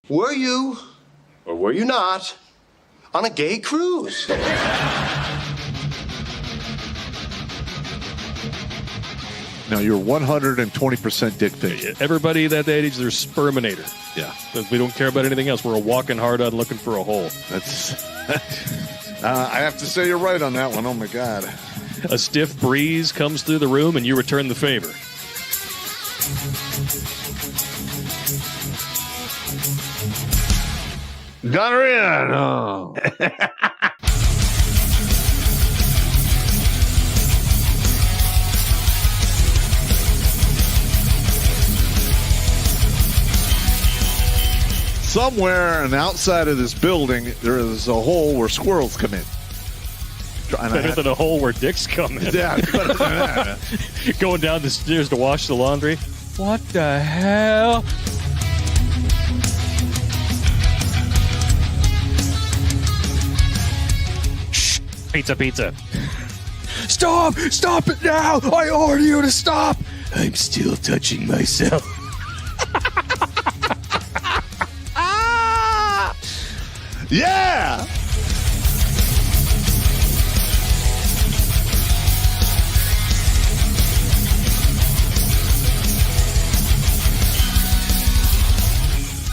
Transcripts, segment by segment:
Were you, or were you not, on a gay cruise? No, you're 120% dick pic. Everybody that age, they're sperminator. Yeah. We don't care about anything else. We're a walking hard on looking for a hole. That's. I have to say you're right on that one. Oh, my God. A stiff breeze comes through the room and you return the favor. Gonorrhea. No. Somewhere on the outside of this building, there is a hole where squirrels come in. Better than a hole where dicks come in. Yeah, better than that. Going down the stairs to wash the laundry. What the hell? Shh. Pizza. Stop it now. I order you to stop. I'm still touching myself. Yeah!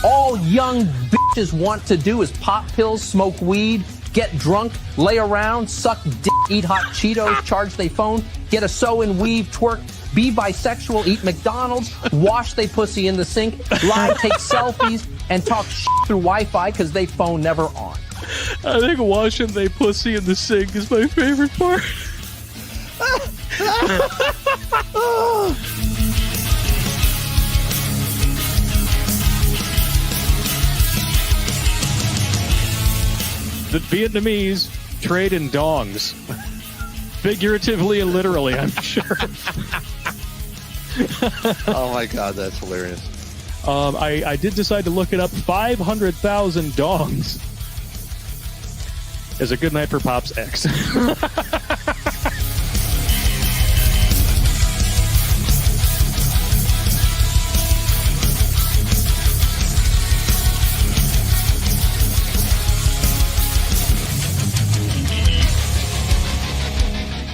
All young bitches want to do is pop pills, smoke weed, get drunk, lay around, suck dick, eat hot Cheetos, charge they phone, get a sew and weave, twerk, be bisexual, eat McDonald's, wash they pussy in the sink, lie, take selfies, and talk shit through Wi-Fi because they phone never on. I think washing they pussy in the sink is my favorite part. The Vietnamese trade in dongs. Figuratively and literally, I'm sure. Oh, my God, that's hilarious. I did decide to look it up. 500,000 dongs is a good night for Pop's ex.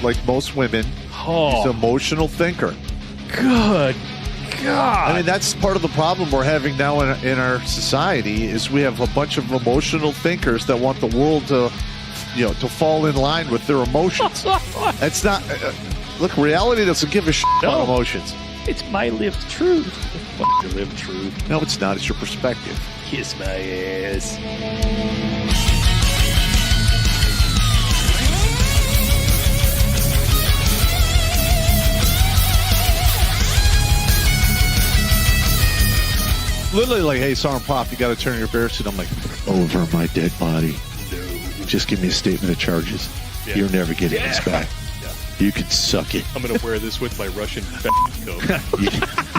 Like most women, he's an emotional thinker. Good God. I mean, that's part of the problem we're having now in our society is we have a bunch of emotional thinkers that want the world to, to fall in line with their emotions. That's not... look, reality doesn't give a shit about emotions. It's my lived truth. Fuck your lived truth. No, it's not. It's your perspective. Kiss my ass. Literally like, hey, Sergeant Pop, you got to turn your bear suit. I'm like, over my dead body. No. Just give me a statement of charges. Yeah. You're never getting this back. Yeah. You can suck it. I'm going to wear this with my Russian coat.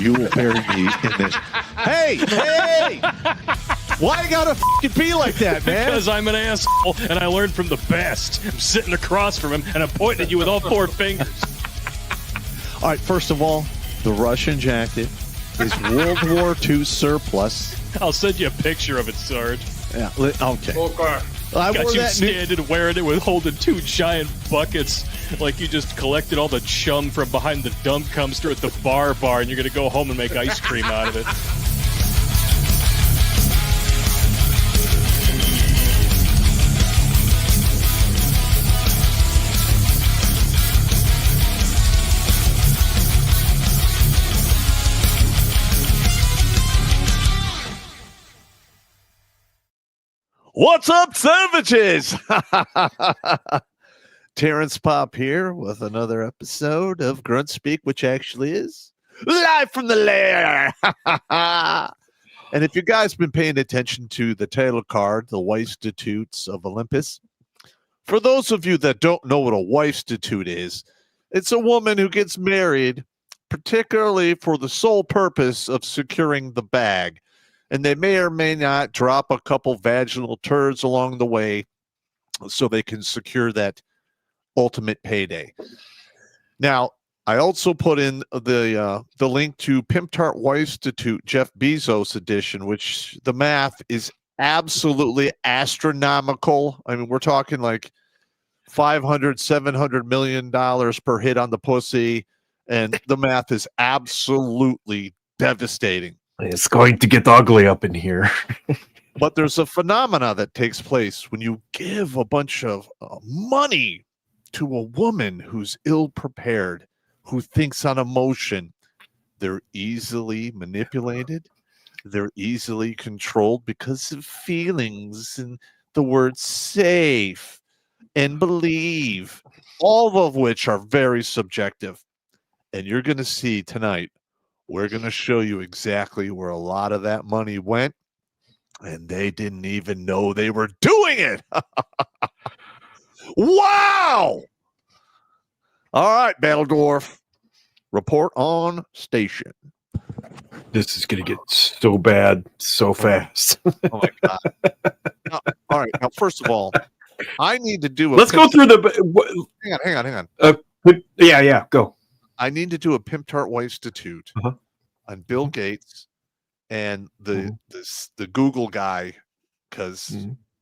you will bury me in this. Hey! Why you got to fucking be like that, man? Because I'm an asshole, and I learned from the best. I'm sitting across from him, and I'm pointing at you with all four fingers. All right, first of all, the Russian jacket is World War II surplus. I'll send you a picture of it, Sarge. Yeah, okay. I got you standing wearing it with holding two giant buckets like you just collected all the chum from behind the dump dumpster at the bar, and you're going to go home and make ice cream out of it. What's up, savages? Terrence Pop here with another episode of Grunt Speak, which actually is live from the lair. And if you guys been paying attention to the title card, the Wifestitutes of Olympus, for those of you that don't know what a Wifestitute is, it's a woman who gets married particularly for the sole purpose of securing the bag. And they may or may not drop a couple vaginal turds along the way so they can secure that ultimate payday. Now, I also put in the link to Pimp Tart Wifestitute Jeff Bezos edition, which the math is absolutely astronomical. I mean, we're talking like $500-700 million per hit on the pussy, and the math is absolutely devastating. It's going to get ugly up in here. But there's a phenomena that takes place when you give a bunch of money to a woman who's ill-prepared, who thinks on emotion. They're easily manipulated. They're easily controlled because of feelings and the words safe and believe, all of which are very subjective. And you're going to see tonight, we're going to show you exactly where a lot of that money went, and they didn't even know they were doing it. Wow! All right, Battle Dwarf, report on station. This is going to get so bad so fast. Oh my God. Now, all right. Now, first of all, I need to do a Let's go through the. Hang on. Yeah, go. I need to do a Pimp Tart Wifestitute on Bill Gates and the Google guy, because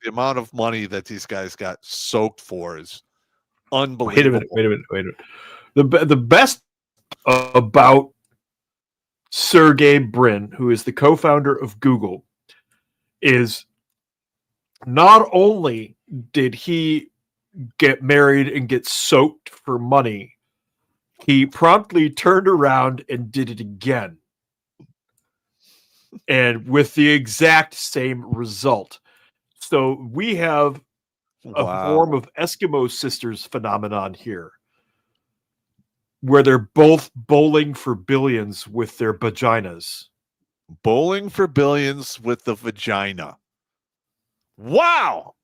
the amount of money that these guys got soaked for is unbelievable. Wait a minute. The best about Sergey Brin, who is the co-founder of Google, is not only did he get married and get soaked for money, he promptly turned around and did it again. And with the exact same result. So we have a form of Eskimo sisters phenomenon here, where they're both bowling for billions with their vaginas. Bowling for billions with the vagina. Wow.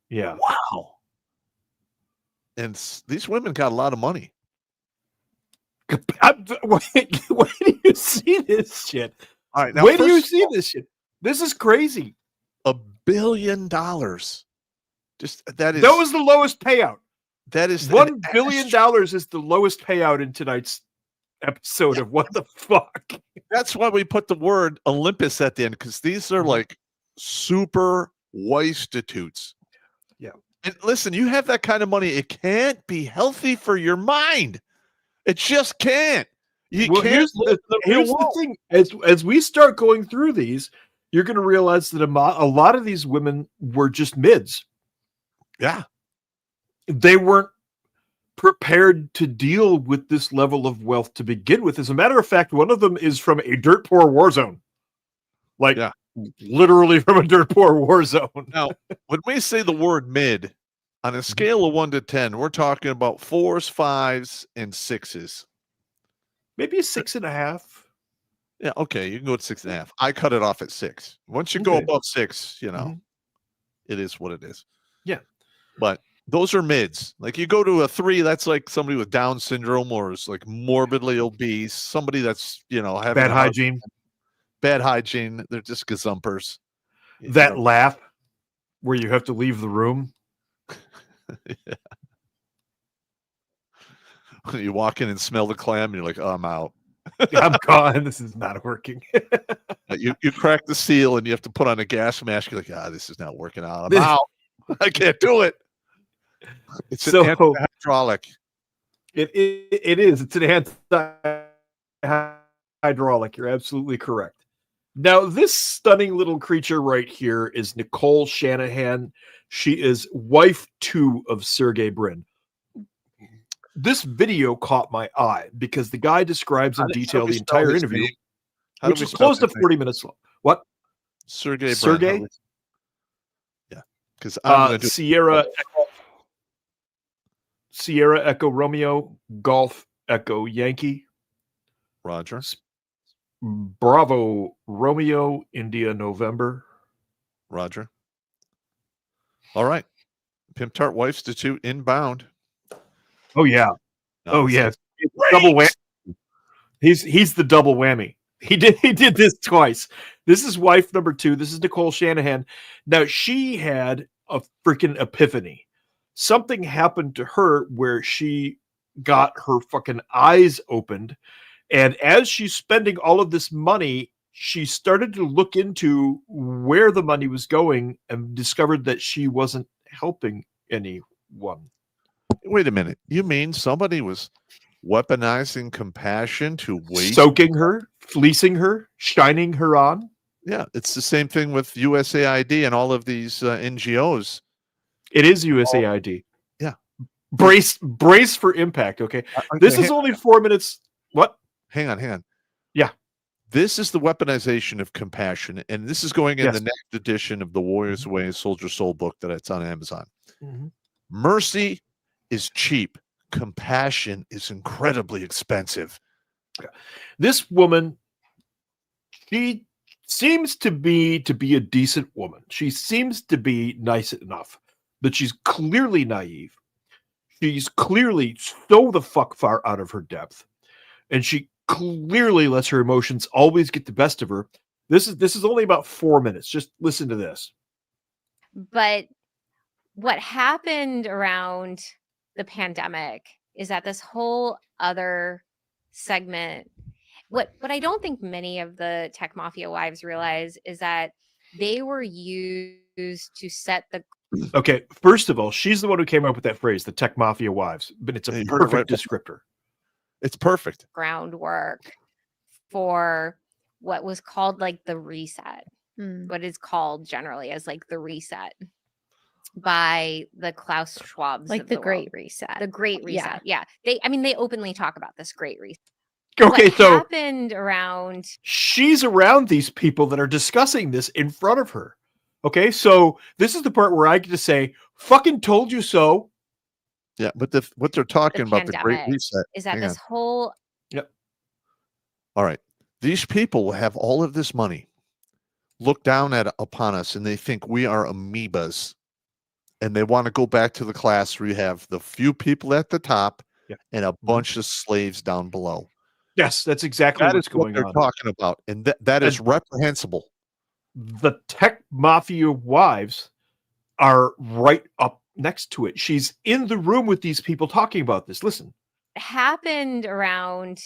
Yeah. Wow. And these women got a lot of money. Wait do you see this shit? All right. Now, Wait do you see this shit? This is crazy. $1 billion. Just that was the lowest payout. That is $1 billion is the lowest payout in tonight's episode of What the Fuck. That's why we put the word Olympus at the end, because these are like super Wifestitutes. Yeah. And listen, you have that kind of money, it can't be healthy for your mind. It just can't. You can't. Here's the thing. As we start going through these, you're going to realize that a lot of these women were just mids. Yeah. They weren't prepared to deal with this level of wealth to begin with. As a matter of fact, one of them is from a dirt poor war zone. Like, literally from a dirt poor war zone. Now, when we say the word mid, on a scale of 1 to 10, we're talking about 4s, 5s, and 6s. Maybe a 6.5. Yeah, okay, you can go at 6.5. I cut it off at 6. Once you go above 6, it is what it is. Yeah. But those are mids. Like you go to a 3, that's like somebody with Down syndrome or is like morbidly obese, somebody that's, having bad hygiene. Bad hygiene. They're just gazumpers. That laugh where you have to leave the room. Yeah. You walk in and smell the clam and you're like, oh, I'm out. I'm gone. This is not working. You crack the seal and you have to put on a gas mask. You're like, this is not working out. I'm out. I can't do it. It's an anti-hydraulic. It is. It's an anti-hydraulic. You're absolutely correct. Now, this stunning little creature right here is Nicole Shanahan. She is wife 2 of Sergey Brin. This video caught my eye because the guy describes in detail the entire interview, which is close to 40 minutes long. What? Sergey? Yeah. Because Sierra Echo Romeo, Golf Echo Yankee. Roger. Bravo Romeo, India November. Roger. All right. Pimp Tart Wifestitute inbound. Oh yeah. No, yeah. Double whammy. He's the double whammy. He did this twice. This is wife number 2. This is Nicole Shanahan. Now she had a freaking epiphany. Something happened to her where she got her fucking eyes opened. And as she's spending all of this money, she started to look into where the money was going and discovered that she wasn't helping anyone. Wait a minute. You mean somebody was weaponizing compassion to waste? Soaking her, fleecing her, shining her on. Yeah, it's the same thing with USAID and all of these NGOs. It is USAID. Yeah. Brace for impact, okay? This is only 4 minutes. What? Hang on. Yeah. This is the weaponization of compassion, and this is going in Yes. the next edition of the Warrior's Way Soldier Soul book that it's on Amazon. Mm-hmm. Mercy is cheap. Compassion is incredibly expensive. This woman, she seems to be a decent woman. She seems to be nice enough, but she's clearly naive. She's clearly so the fuck far out of her depth, and she clearly lets her emotions always get the best of her. This is only about 4 minutes. Just listen to this. But what happened around the pandemic is that this whole other segment, what I don't think many of the tech mafia wives realize is that they were used to set the Okay, first of all, she's the one who came up with that phrase, the tech mafia wives, but it's a You heard it perfect right. descriptor. It's perfect. groundwork for what was called like the reset, what is called generally as like the reset by the Klaus Schwabs, Like of the world. Great Reset. The Great Reset. Yeah. They openly talk about this Great Reset. Okay, What so happened around she's around these people that are discussing this in front of her. Okay, so this is the part where I get to say, fucking told you so. Yeah, but what they're talking the about, the Great pandemic Reset. is that Hang this on. whole All right. These people have all of this money, look down upon us, and they think we are amoebas. And they want to go back to the class where you have the few people at the top and a bunch of slaves down below. Yes, that's exactly That what's is what going they're on. talking about. And that is reprehensible. The tech mafia wives are right up next to it. She's in the room with these people talking about this. Listen. happened around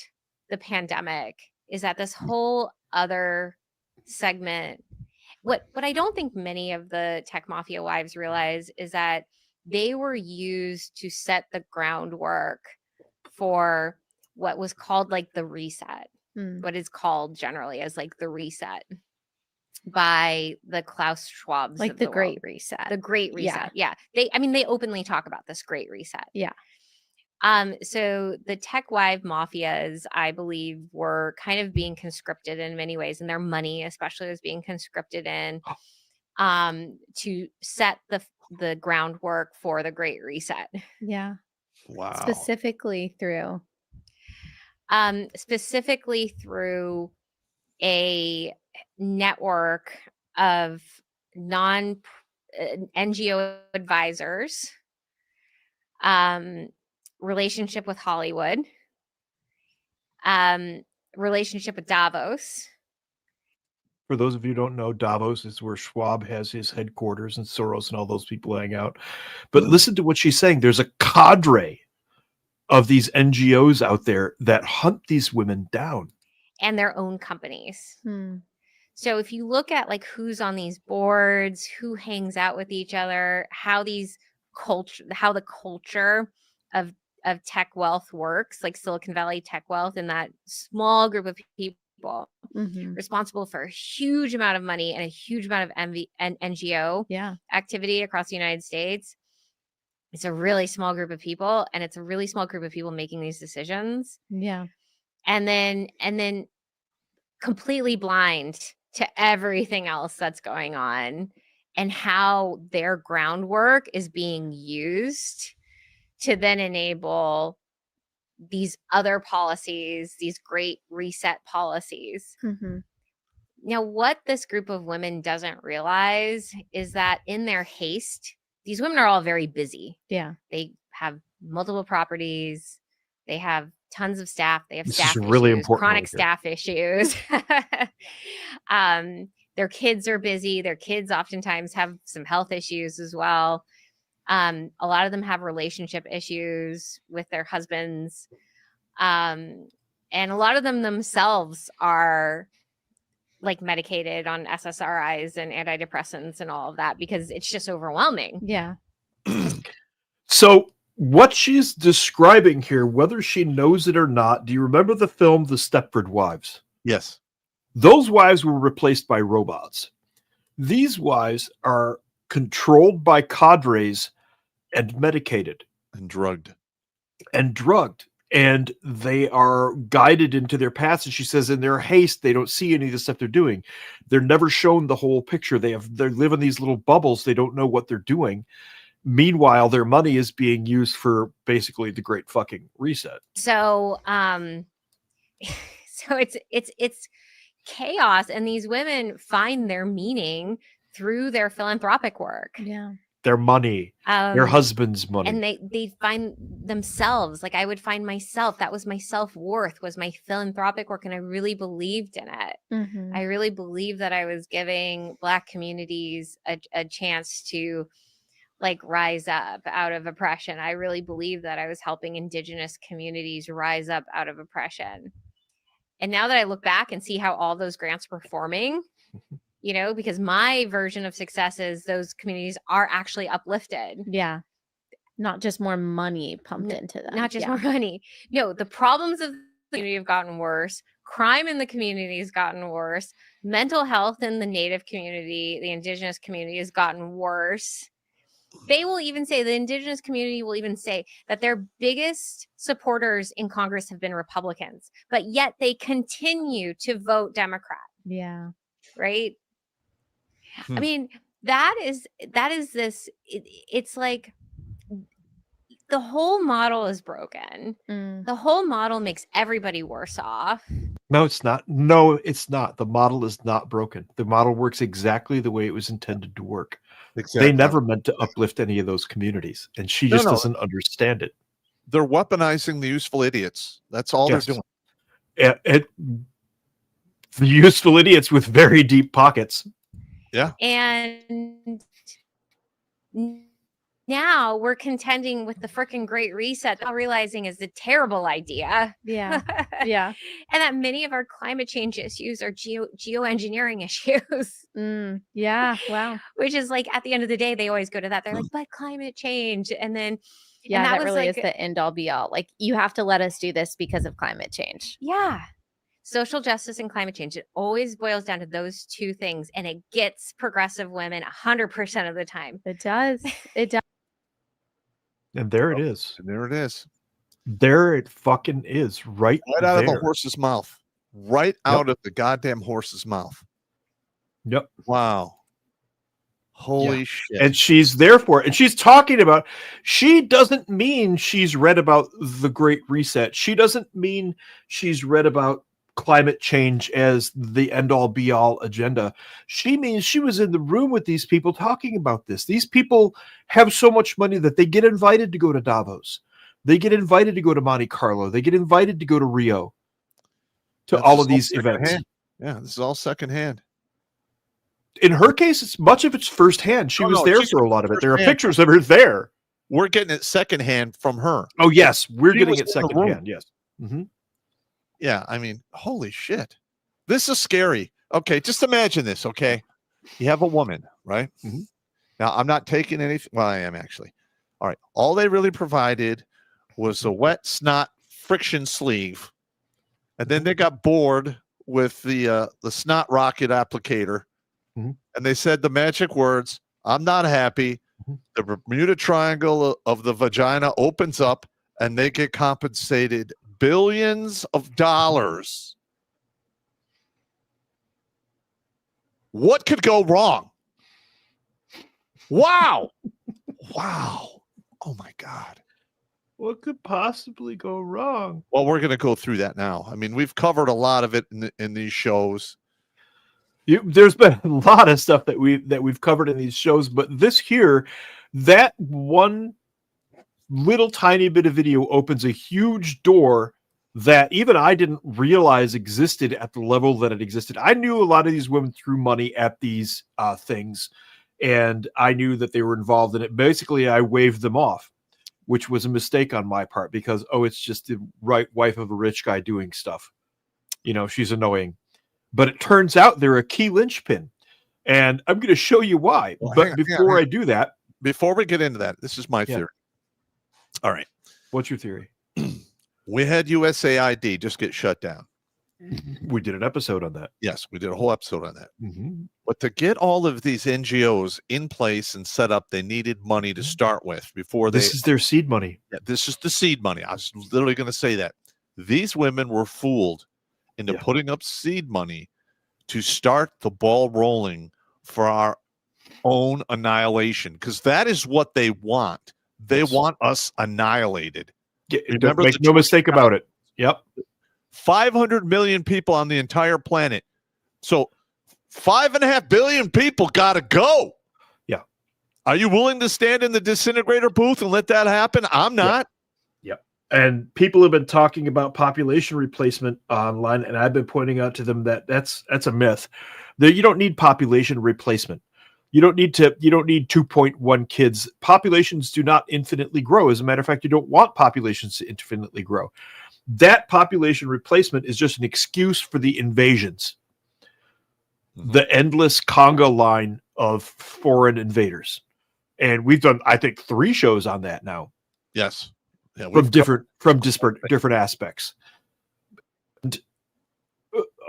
the pandemic is that this whole other segment, what I don't think many of the tech mafia wives realize is that they were used to set the groundwork for what was called like the reset, what is called generally as like the reset by the Klaus Schwabs, Like of the world. Great Reset. The Great Reset. Yeah. They openly talk about this Great Reset. Yeah. So the tech wife mafias, I believe, were kind of being conscripted in many ways, and their money especially was being conscripted in to set the groundwork for the Great Reset. Yeah. Wow. Specifically through a network of NGO advisors, relationship with Hollywood, relationship with Davos. For those of you who don't know, Davos is where Schwab has his headquarters and Soros and all those people hang out. But listen to what she's saying. There's a cadre of these NGOs out there that hunt these women down. And their own companies. So if you look at like who's on these boards, who hangs out with each other, how the culture of tech wealth works, like Silicon Valley tech wealth, and that small group of people responsible for a huge amount of money and a huge amount of NGO activity across the United States. It's a really small group of people, and it's a really small group of people making these decisions. Yeah. And then completely blind to everything else that's going on and how their groundwork is being used to then enable these other policies, these Great Reset policies. Now, what this group of women doesn't realize is that in their haste, these women are all very busy. Yeah. They have multiple properties. They have tons of staff. They have This staff is really issues, important chronic right here. staff issues. Their kids are busy. Their kids oftentimes have some health issues as well. A lot of them have relationship issues with their husbands. And a lot of them themselves are like medicated on SSRIs and antidepressants and all of that because it's just overwhelming. Yeah. So what she's describing here, whether she knows it or not, do you remember the film The Stepford Wives? Yes. Those wives were replaced by robots. These wives are controlled by cadres and medicated And drugged. And they are guided into their paths. And she says in their haste, they don't see any of the stuff they're doing. They're never shown the whole picture. They live in these little bubbles. They don't know what they're doing. Meanwhile, their money is being used for basically the great fucking reset. So, so it's chaos, and these women find their meaning through their philanthropic work. Yeah. Their money, their husband's money. And they find themselves. Like I would find myself. That was my self-worth, was my philanthropic work. And I really believed in it. Mm-hmm. I really believed that I was giving Black communities a chance to like rise up out of oppression. I really believed that I was helping Indigenous communities rise up out of oppression. And now that I look back and see how all those grants were forming, you know, because my version of success is those communities are actually uplifted. Yeah. Not just more money pumped into them. Not just more money. No, the problems of the community have gotten worse. Crime in the community has gotten worse. Mental health in the Native community, the Indigenous community has gotten worse. They will even say, the Indigenous community will even say that their biggest supporters in Congress have been Republicans, but yet they continue to vote Democrat. Yeah. Right? I mean, that is this, it's like the whole model is broken. The whole model makes everybody worse off. No, it's not. No, it's not. The model is not broken. The model works exactly the way it was intended to work. Exactly. They never meant to uplift any of those communities, and she just doesn't understand it. They're weaponizing the useful idiots. That's all they're doing. The useful idiots with very deep pockets. Yeah. And now we're contending with the freaking Great Reset, not realizing is a terrible idea. Yeah. Yeah. And that many of our climate change issues are geoengineering issues. Yeah. Wow. Which is like, at the end of the day, they always go to that. They're like, but climate change. And then, yeah, and that was really like, is the end all be all. Like, you have to let us do this because of climate change. Yeah. Social justice and climate change. It always boils down to those two things. And it gets progressive women 100% of the time. It does. It does. And there it is. And there it is. There it fucking is. Right out there. of the horse's mouth. Right out of the goddamn horse's mouth. Yep. Wow. Holy shit. And she's there for it. And she's talking about, she doesn't mean she's read about the Great Reset. She doesn't mean she's read about climate change as the end-all be-all agenda. She means she was in the room with these people talking about this. These people have so much money that they get invited to go to Davos. They get invited to go to Monte Carlo. They get invited to go to Rio. To all of these events. Yeah, this is all secondhand. In her case, it's much of it's firsthand. She was there for a lot of it. There are pictures of her there. We're getting it secondhand from her. Oh, yes. We're getting it secondhand. Yes. Mm-hmm. Yeah, I mean, holy shit. This is scary. Okay, just imagine this, okay? You have a woman, right? Mm-hmm. Now, I'm not taking anything. Well, I am actually. All right. All they really provided was a wet snot friction sleeve. And then they got bored with the snot rocket applicator. Mm-hmm. And they said the magic words, I'm not happy. Mm-hmm. The Bermuda Triangle of the vagina opens up and they get compensated billions of dollars. What could go wrong? Wow. Wow. Oh my God. What could possibly go wrong? Well, we're going to go through that now. I mean, we've covered a lot of it in these shows. There's been a lot of stuff that we've covered in these shows, but this here, that one little tiny bit of video opens a huge door that even I didn't realize existed at the level that it existed. I knew a lot of these women threw money at these things and I knew that they were involved in it. Basically, I waved them off, which was a mistake on my part because, it's just the right wife of a rich guy doing stuff. She's annoying. But it turns out they're a key linchpin. And I'm going to show you why. Well, but before I do that. Before we get into that, this is my theory. All right. What's your theory? We had USAID just get shut down. We did an episode on that. Yes, we did a whole episode on that. Mm-hmm. But to get all of these NGOs in place and set up, they needed money to start with before they. This is their seed money. Yeah, this is the seed money. I was literally going to say that. These women were fooled into putting up seed money to start the ball rolling for our own annihilation, because that is what they want. They want us annihilated. Remember, make no mistake about it. Yep. 500 million people on the entire planet. So 5.5 billion people got to go. Yeah. Are you willing to stand in the disintegrator booth and let that happen? I'm not. Yep. And people have been talking about population replacement online, and I've been pointing out to them that that's a myth. That you don't need population replacement. You don't need 2.1 kids. Populations do not infinitely grow. As a matter of fact, you don't want populations to infinitely grow. That population replacement is just an excuse for the invasions. Mm-hmm. The endless conga line of foreign invaders. And we've done, I think, 3 shows on that now. Yes. Yeah, from different aspects. And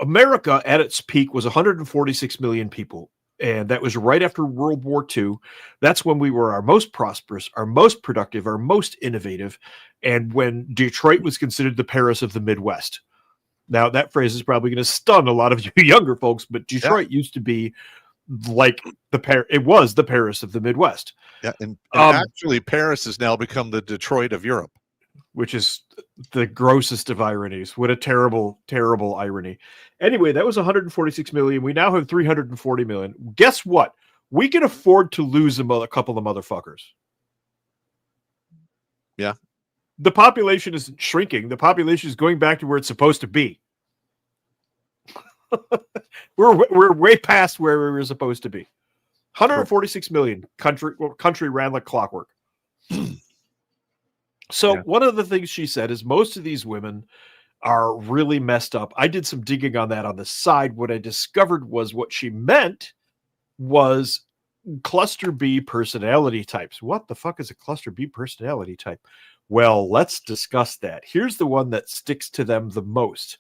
America at its peak was 146 million people. And that was right after World War II. That's when we were our most prosperous, our most productive, our most innovative, and when Detroit was considered the Paris of the Midwest. Now, that phrase is probably going to stun a lot of you younger folks, but Detroit used to be like it was the Paris of the Midwest. Yeah, and actually, Paris has now become the Detroit of Europe, which is the grossest of ironies. What a terrible, terrible irony. Anyway, that was 146 million. We now have 340 million. Guess what? We can afford to lose a couple of motherfuckers. Yeah. The population isn't shrinking. The population is going back to where it's supposed to be. We're way past where we were supposed to be. 146 million. Country ran like clockwork. So one of the things she said is most of these women are really messed up. I did some digging on that on the side. What I discovered was what she meant was ClusterB personality types. What the fuck is a ClusterB personality type? Well, let's discuss that. Here's the one that sticks to them the most.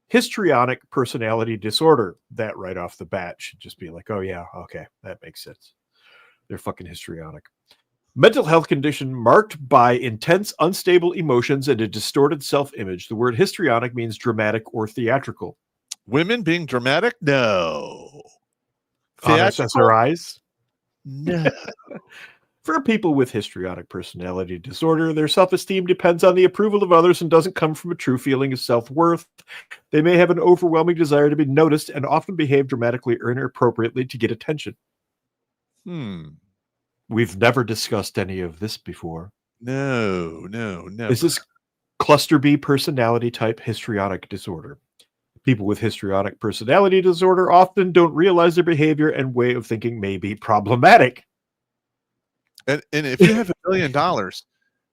Histrionic personality disorder. That right off the bat should just be like, oh yeah, okay, that makes sense. They're fucking histrionic. Mental health condition marked by intense, unstable emotions and a distorted self-image. The word histrionic means dramatic or theatrical. Women being dramatic? No. SSRIs? No. For people with histrionic personality disorder, their self-esteem depends on the approval of others and doesn't come from a true feeling of self-worth. They may have an overwhelming desire to be noticed and often behave dramatically or inappropriately to get attention. We've never discussed any of this before. No. Is this ClusterB personality type histrionic disorder? People with histrionic personality disorder often don't realize their behavior and way of thinking may be problematic. And if you have $1 billion,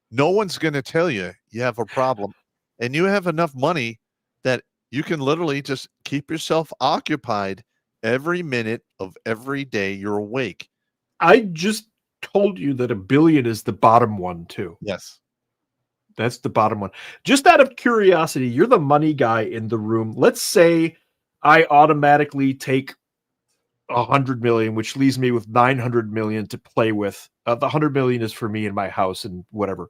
no one's going to tell you you have a problem. And you have enough money that you can literally just keep yourself occupied every minute of every day you're awake. I just told you that $1 billion is the bottom one, too. Yes. That's the bottom one. Just out of curiosity, you're the money guy in the room. Let's say I automatically take 100 million, which leaves me with 900 million to play with. The 100 million is for me and my house and whatever.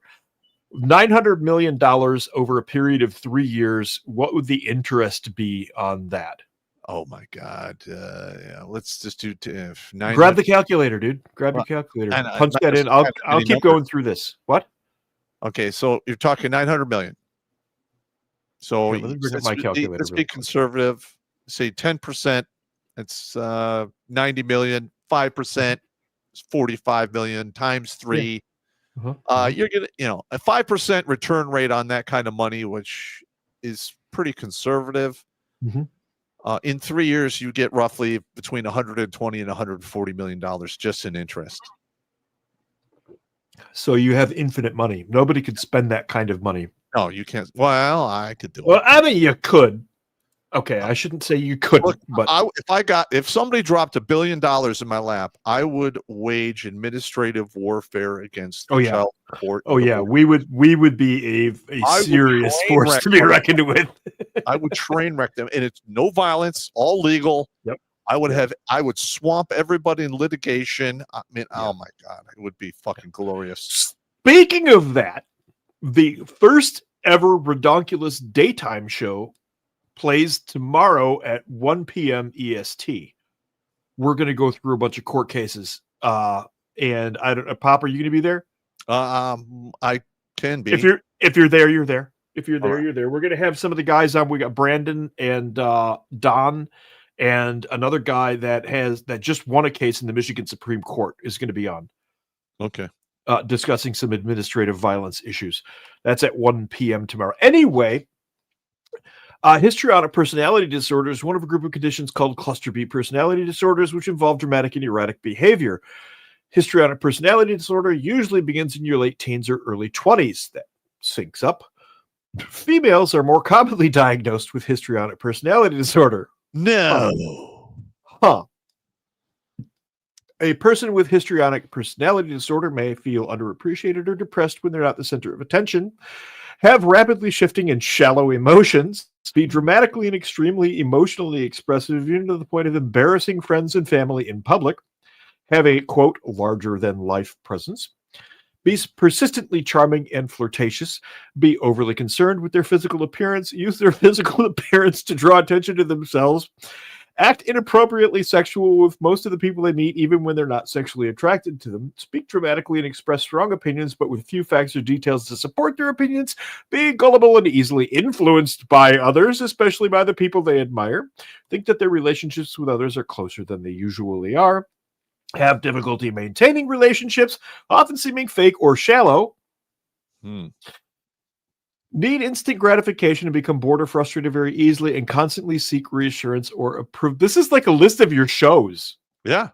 $900 million over a period of 3 years. What would the interest be on that? Oh my God. Yeah, let's just do grab the calculator, dude. Grab the calculator. Punch that in. I'll keep going through this. What? Okay, so you're talking 900 million. So let's be conservative. Say 10%. It's 90 million. 5% is 45 million times 3. Yeah. You're gonna, a 5% return rate on that kind of money, which is pretty conservative. In 3 years, you get roughly between 120 and 140 million dollars just in interest. So you have infinite money. Nobody could spend that kind of money. No, you can't. Well, I could do Well, it. I mean, you could. Okay, I shouldn't say you couldn't, Look, but if somebody dropped $1 billion in my lap, I would wage administrative warfare against Oh, yeah. child support. oh yeah, we would be a I would serious train force wreck to be them. reckoned with. I would train wreck them, and it's no violence, all legal. Yep. I would swamp everybody in litigation. I mean, oh my God, it would be fucking glorious. Speaking of that, the first ever Redonkulas daytime show plays tomorrow at 1 p.m. EST. We're going to go through a bunch of court cases. And I don't know, Pop, are you going to be there? I can be. If you're there, you're there. If you're there, right. you're there. We're going to have some of the guys on. We got Brandon and Don and another guy that just won a case in the Michigan Supreme Court is going to be on. Okay. Discussing some administrative violence issues. That's at 1 p.m. tomorrow. Anyway, histrionic personality disorder is one of a group of conditions called ClusterB personality disorders, which involve dramatic and erratic behavior. Histrionic personality disorder usually begins in your late teens or early 20s. That syncs up. Females are more commonly diagnosed with histrionic personality disorder. No. Huh. A person with histrionic personality disorder may feel underappreciated or depressed when they're not the center of attention, have rapidly shifting and shallow emotions, be dramatically and extremely emotionally expressive, even to the point of embarrassing friends and family in public, have a, quote, larger-than-life presence, be persistently charming and flirtatious, be overly concerned with their physical appearance, use their physical appearance to draw attention to themselves, act inappropriately sexual with most of the people they meet, even when they're not sexually attracted to them, speak dramatically and express strong opinions, but with few facts or details to support their opinions, be gullible and easily influenced by others, especially by the people they admire, think that their relationships with others are closer than they usually are, have difficulty maintaining relationships, often seeming fake or shallow, need instant gratification and become bored or frustrated very easily, and constantly seek reassurance or approve. This is like a list of your shows. Yeah.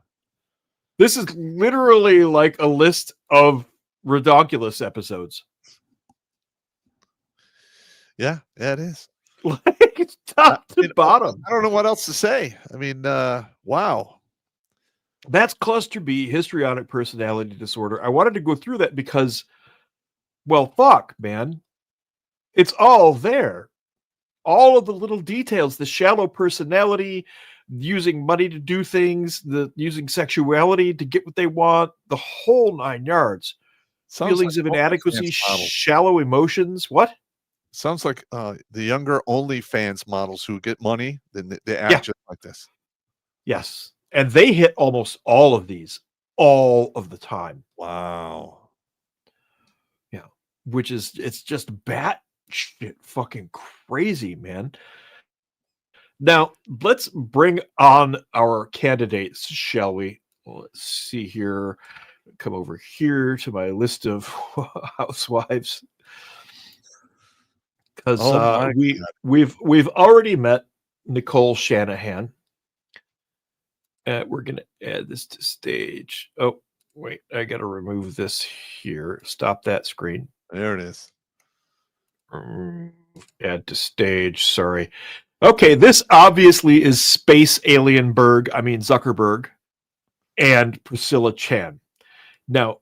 This is literally like a list of Redonkulas episodes. Yeah, it is. Like it's top to bottom. I don't know what else to say. I mean, wow. That's ClusterB, histrionic personality disorder. I wanted to go through that because, well, fuck, man. It's all there. All of the little details, the shallow personality, using money to do things, using sexuality to get what they want, the whole 9 yards. Feelings of inadequacy, shallow emotions. What? Sounds like the younger OnlyFans models who get money, then they act just like this. Yes. And they hit almost all of these all of the time. Wow. Yeah. Which is, it's just bat shit fucking crazy, man. Now, let's bring on our candidates, shall we? Let's see here. Come over here to my list of housewives. Because we've already met Nicole Shanahan. We're going to add this to stage. Oh, wait, I got to remove this here. Stop that screen. There it is. Add to stage. Sorry. Okay, this obviously is Space Alien Zuckerberg and Priscilla Chan. Now,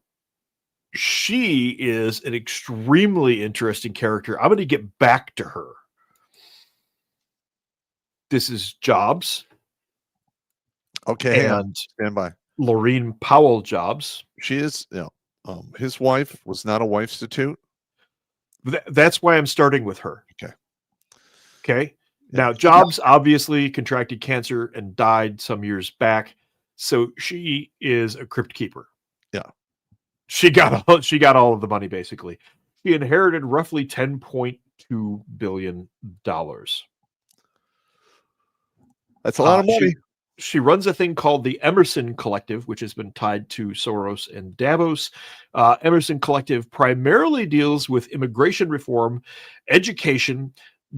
she is an extremely interesting character. I'm going to get back to her. This is Jobs. Okay, and stand by. Laureen Powell Jobs. She is, his wife was not a Wifestitute. That's why I'm starting with her. Okay. Okay. Now, Jobs obviously contracted cancer and died some years back, so she is a crypt keeper. Yeah. She got all of the money basically. She inherited roughly $10.2 billion. That's a lot of money. She runs a thing called the Emerson Collective, which has been tied to Soros and Davos. Emerson Collective primarily deals with immigration reform, education,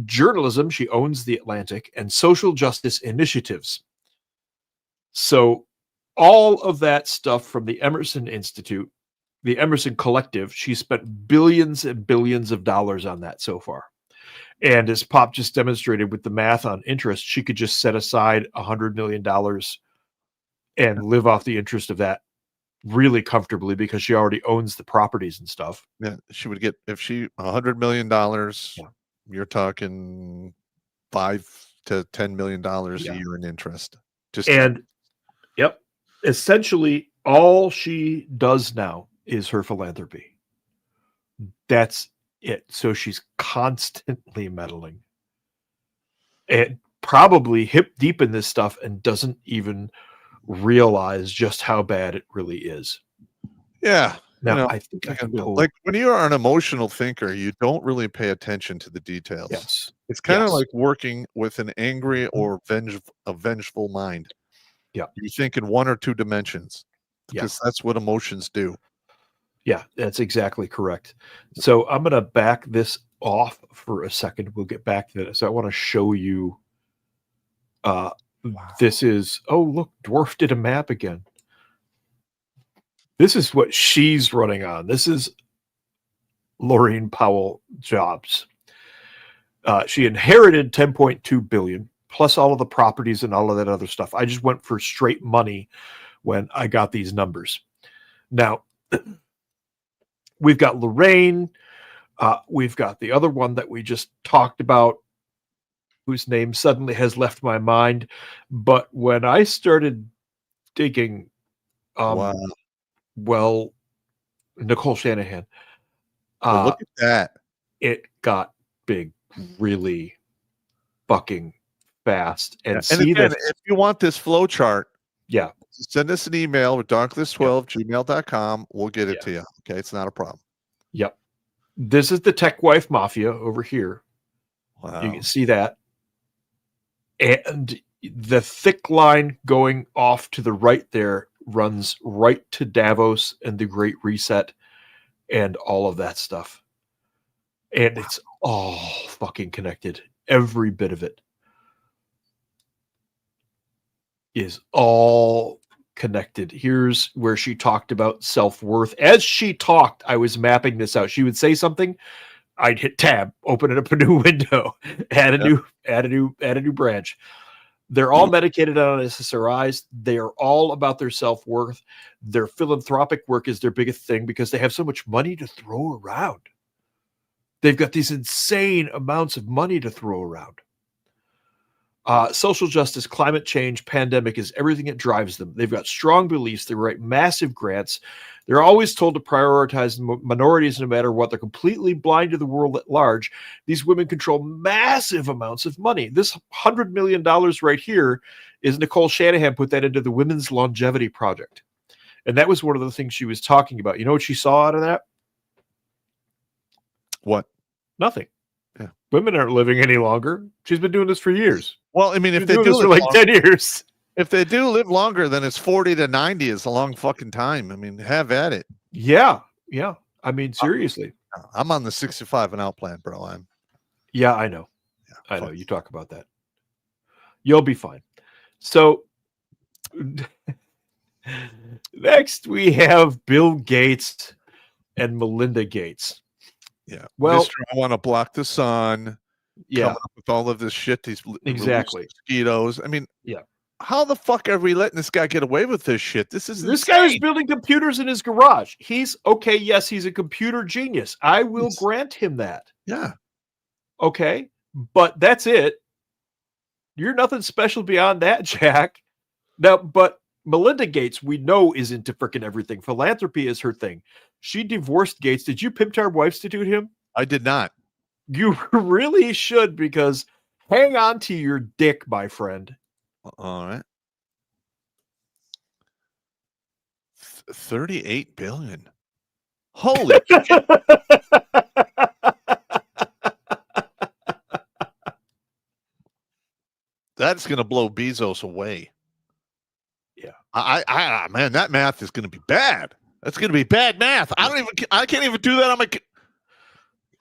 journalism, she owns The Atlantic, and social justice initiatives. So all of that stuff from the Emerson Institute, the Emerson Collective, she spent billions and billions of dollars on that so far. And as Pop just demonstrated with the math on interest, she could just set aside $100 million and live off the interest of that really comfortably because she already owns the properties and stuff. Yeah, she would get, if she $100 million, you're talking $5 to $10 million a year in interest. Yep, essentially all she does now is her philanthropy. That's it. So she's constantly meddling and probably hip deep in this stuff and doesn't even realize just how bad it really is. Yeah. Now, I think I can like when you are an emotional thinker, you don't really pay attention to the details. Yes. It's kind of like working with an angry or vengeful mind. Yeah. You think in one or two dimensions because that's what emotions do. Yeah, that's exactly correct. So I'm going to back this off for a second. We'll get back to this. So I want to show you. This is, oh, look, Dwarf did a map again. This is what she's running on. This is Laureen Powell Jobs. She inherited $10.2 billion plus all of the properties and all of that other stuff. I just went for straight money when I got these numbers. Now, we've got Lorraine. We've got the other one that we just talked about, whose name suddenly has left my mind. But when I started digging, well, Nicole Shanahan, look at that. It got big really fucking fast. And see again, that if you want this flow chart, send us an email with darklist12@gmail.com. We'll get it to you. Okay, it's not a problem. Yep. This is the Tech Wife Mafia over here. Wow. You can see that. And the thick line going off to the right there runs right to Davos and the Great Reset and all of that stuff. And it's all fucking connected. Every bit of it is all connected. Here's where she talked about self-worth. As she talked, I was mapping this out. She would say something, I'd hit tab, open it up a new window, add a new branch. They're all medicated on SSRIs. They are all about their self-worth. Their philanthropic work is their biggest thing because they have so much money to throw around. They've got these insane amounts of money to throw around. Social justice, climate change, pandemic is everything that drives them. They've got strong beliefs. They write massive grants. They're always told to prioritize minorities no matter what. They're completely blind to the world at large. These women control massive amounts of money. This $100 million right here is Nicole Shanahan put that into the Women's Longevity Project. And that was one of the things she was talking about. You know what she saw out of that? What? Nothing. Yeah. Women aren't living any longer. She's been doing this for years. Well, I mean, if they do this for like 10 years. If they do live longer, then it's 40 to 90 is a long fucking time. I mean, have at it. Yeah. Yeah. I mean, seriously. I'm on the 65 and out plan, bro. Yeah, I know. Yeah, I know. You talk about that. You'll be fine. So next we have Bill Gates and Melinda Gates. Yeah. Well, Mr. I want to block the sun. Yeah. Coming up with all of this shit, these exactly mosquitoes. I mean, yeah. How the fuck are we letting this guy get away with this shit? This guy is building computers in his garage. He's okay. Yes, he's a computer genius. I will grant him that. Yeah. Okay. But that's it. You're nothing special beyond that, Jack. Now, but Melinda Gates, we know, is into freaking everything. Philanthropy is her thing. She divorced Gates. Did you pimp our Wifestitute him? I did not. You really should, because hang on to your dick, my friend. All right. 38 billion. Holy shit. That's going to blow Bezos away. Yeah. I man, that math is going to be bad. That's going to be bad math. I can't even do that on my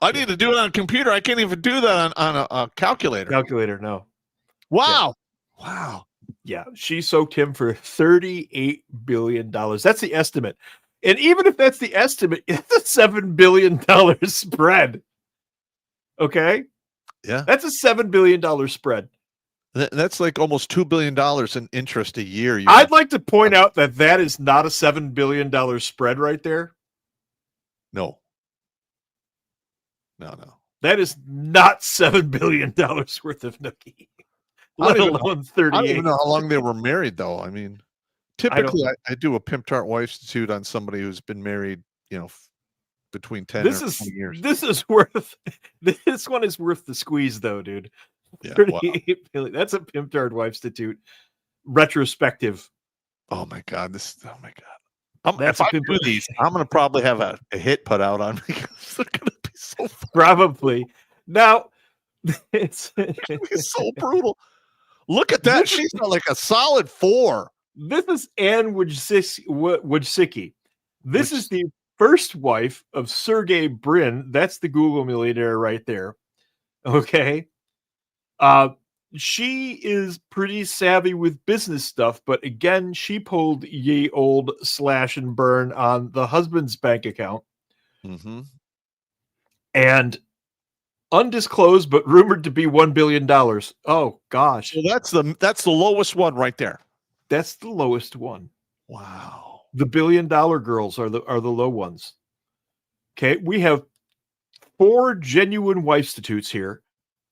I need to do it on a computer. I can't even do that on a calculator. Calculator, no. Wow. Wow. Yeah, she soaked him for $38 billion. That's the estimate. And even if that's the estimate, it's a $7 billion spread. Okay? Yeah. That's a $7 billion spread. That's like almost $2 billion in interest a year. I'd like to point out that is not a $7 billion spread right there. No. No. That is not $7 billion worth of nookie. Let alone 38. I don't even know how long they were married, though. I mean, typically I do a Pimp Tart Wifestitute on somebody who's been married, between 10 and 20 years. This one is worth the squeeze, though, dude. Yeah, 38 billion. That's a Pimp Tart Wifestitute retrospective. Oh my God! If I do these, I'm gonna probably have a hit put out on me because they're gonna be so probably. Now it's so brutal. Look at that. She's got like a solid 4. This is Anne Wojcicki. This is the first wife of Sergey Brin. That's the Google millionaire right there. Okay. She is pretty savvy with business stuff, but again, she pulled ye old slash and burn on the husband's bank account. Mm-hmm. And undisclosed, but rumored to be $1 billion. Oh gosh. So that's the lowest one right there. That's the lowest one. Wow. The $1 billion girls are the low ones. Okay, we have 4 genuine Wifestitutes here,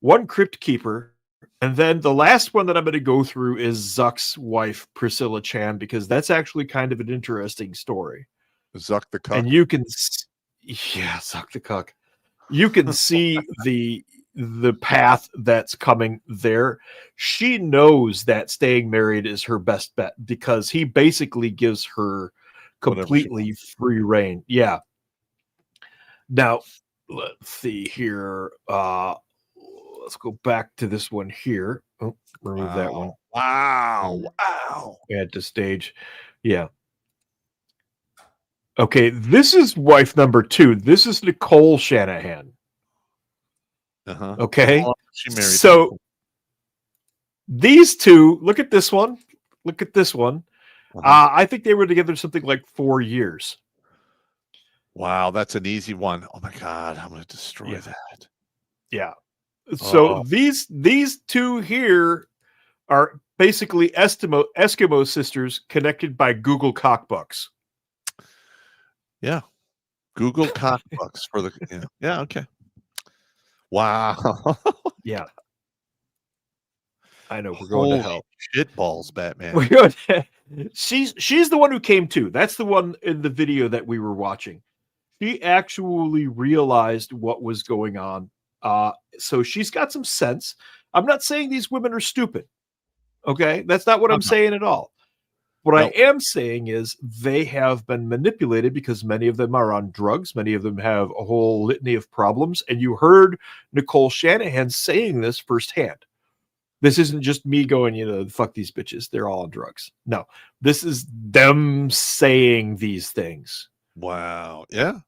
1 crypt keeper, and then the last one that I'm going to go through is Zuck's wife, Priscilla Chan, because that's actually kind of an interesting story. Zuck the cuck. And you can, Zuck the cuck. You can see the path that's coming there. She knows that staying married is her best bet because he basically gives her completely free reign. Yeah. Now, let's see here. Let's go back to this one here. Oh, remove that one. Wow. Add to stage. Yeah. Okay, this is wife number 2. This is Nicole Shanahan. Uh-huh. Okay. She married. So these two, look at this one. Look at this one. I think they were together something like 4 years. Wow, that's an easy one. Oh my God, I'm going to destroy that. Yeah. So these two here are basically Eskimo sisters connected by Google cockbooks. Yeah. Google cockbooks for the yeah, okay. Wow. Yeah. I know we're going to hell. Shit balls, Batman. We're going to, she's the one who came to. That's the one in the video that we were watching. She actually realized what was going on. So she's got some sense. I'm not saying these women are stupid. Okay? That's not what I'm saying at all. What I am saying is they have been manipulated because many of them are on drugs. Many of them have a whole litany of problems. And you heard Nicole Shanahan saying this firsthand. This isn't just me going, fuck these bitches. They're all on drugs. No, this is them saying these things. Wow. Yeah.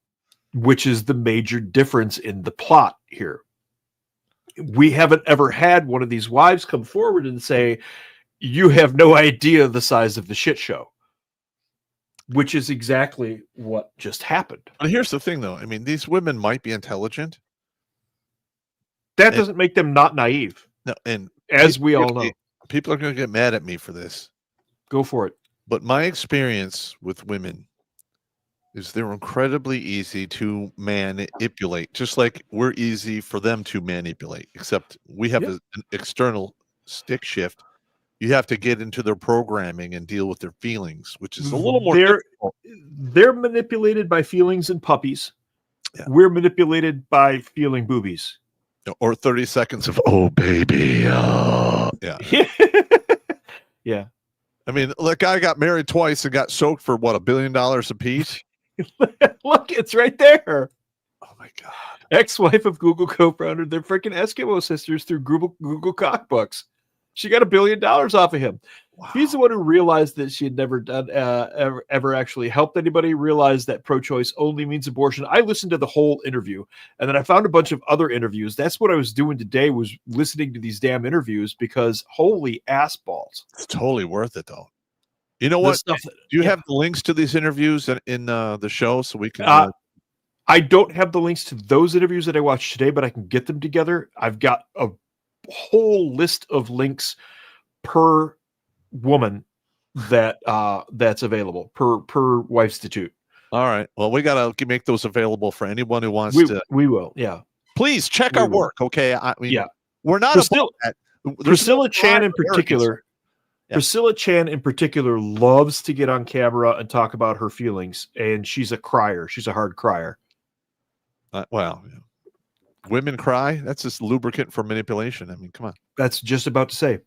Which is the major difference in the plot here. We haven't ever had one of these wives come forward and say, you have no idea the size of the shit show, which is exactly what just happened. And here's the thing, though. I mean, these women might be intelligent. That doesn't make them not naive. No, and as we all know, people are going to get mad at me for this. Go for it. But my experience with women is they're incredibly easy to manipulate, just like we're easy for them to manipulate, except we have an external stick shift. You have to get into their programming and deal with their feelings, which is a little more difficult. They're manipulated by feelings and puppies. Yeah. We're manipulated by feeling boobies. Or 30 seconds of, oh, baby. Yeah. Yeah. I mean, look, I got married twice and got soaked for, what, $1 billion a piece? Look, it's right there. Oh, my God. Ex-wife of Google co-founder. They're freaking Eskimo sisters through Google cockbooks. She got $1 billion off of him. Wow. He's the one who realized that she had never done ever actually helped anybody, realized that pro-choice only means abortion. I listened to the whole interview, and then I found a bunch of other interviews. That's what I was doing today, was listening to these damn interviews, because holy ass balls. It's totally worth it, though. You know what? Stuff, Do you have the links to these interviews in the show so we can? I don't have the links to those interviews that I watched today, but I can get them together. I've got a whole list of links per woman that that's available per Wifestitute. All right. Well, we gotta make those available for anyone who wants to. We will. Yeah. Please check our work. Okay. I mean, yeah, we're not Priscilla Chan in particular. Yeah. Priscilla Chan in particular loves to get on camera and talk about her feelings, and she's a crier. She's a hard crier. Well, women cry. That's just lubricant for manipulation. I mean, come on. That's just about to say.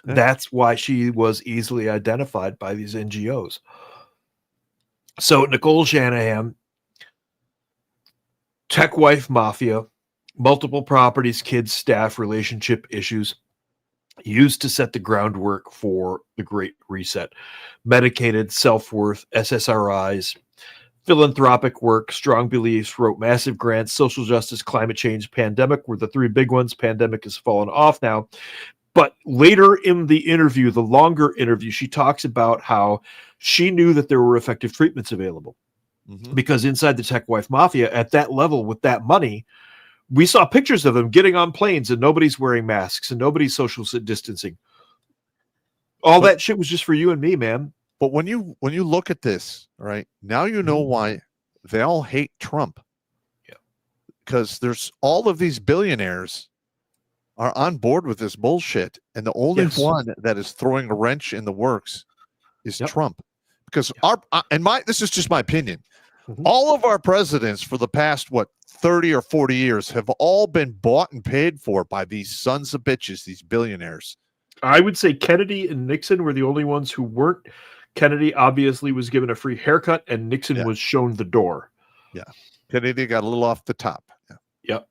Yeah. That's why she was easily identified by these NGOs. So Nicole Shanahan, tech wife mafia, multiple properties, kids, staff, relationship issues, used to set the groundwork for the Great Reset. Medicated, self-worth, SSRIs, philanthropic work, strong beliefs, wrote massive grants, social justice, climate change, pandemic were the three big ones. Pandemic has fallen off now. But later in the interview, the longer interview, she talks about how she knew that there were effective treatments available. Mm-hmm. Because inside the tech wife mafia, at that level with that money, we saw pictures of them getting on planes and nobody's wearing masks and nobody's social distancing. That shit was just for you and me, man. But when you look at this, right, now you know why they all hate Trump. Yeah. Because there's all of these billionaires are on board with this bullshit, and the only one that is throwing a wrench in the works is Trump. Because this is just my opinion. Mm-hmm. All of our presidents for the past 30 or 40 years have all been bought and paid for by these sons of bitches, these billionaires. I would say Kennedy and Nixon were the only ones who weren't. Kennedy obviously was given a free haircut, and Nixon was shown the door. Yeah, Kennedy got a little off the top. Yeah. Yep.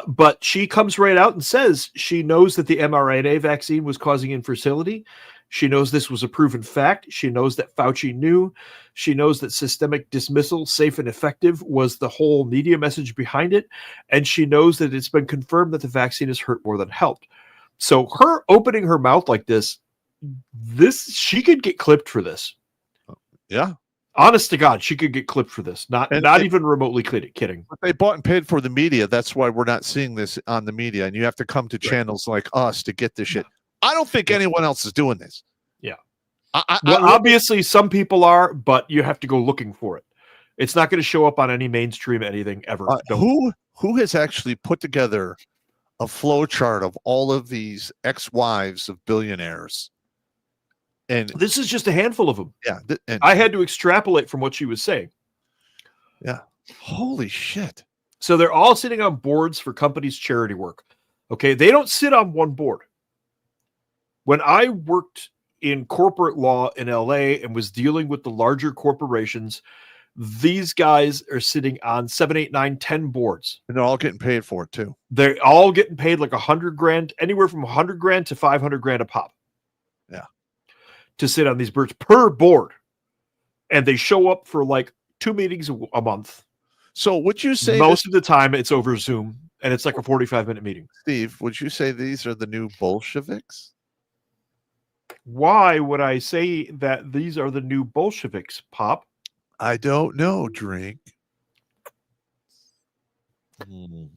But she comes right out and says she knows that the mRNA vaccine was causing infertility. She knows this was a proven fact. She knows that Fauci knew. She knows that systemic dismissal, safe and effective, was the whole media message behind it. And she knows that it's been confirmed that the vaccine has hurt more than helped. So her opening her mouth like this, she could get clipped for this. Yeah. Honest to God, she could get clipped for this. Not even remotely kidding. But they bought and paid for the media. That's why we're not seeing this on the media. And you have to come to channels like us to get this shit. I don't think anyone else is doing this. Yeah. Obviously, some people are, but you have to go looking for it. It's not going to show up on any mainstream anything ever. Who has actually put together a flow chart of all of these ex-wives of billionaires? And this is just a handful of them. Yeah. I had to extrapolate from what she was saying. Yeah. Holy shit. So they're all sitting on boards for companies' charity work. Okay. They don't sit on one board. When I worked in corporate law in LA and was dealing with the larger corporations, these guys are sitting on 7, 8, 9, 10 boards. And they're all getting paid for it too. They're all getting paid like $100,000, anywhere from $100,000 to $500,000 a pop. Yeah. To sit on these boards per board. And they show up for like 2 meetings a month. So would you say most of the time it's over Zoom and it's like a 45-minute meeting? Steve, would you say these are the new Bolsheviks? Why would I say that these are the new Bolsheviks, Pop? I don't know, Drink. And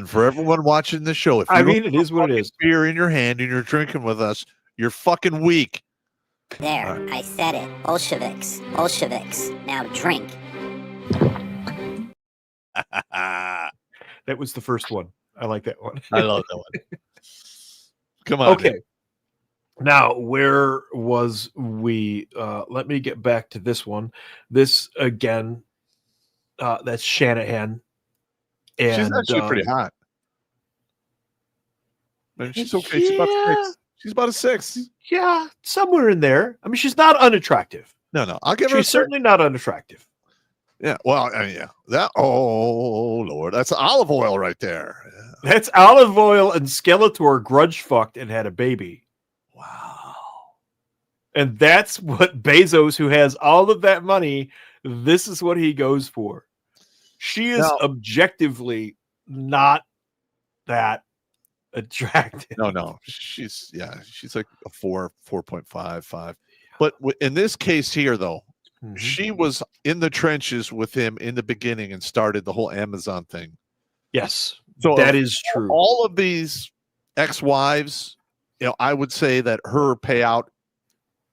for everyone watching the show, if it is what it is. Beer in your hand and you're drinking with us, you're fucking weak. There, I said it. Bolsheviks. Bolsheviks. Now drink. That was the first one. I like that one. I love that one. Come on. Okay. Man. Now, where was we? Let me get back to this one. This, again, that's Shanahan. And, she's actually pretty hot. I mean, she's okay. She's about a 6. Yeah, somewhere in there. I mean, she's not unattractive. No. I'll give her She's certainly not unattractive. Yeah. Well, I mean, yeah. That. Oh Lord, that's olive oil right there. Yeah. That's olive oil, and Skeletor grudge fucked and had a baby. Wow. And that's what Bezos, who has all of that money, this is what he goes for. She is Now- objectively not that attractive. No. She's like a 4.55. But in this case here, though, Mhm. she was in the trenches with him in the beginning and started the whole Amazon thing. Yes, So that is true. All of these ex-wives, I would say that her payout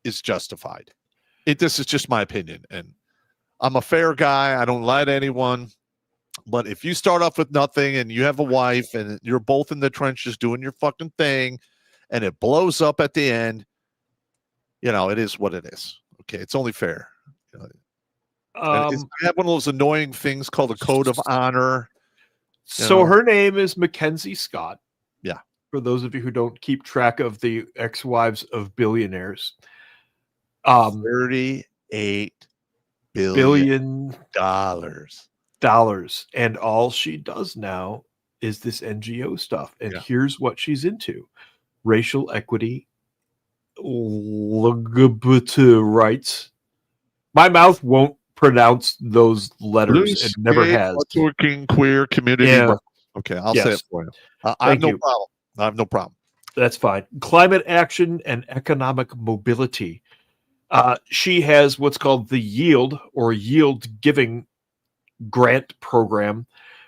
is justified. This is just my opinion, and I'm a fair guy. I don't lie to anyone. But if you start off with nothing and you have a wife and you're both in the trenches doing your fucking thing, and it blows up at the end, it is what it is. Okay, it's only fair. I have one of those annoying things called a code of honor. So her name is Mackenzie Scott. Yeah. For those of you who don't keep track of the ex-wives of billionaires. 38 billion dollars. And all she does now is this NGO stuff. And here's what she's into. Racial equity, LGBT rights. My mouth won't pronounce those letters. It never has. Working queer community. Yeah. Okay, I'll say it for you. I have no problem. I have no problem. That's fine. Climate action and economic mobility. She has what's called the Yield or Yield Giving Grant Program,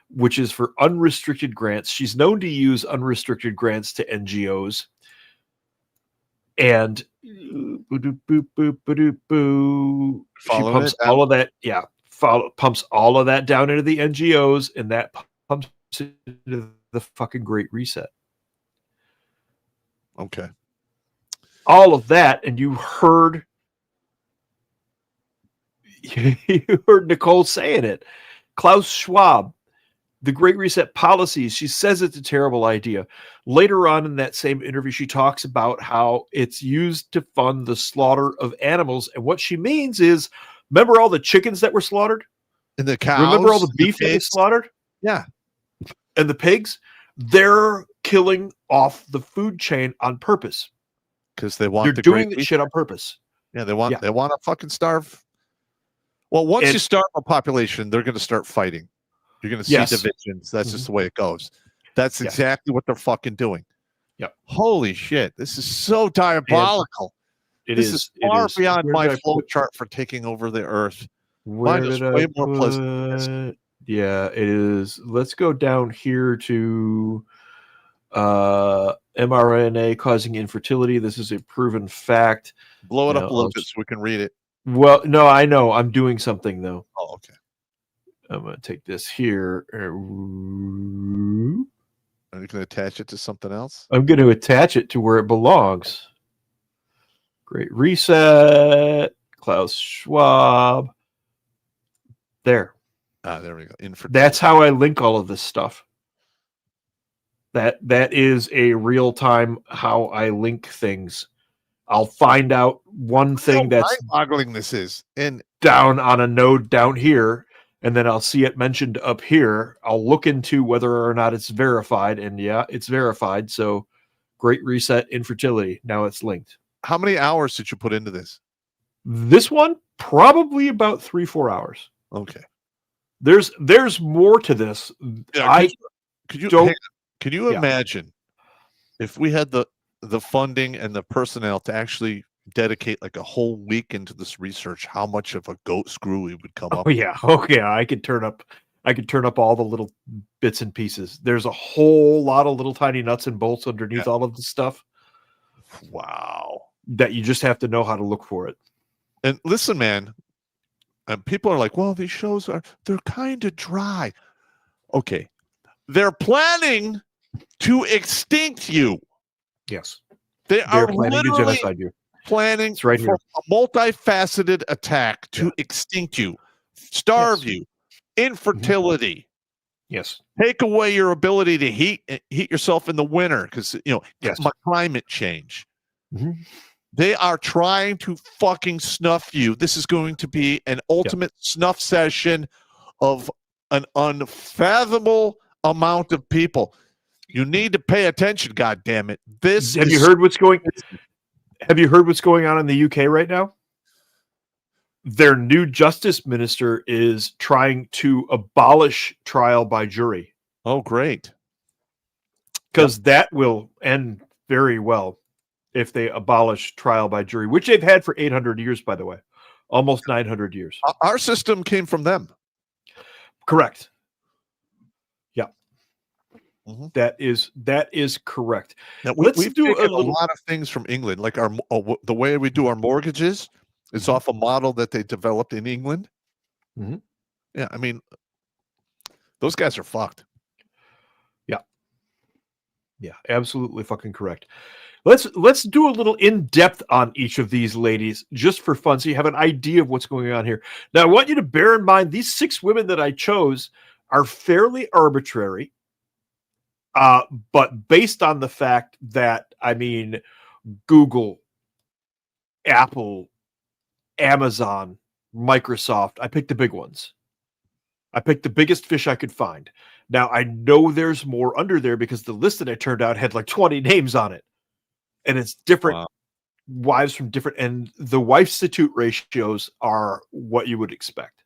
which is for unrestricted grants. She's known to use unrestricted grants to NGOs. And she pumps all of that. Yeah. Pumps all of that down into the NGOs, and that pumps into the fucking Great Reset. Okay. All of that, and you heard Nicole saying it. Klaus Schwab, the Great Reset policies, she says it's a terrible idea. Later on in that same interview, she talks about how it's used to fund the slaughter of animals. And what she means is, remember all the chickens that were slaughtered? And the cows? Remember all the beef that was slaughtered? Yeah. And the pigs? They're killing off the food chain on purpose. Because they want They're doing this shit on purpose. Yeah, they want to fucking starve. Well, once you starve a population, they're going to start fighting. You're going to see divisions. That's just the way it goes. That's exactly what they're fucking doing. Yep. Holy shit. This is so diabolical. This is far beyond my flow chart for taking over the earth. Mine is way more pleasant than this. Yeah, it is. Let's go down here to mRNA causing infertility. This is a proven fact. Blow it up a little bit so we can read it. Well, no, I know. I'm doing something, though. Oh, okay. I'm going to take this here. Are you going to attach it to something else? I'm going to attach it to where it belongs. Great Reset. Klaus Schwab. There. There we go. That's how I link all of this stuff. That is a real time how I link things. I'll find out one thing that's mind-boggling this is, and down on a node down here, and then I'll see it mentioned up here. I'll look into whether or not it's verified, and yeah, it's verified. So, Great Reset infertility. Now it's linked. How many hours did you put into this? This one probably about 3-4 hours. Okay. There's more to this. Yeah, can you imagine if we had the funding and the personnel to actually dedicate like a whole week into this research, how much of a goat screw we would come up with? Okay, I could turn up all the little bits and pieces. There's a whole lot of little tiny nuts and bolts underneath all of the stuff. Wow. That you just have to know how to look for it. And listen, man, and people are like, well, these shows they're kind of dry. Okay. They're planning to extinct you. Yes. They are planning to genocide you. Planning right for a multifaceted attack to extinct you, starve you, infertility. Yes. Take away your ability to heat yourself in the winter because climate change. They are trying to fucking snuff you. This is going to be an ultimate snuff session of an unfathomable amount of people. You need to pay attention, God damn it. Have you heard what's going on in the UK right now? Their new justice minister is trying to abolish trial by jury. Oh, great. Because that will end very well if they abolish trial by jury, which they've had for 800 years, by the way. Almost 900 years. Our system came from them. Correct. Yeah. Mm-hmm. That is correct. Now, Let's we've do taken a lot of things from England, like the way we do our mortgages. It's off a model that they developed in England. Mm-hmm. Yeah, I mean, those guys are fucked. Yeah, absolutely fucking correct. Let's do a little in-depth on each of these ladies just for fun, so you have an idea of what's going on here. Now, I want you to bear in mind these 6 women that I chose are fairly arbitrary, but based on the fact that, I mean, Google, Apple, Amazon, Microsoft, I picked the big ones. I picked the biggest fish I could find. Now, I know there's more under there because the list that I turned out had like 20 names on it. And it's different wives from different, and the Wifestitute ratios are what you would expect.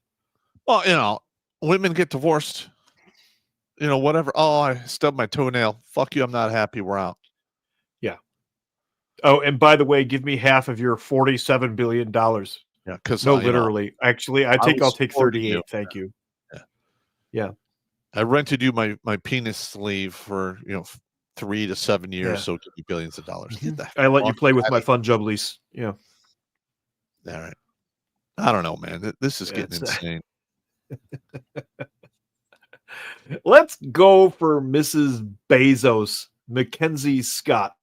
Well, you know, women get divorced, you know, whatever. Oh, I stubbed my toenail. Fuck you. I'm not happy. We're out. Yeah. Oh, and by the way, give me half of your $47 billion. Yeah. Because no, literally. Actually, I'll take 38. You. Thank you. Yeah. Yeah. I rented you my penis sleeve for, 3 to 7 years, so give me billions of dollars. I let you play with my fun jubblies. Yeah. All right. I don't know, man. This is getting insane. Let's go for Mrs. Bezos, Mackenzie Scott,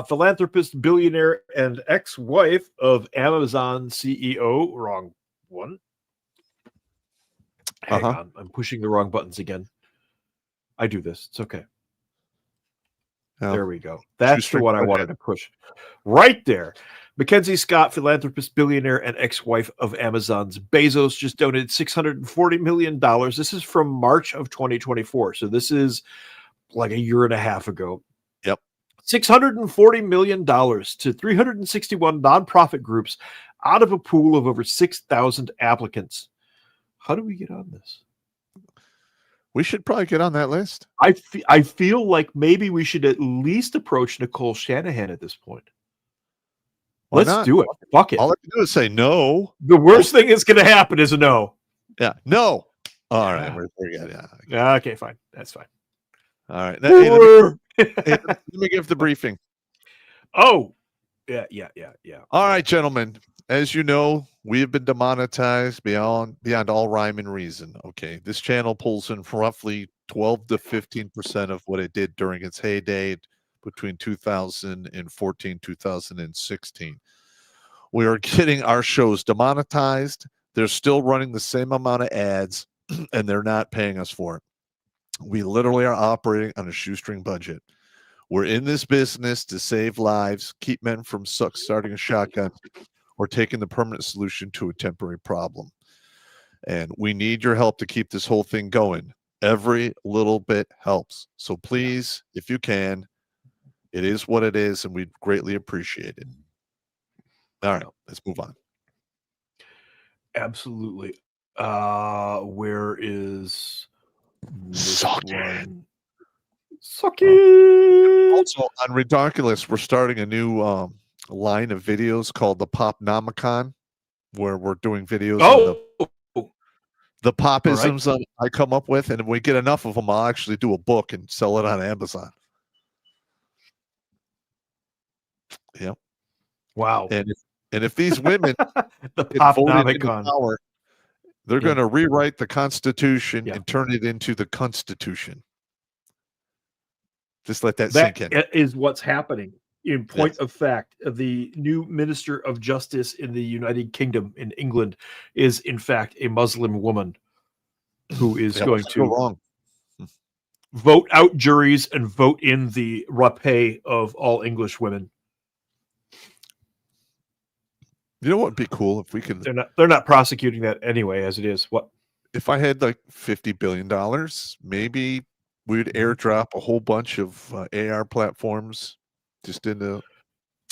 philanthropist, billionaire, and ex-wife of Amazon CEO. Wrong one. Hang on. I'm pushing the wrong buttons again. I do this. It's okay. There we go. That's the one I wanted to push. Right there. Mackenzie Scott, philanthropist, billionaire, and ex-wife of Amazon's Bezos, just donated $640 million. This is from March of 2024. So this is like a year and a half ago. Yep. $640 million to 361 nonprofit groups out of a pool of over 6,000 applicants. How do we get on this? We should probably get on that list. I feel like maybe we should at least approach Nicole Shanahan at this point. Let's do it. Fuck it. All I can do is say no. The worst thing that's going to happen is a no. Yeah. No. All right. We're good. Yeah. Okay, fine. That's fine. All right. Let me give the briefing. Oh. Yeah. All right, gentlemen. As you know, we have been demonetized beyond all rhyme and reason. Okay. This channel pulls in roughly 12 to 15% of what it did during its heyday between 2014, 2016. We are getting our shows demonetized. They're still running the same amount of ads, and they're not paying us for it. We literally are operating on a shoestring budget. We're in this business to save lives, keep men from starting a shotgun, or taking the permanent solution to a temporary problem. And we need your help to keep this whole thing going. Every little bit helps. So please, if you can, it is what it is, and we'd greatly appreciate it. All right, let's move on. Absolutely. Where is Suck it. Suck it. Also, on Redonkulas, we're starting a new line of videos called the Popnomicon, where we're doing videos on the popisms I come up with, and if we get enough of them, I'll actually do a book and sell it on Amazon. Yep. Wow. And if these women the get voted into Popnomicon power, they're going to rewrite the Constitution and turn it into the Constitution. Just let that sink in. That is what's happening. In point of fact, the new Minister of Justice in the United Kingdom in England is, in fact, a Muslim woman who is going to vote out juries and vote in the rapé of all English women. You know what would be cool if we could? They're not prosecuting that anyway, as it is. What? If I had like $50 billion, maybe we'd airdrop a whole bunch of AR platforms just into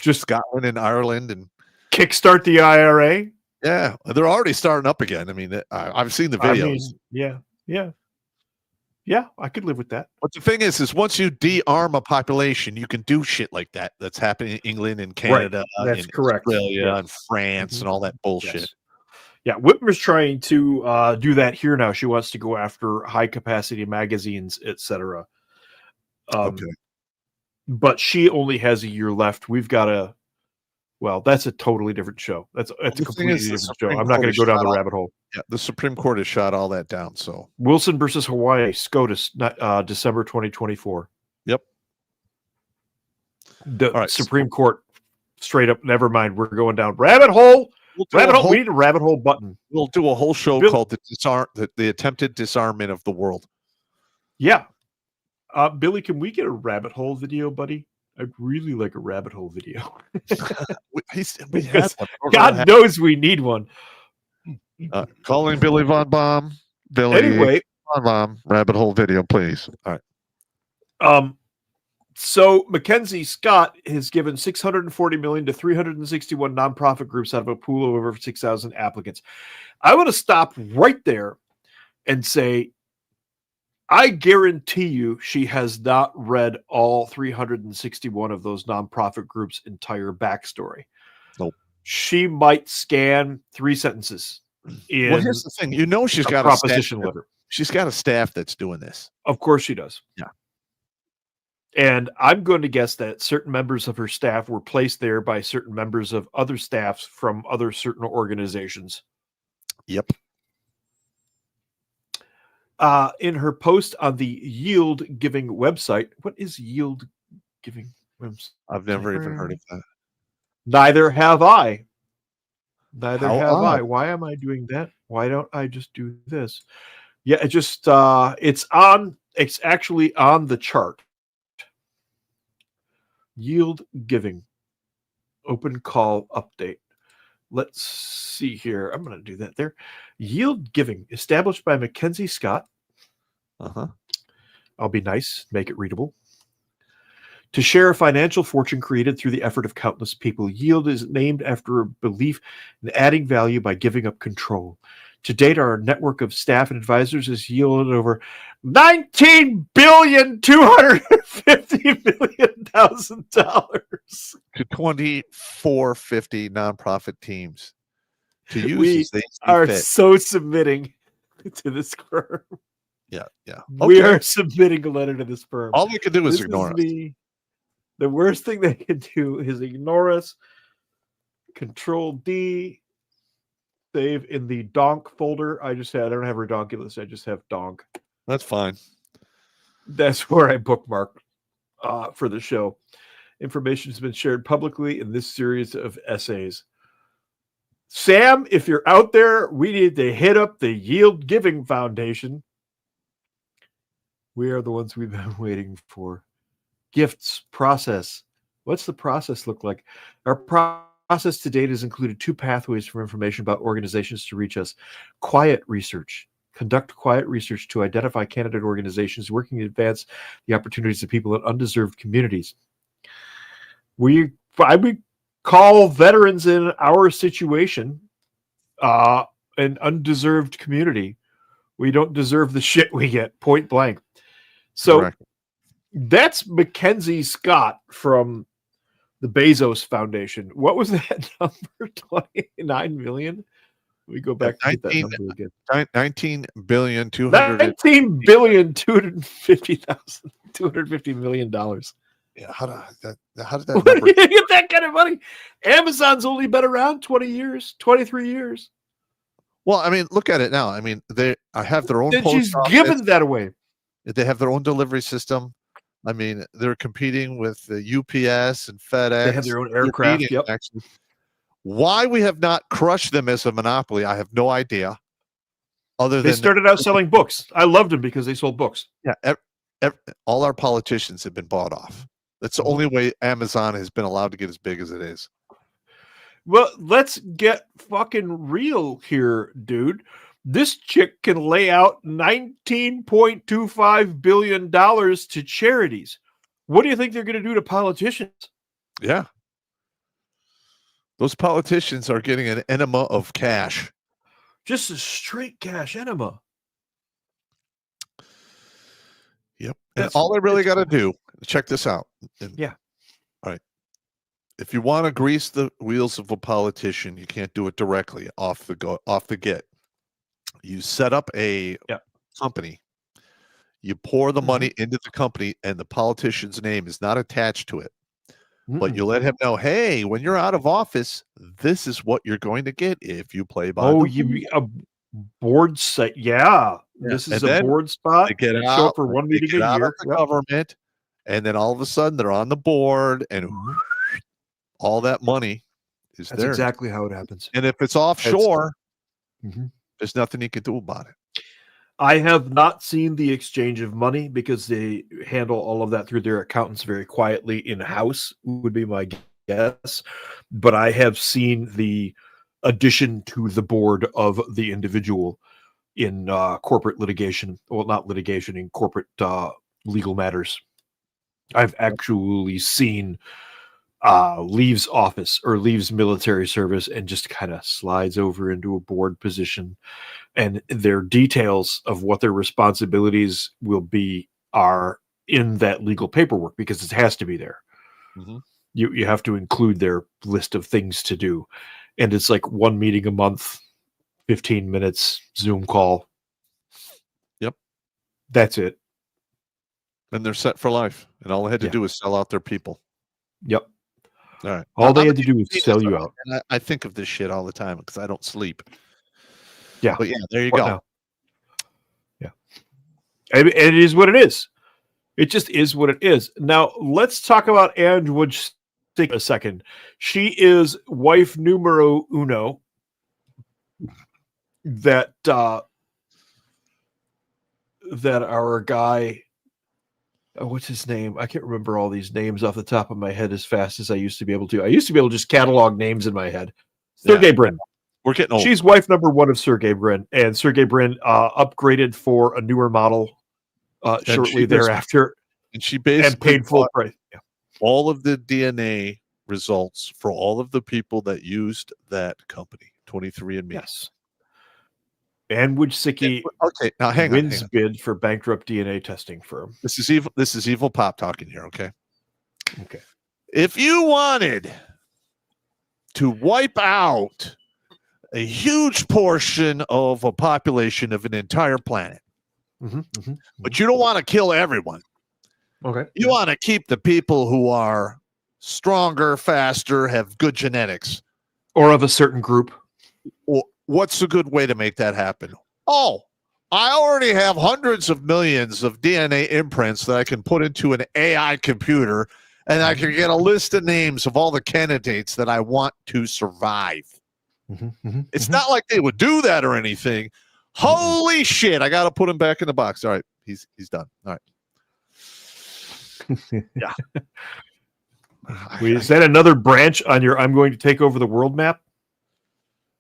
Scotland and Ireland and kickstart the IRA. Yeah, they're already starting up again. I mean, I've seen the videos. Yeah, I could live with that. But the thing is once you de-arm a population, you can do shit like that. That's happening in England and Canada, That's and correct. Australia and France and all that bullshit. Yes. Yeah, Whitmer's trying to do that here now. She wants to go after high-capacity magazines, etc. Okay. But she only has a year left. We've got to. Well, that's a totally different show. That's a completely different show. I'm not going to go down the rabbit hole. Yeah, the Supreme Court has shot all that down. So Wilson versus Hawaii, SCOTUS, December 2024. Yep. The Supreme Court straight up. Never mind. We're going down rabbit hole. Rabbit hole. We need a rabbit hole button. We'll do a whole show called the attempted disarmament of the world. Yeah. Billy, can we get a rabbit hole video, buddy? I'd really like a rabbit hole video. God knows we need one. Calling Billy Von Baum. Billy anyway, Von Baum, rabbit hole video, please. All right. So Mackenzie Scott has given $640 million to 361 nonprofit groups out of a pool of over 6,000 applicants. I want to stop right there and say, I guarantee you she has not read all 361 of those nonprofit groups' entire backstory. Nope. She might scan 3 sentences. Well, here's the thing. She's got a proposition letter. She's got a staff that's doing this. Of course she does. Yeah. And I'm going to guess that certain members of her staff were placed there by certain members of other staffs from other certain organizations. Yep. In her post on the Yield Giving website, what is Yield Giving website? I've never even heard of that. Neither have I. Neither How have I. odd. Why am I doing that? Why don't I just do this? Yeah, it just it's actually on the chart. Yield Giving. Open call update. Let's see here. I'm going to do that there. Yield Giving, established by Mackenzie Scott. I'll be nice, make it readable. To share a financial fortune created through the effort of countless people. Yield is named after a belief in adding value by giving up control. To date, our network of staff and advisors has yielded over $19,250,000,000 to 2450 nonprofit teams to use we as they see are fit. So submitting to this firm. Yeah. We are submitting a letter to this firm. All they can do is ignore us. The worst thing they can do is ignore us. Control D. Save in the donk folder. I don't have Redonkulas. I just have donk. That's fine. That's where I bookmark for the show. Information has been shared publicly in this series of essays. Sam, if you're out there, we need to hit up the Yield Giving Foundation. We are the ones we've been waiting for. Gifts process. What's the process look like? Our process to date has included 2 pathways for information about organizations to reach us. Quiet research. Conduct quiet research to identify candidate organizations working to advance the opportunities of people in undeserved communities. I would call veterans in our situation an undeserved community. We don't deserve the shit we get, point blank. So Correct. That's Mackenzie Scott from the Bezos Foundation. What was that number? 29 million? We go back to that number again. 19,250 million dollars. Yeah, how did that Where number? do you get that kind of money? Amazon's only been around 20 years, 23 years. Well, I mean, look at it now. I mean, they have their own And post she's office. given that away. They have their own delivery system. I mean, they're competing with the UPS and FedEx. They have their own aircraft. Competing, Yep. Actually. Why we have not crushed them as a monopoly, I have no idea. Other They than started out selling books. I loved them because they sold books. yeah, all our politicians have been bought off. That's the only way Amazon has been allowed to get as big as it is. Well, let's get fucking real here, dude. This chick can lay out $19.25 billion to charities. What do you think they're going to do to politicians? Yeah. Those politicians are getting an enema of cash. Just a straight cash enema. Yep. And all they really got to do, check this out. Yeah. All right. If you want to grease the wheels of a politician, you can't do it directly off the get. You set up a company. You pour the money into the company, and the politician's name is not attached to it. But you let him know, hey, when you're out of office, this is what you're going to get if you play by. A board set? Yeah. This is a board spot. They get show up for one meeting a year. The government, and then all of a sudden they're on the board, and all that money is That's there. exactly how it happens. And if it's offshore, there's nothing you can do about it. I have not seen the exchange of money because they handle all of that through their accountants very quietly in-house, would be my guess. But I have seen the addition to the board of the individual in corporate litigation. Well, not litigation, in corporate legal matters. I've actually seen leaves office or leaves military service and just kind of slides over into a board position, and their details of what their responsibilities will be are in that legal paperwork because it has to be there. You have to include their list of things to do, and it's like one meeting a month, 15 minutes Zoom call. Yep, that's it. And they're set for life, and all they had to do is sell out their people. Yep. All right. All they had to do was sell you out. And I think of this shit all the time because I don't sleep. Yeah. But yeah, there you go. Now? Yeah. And it is what it is. It just is what it is. Now, let's talk about Ange Woodstick a second. She is wife numero uno that our guy... what's his name? I can't remember all these names off the top of my head as fast as I used to be able to. I used to be able to just catalog names in my head. Sergey Brin. We're getting old. She's wife number one of Sergey Brin, and Sergey Brin upgraded for a newer model shortly thereafter. And she basically paid full price. Yeah. All of the DNA results for all of the people that used that company, 23andMe. Yes. And Wojcicki now hang wins on. bid for bankrupt DNA testing firm. This is evil. This is evil pop talking here. Okay. Okay. If you wanted to wipe out a huge portion of a population of an entire planet, but you don't want to kill everyone. Okay. You want to keep the people who are stronger, faster, have good genetics, or of a certain group. Well, what's a good way to make that happen? Oh, I already have hundreds of millions of DNA imprints that I can put into an AI computer, and I can get a list of names of all the candidates that I want to survive. It's not like they would do that or anything. Holy shit, I got to put him back in the box. All right, he's done. All right. Yeah. Wait, is that another branch on your I'm going to take over the world map?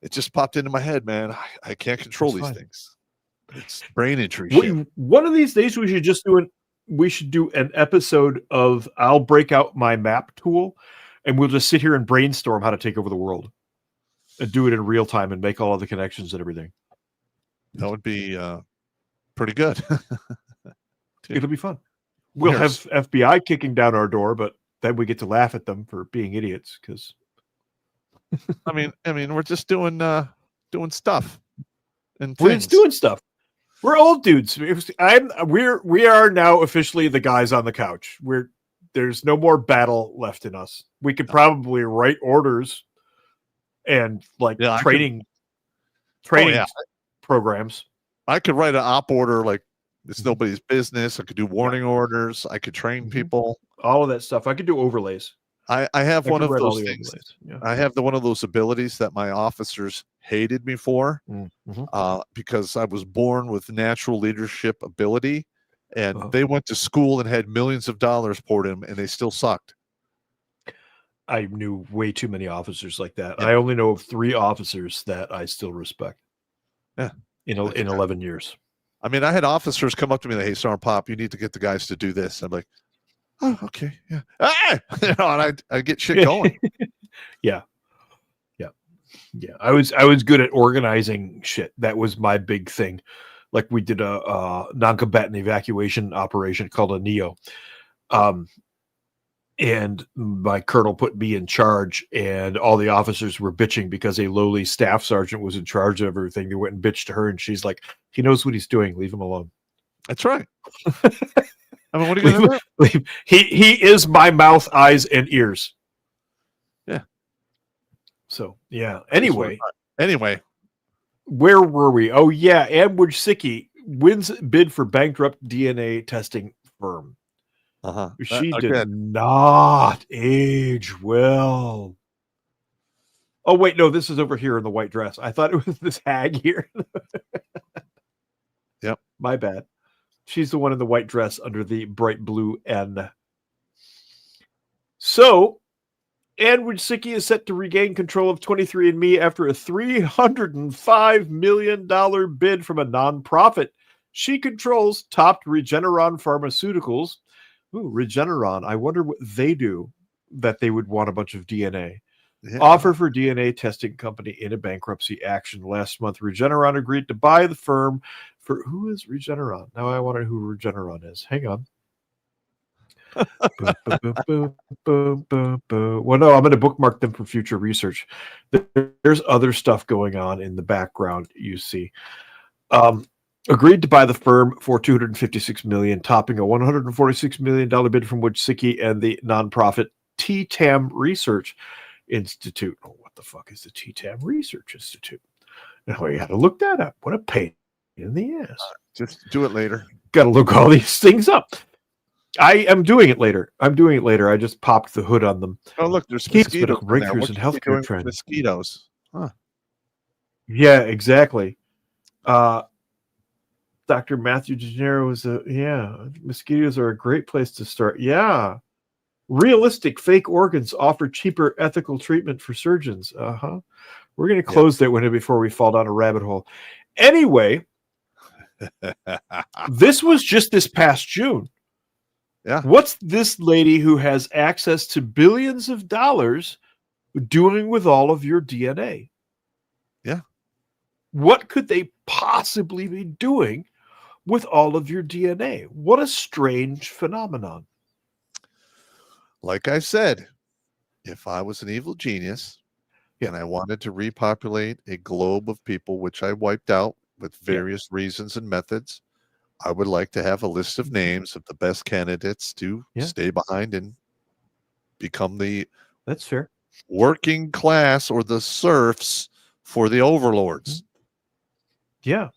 It just popped into my head, man. I can't control these things. It's brain injury shit. One of these days we should do an episode of I'll break out my map tool and we'll just sit here and brainstorm how to take over the world and do it in real time and make all of the connections and everything. That would be pretty good. It'll be fun. We'll have FBI kicking down our door, but then we get to laugh at them for being idiots because I mean, we're just doing stuff, and we're just doing stuff. We're old dudes. We are now officially the guys on the couch. There's no more battle left in us. We could probably write orders and training programs. I could write an op order like it's nobody's business. I could do warning orders. I could train people. All of that stuff. I could do overlays. I have one of those things. I have one of those abilities that my officers hated me for because I was born with natural leadership ability, and they went to school and had millions of dollars poured in them, and they still sucked. I knew way too many officers like that. Yeah. I only know of 3 officers that I still respect. Yeah. In 11 years. I mean, I had officers come up to me like, "Hey, Sergeant Pop, you need to get the guys to do this." I'm like, "Oh, okay, yeah." And I get shit going. Yeah. I was good at organizing shit. That was my big thing. Like we did a non-combatant evacuation operation called a NEO. And my colonel put me in charge, and all the officers were bitching because a lowly staff sergeant was in charge of everything. They went and bitched to her, and she's like, "He knows what he's doing. Leave him alone." That's right. I mean, what are you going to do? He is my mouth, eyes, and ears. Yeah. So yeah. Anyway, where were we? Oh yeah, Ann Wojcicki wins bid for bankrupt DNA testing firm. She did not age well. Oh wait, no, this is over here in the white dress. I thought it was this hag here. Yep, my bad. She's the one in the white dress under the bright blue N. So, Ann Wojcicki is set to regain control of 23andMe after a $305 million bid from a nonprofit. She controls topped Regeneron Pharmaceuticals. Ooh, Regeneron. I wonder what they do that they would want a bunch of DNA. Yeah. Offer for DNA testing company in a bankruptcy action. Last month, Regeneron agreed to buy the firm for... Who is Regeneron? Now I wonder who Regeneron is. Hang on. Boom, boom, boom, boom, boom, boom. Well, no, I'm going to bookmark them for future research. There's other stuff going on in the background, you see. Agreed to buy the firm for $256 million, topping a $146 million bid from Wojcicki and the nonprofit TTAM Research Institute. Oh, what the fuck is the TTAM Research Institute? Now I got to look that up. What a pain in the ass. Just do it later. Got to look all these things up. I am doing it later. I just popped the hood on them. Oh, look, there's mosquitoes. Breakthroughs in healthcare trends. Mosquitoes. Huh. Yeah, exactly. Dr. Matthew DeGennaro was mosquitoes are a great place to start. Yeah. Realistic fake organs offer cheaper ethical treatment for surgeons. We're going to close that window before we fall down a rabbit hole. Anyway, this was just this past June. Yeah. What's this lady who has access to billions of dollars doing with all of your DNA? Yeah. What could they possibly be doing with all of your DNA? What a strange phenomenon. Like I said, if I was an evil genius and I wanted to repopulate a globe of people, which I wiped out with various reasons and methods, I would like to have a list of names of the best candidates to stay behind and become the That's fair. working class or the serfs for the overlords. Yeah.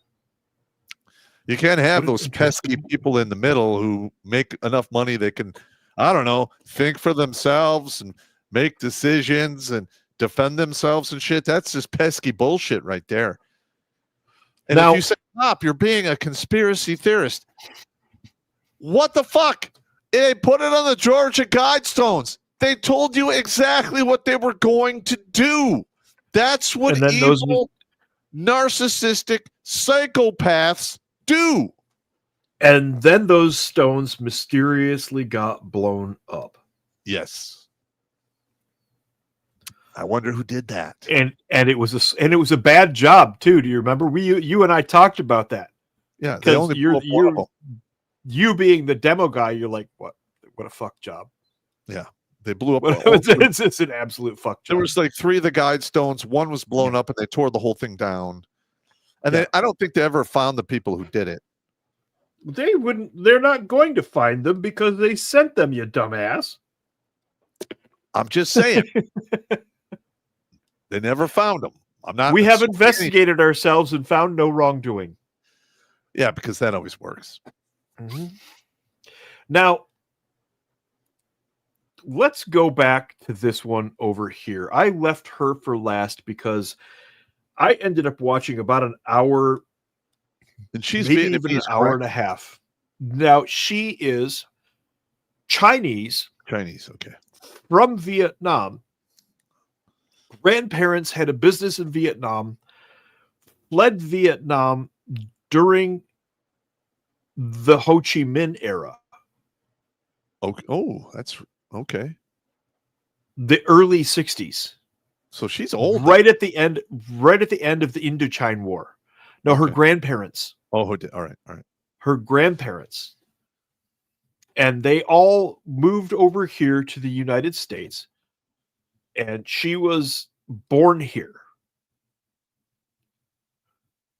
You can't have those pesky people in the middle who make enough money they can, I don't know, think for themselves and make decisions and defend themselves and shit. That's just pesky bullshit right there. And now, if you say, "Stop, you're being a conspiracy theorist," what the fuck? They put it on the Georgia Guidestones. They told you exactly what they were going to do. That's what evil, narcissistic psychopaths do. And then those stones mysteriously got blown up. Yes. I wonder who did that. And it was a bad job too. Do you remember? You and I talked about that. Yeah, they only you being the demo guy, you're like, what a fuck job. Yeah. They blew up. It's an absolute fuck job. There was like 3 of the Guidestones. One was blown up and they tore the whole thing down. And I don't think they ever found the people who did it. They're not going to find them because they sent them, you dumbass. I'm just saying. They never found them. We have investigated ourselves and found no wrongdoing. Yeah, because that always works. Mm-hmm. Now, let's go back to this one over here. I left her for last because I ended up watching about an hour, and she's maybe even an hour and a half. Now, she is Chinese. Okay. From Vietnam. grandparents had a business in Vietnam, fled Vietnam during the Ho Chi Minh era, Okay. Oh, that's okay. the early 60s. So she's old. Right at the end of the Indochine War. No, her Okay. grandparents. Oh, all right. Her grandparents. And they all moved over here to the United States. And she was born here.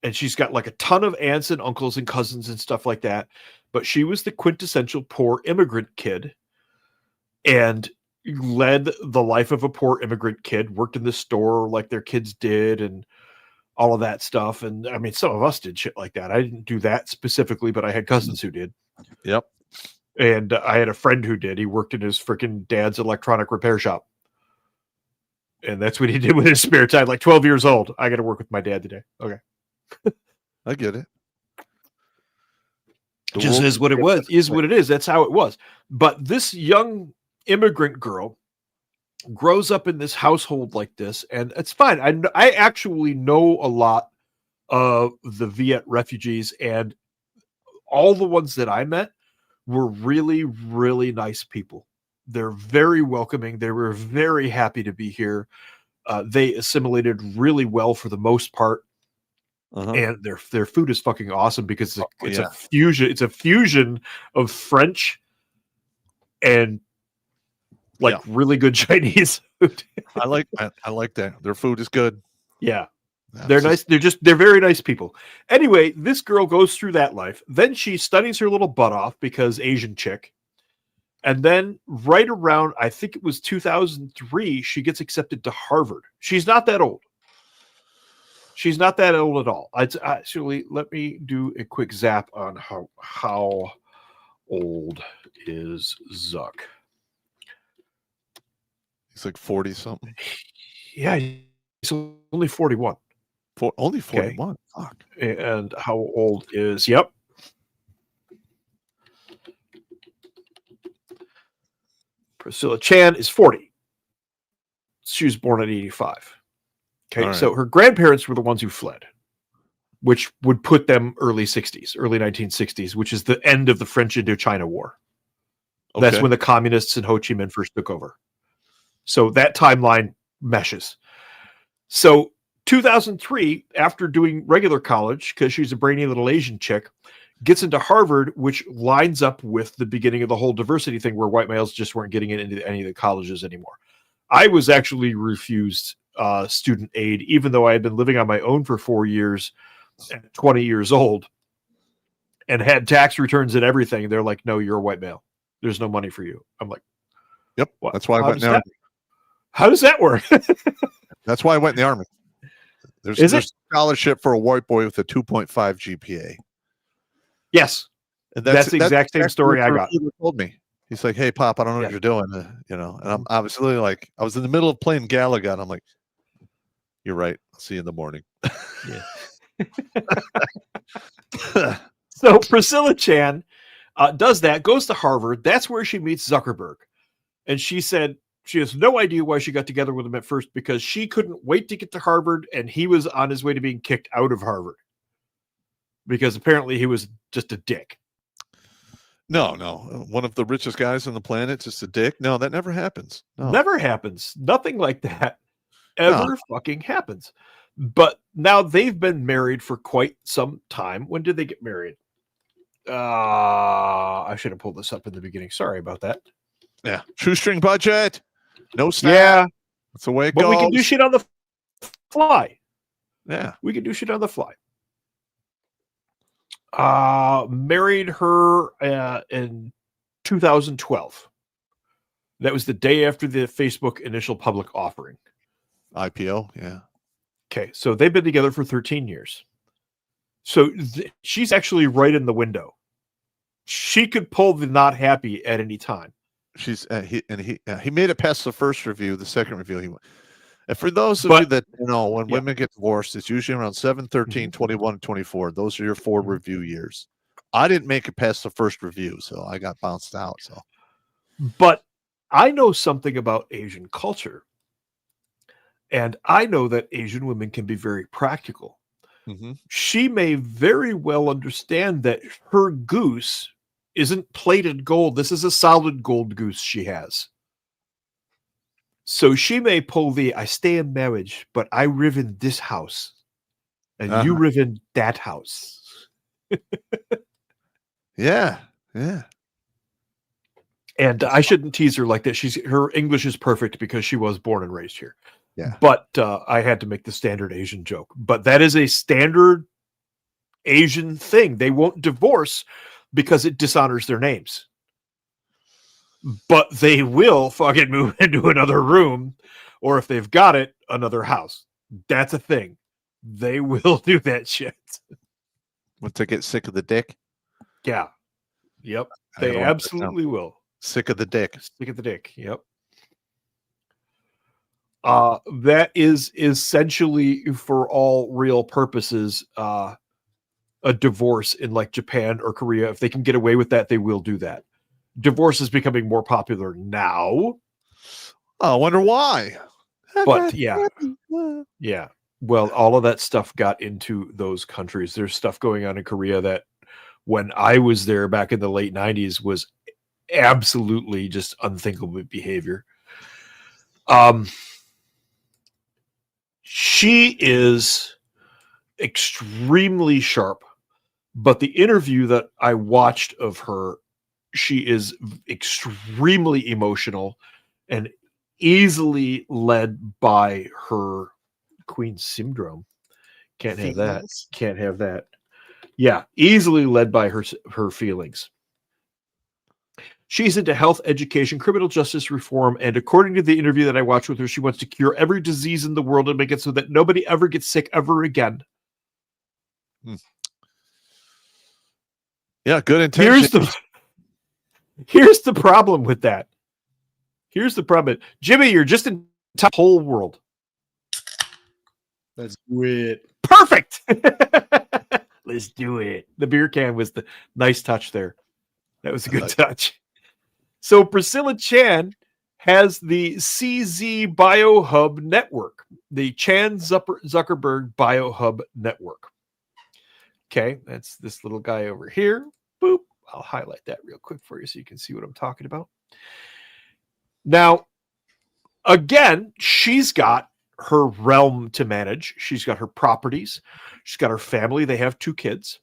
And she's got like a ton of aunts and uncles and cousins and stuff like that. But she was the quintessential poor immigrant kid and led the life of a poor immigrant kid, worked in the store like their kids did and all of that stuff. And I mean, some of us did shit like that. I didn't do that specifically, but I had cousins who did. Yep. And I had a friend who did. He worked in his freaking dad's electronic repair shop. And that's what he did with his spare time. Like 12 years old. I got to work with my dad today. Okay. I get it. Just is what it was, is what it is. That's how it was. But this young immigrant girl grows up in this household like this, and it's fine. I actually know a lot of the Viet refugees, and all the ones that I met were really, really nice people. They're very welcoming. They were very happy to be here. They assimilated really well for the most part. And their food is fucking awesome because it's a fusion. It's a fusion of French and really good Chinese food. I like that. Their food is good. Yeah. They're nice. They're very nice people. Anyway, this girl goes through that life. Then she studies her little butt off because Asian chick. And then right around, I think it was 2003, she gets accepted to Harvard. She's not that old. She's not that old at all. Actually, let me do a quick zap on how old is Zuck. He's like 40 something. Yeah, he's only 41. Only 41. Okay. Fuck. And how old is? Yep. Priscilla Chan is 40. She was born in 85. Okay, right. So her grandparents were the ones who fled, which would put them early 60s, early 1960s, which is the end of the French Indochina War. Okay. That's when the communists in Ho Chi Minh first took over. So that timeline meshes. So 2003, after doing regular college, because she's a brainy little Asian chick, gets into Harvard, which lines up with the beginning of the whole diversity thing where white males just weren't getting into any of the colleges anymore. I was actually refused student aid, even though I had been living on my own for 4 years at 20 years old and had tax returns and everything. They're like, no, you're a white male. There's no money for you. I'm like, yep. What? That's why I went in the Army. How does that work? That's why I went in the Army. There's a scholarship for a white boy with a 2.5 GPA. Yes. And that's the exact same story I got. He told me. He's like, hey, Pop, I don't know what you're doing. And I'm obviously like, I was in the middle of playing Galaga, and I'm like, you're right. I'll see you in the morning. Yeah. So Priscilla Chan does that, goes to Harvard. That's where she meets Zuckerberg. And she said she has no idea why she got together with him at first, because she couldn't wait to get to Harvard, and he was on his way to being kicked out of Harvard because apparently he was just a dick. No. One of the richest guys on the planet, just a dick. No, that never happens. No. Never happens. Nothing like that ever fucking happens. But now they've been married for quite some time. When did they get married? I should have pulled this up in the beginning. Sorry about that. Yeah. Shoestring budget. No snap. Yeah. That's the way it goes. But we can do shit on the fly. Yeah. We can do shit on the fly. Married her in 2012. That was the day after the Facebook initial public offering. IPO, yeah. Okay, so they've been together for 13 years. So she's actually right in the window. She could pull the not happy at any time. She's he made it past the first review. The second review, he went. And for those of you that when women get divorced, it's usually around 7, 13, 21, 24. Those are your 4 review years. I didn't make it past the first review, so I got bounced out. So, but I know something about Asian culture. And I know that Asian women can be very practical. Mm-hmm. She may very well understand that her goose isn't plated gold. This is a solid gold goose she has. So she may pull the, I stay in marriage, but I live in this house. And you live in that house. Yeah. And I shouldn't tease her like that. Her English is perfect because she was born and raised here. Yeah. But I had to make the standard Asian joke. But that is a standard Asian thing. They won't divorce because it dishonors their names. But they will fucking move into another room, or if they've got it, another house. That's a thing. They will do that shit. Once they get sick of the dick? Yeah. Yep. They absolutely will. Sick of the dick. Sick of the dick. Yep. That is essentially, for all real purposes, a divorce in like Japan or Korea. If they can get away with that, they will do that. Divorce is becoming more popular now. Oh, I wonder why. But yeah. Well, all of that stuff got into those countries. There's stuff going on in Korea that when I was there back in the late 90s was absolutely just unthinkable behavior. She is extremely sharp, but the interview that I watched of her, she is extremely emotional and easily led by her Queen syndrome. Can't have that. Can't have that. Yeah, easily led by her feelings. She's into health, education, criminal justice reform, and according to the interview that I watched with her, she wants to cure every disease in the world and make it so that nobody ever gets sick ever again. Yeah, good intention. Here's the problem with that. Here's the problem. Jimmy, you're just in the whole world. Let's do it. Perfect. Let's do it. The beer can was the nice touch there. That was a good touch. So Priscilla Chan has the CZ BioHub network, the Chan Zuckerberg BioHub network. Okay, that's this little guy over here. Boop. I'll highlight that real quick for you so you can see what I'm talking about. Now, again, she's got her realm to manage. She's got her properties. She's got her family. They have 2 kids.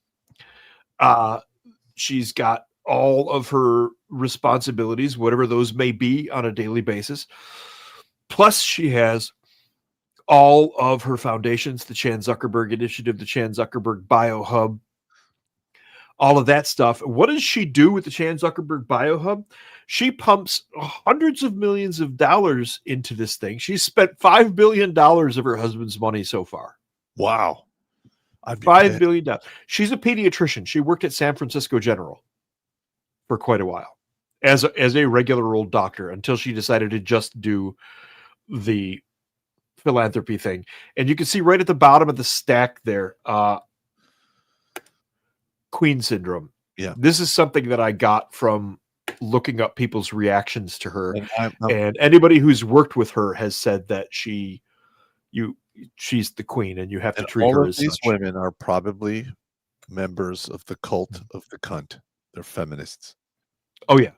She's got all of her responsibilities, whatever those may be, on a daily basis. Plus, she has all of her foundations, the Chan Zuckerberg Initiative, the Chan Zuckerberg BioHub, all of that stuff. What does she do with the Chan Zuckerberg BioHub? She pumps hundreds of millions of dollars into this thing. She's spent $5 billion of her husband's money so far. Wow. $5 billion. She's a pediatrician. She worked at San Francisco General for quite a while as a regular old doctor until she decided to just do the philanthropy thing. And you can see right at the bottom of the stack there, Queen syndrome. Yeah. This is something that I got from looking up people's reactions to her. And anybody who's worked with her has said that she's the queen and you have to treat her as these such. Women are probably members of the cult of the cunt. They're feminists. Oh yeah,